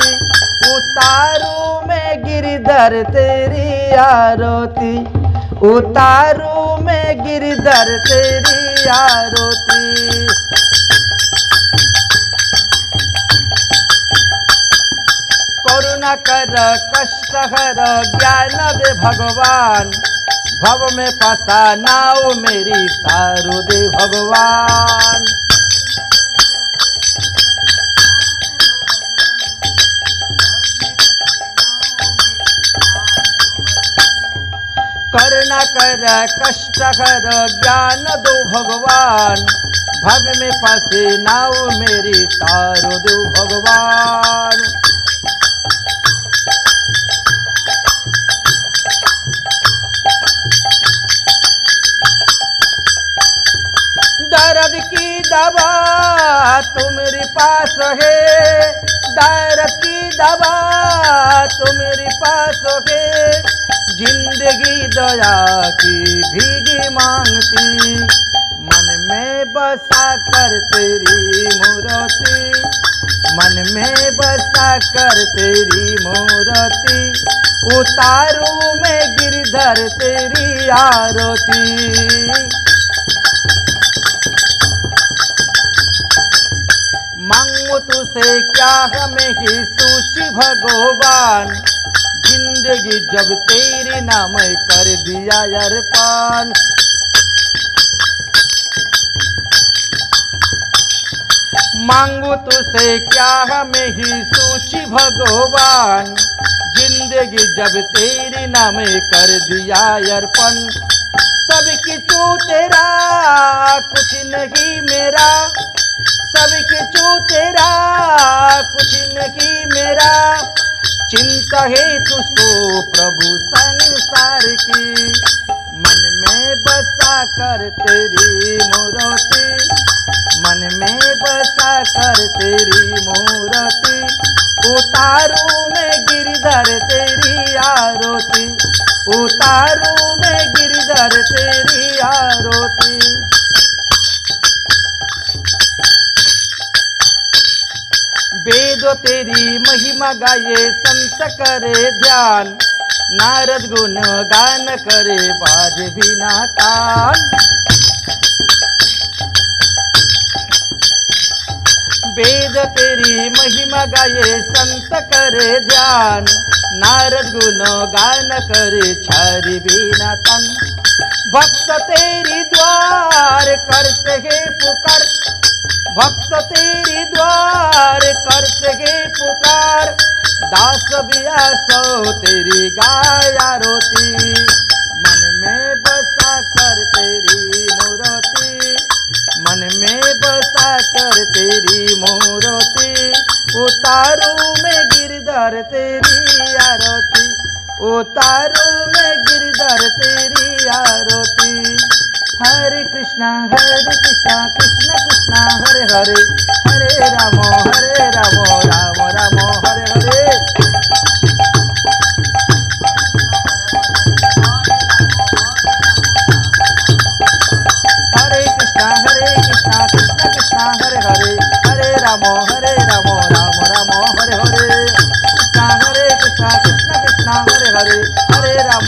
उतारू में गिरधर तेरी आरती, उतारू में गिरधर तेरी आरती। करुणा कर कष्ट हर ज्ञान दे भगवान, भव में फंसा नाव मेरी तारू दे भगवान। करुणा कर कष्ट हर ज्ञान दो भगवान, भव में फंसे नाव मेरी तारू दो भगवान। दर्द की दवा तुम्हारे पास है, दर्द की दवा तुम्हारे पास है, जिंदगी दया की भीगी मांगती, मन में बसा कर तेरी मूर्ति, मन में बसा कर तेरी मूर्ति, उतारू में गिरधर तेरी आरती। मांगू तुझसे क्या हमें ही सूची भगवान, जिंदगी जब तेरे नाम कर दिया अर्पण। मांगू तुझसे क्या हमें ही सूची भगवान, जिंदगी जब तेरे नाम कर दिया अर्पण। सबकी तू तेरा कुछ नहीं मेरा, सबकी तू तेरा कुछ नहीं मेरा, चिंता है तुझको प्रभु संसार की, मन में बसा कर तेरी मूर्ति, मन में बसा कर तेरी मूर्ति, उतारू में गिरधर तेरी आरती, उतारू में गिरधर तेरी आरती। वेद तेरी महिमा गाये संत करे ध्यान, नारद गुण गान करे बाज बिना तान। वेद तेरी महिमा गाये संत करे ध्यान, नारद गुण गान करे छारी बिना तन। भक्त तेरी द्वार करते हैं पुकार, भक्त तेरी द्वार करते हैं पुकार, दास बियासो तेरी गाया रोती, मन में बसा कर तेरी मूर्ति, मन में बसा कर तेरी मूर्ति, उतारू में गिरधर तेरी आरती, उतारू में गिरधर तेरी आरती। हरे कृष्णा कृष्ण कृष्ण हरे हरे, हरे राम राम राम हरे हरे। हरे कृष्णा कृष्ण कृष्ण हरे हरे, हरे राम राम राम हरे हरे। कृष्णा कृष्ण कृष्ण हरे हरे, हरे राम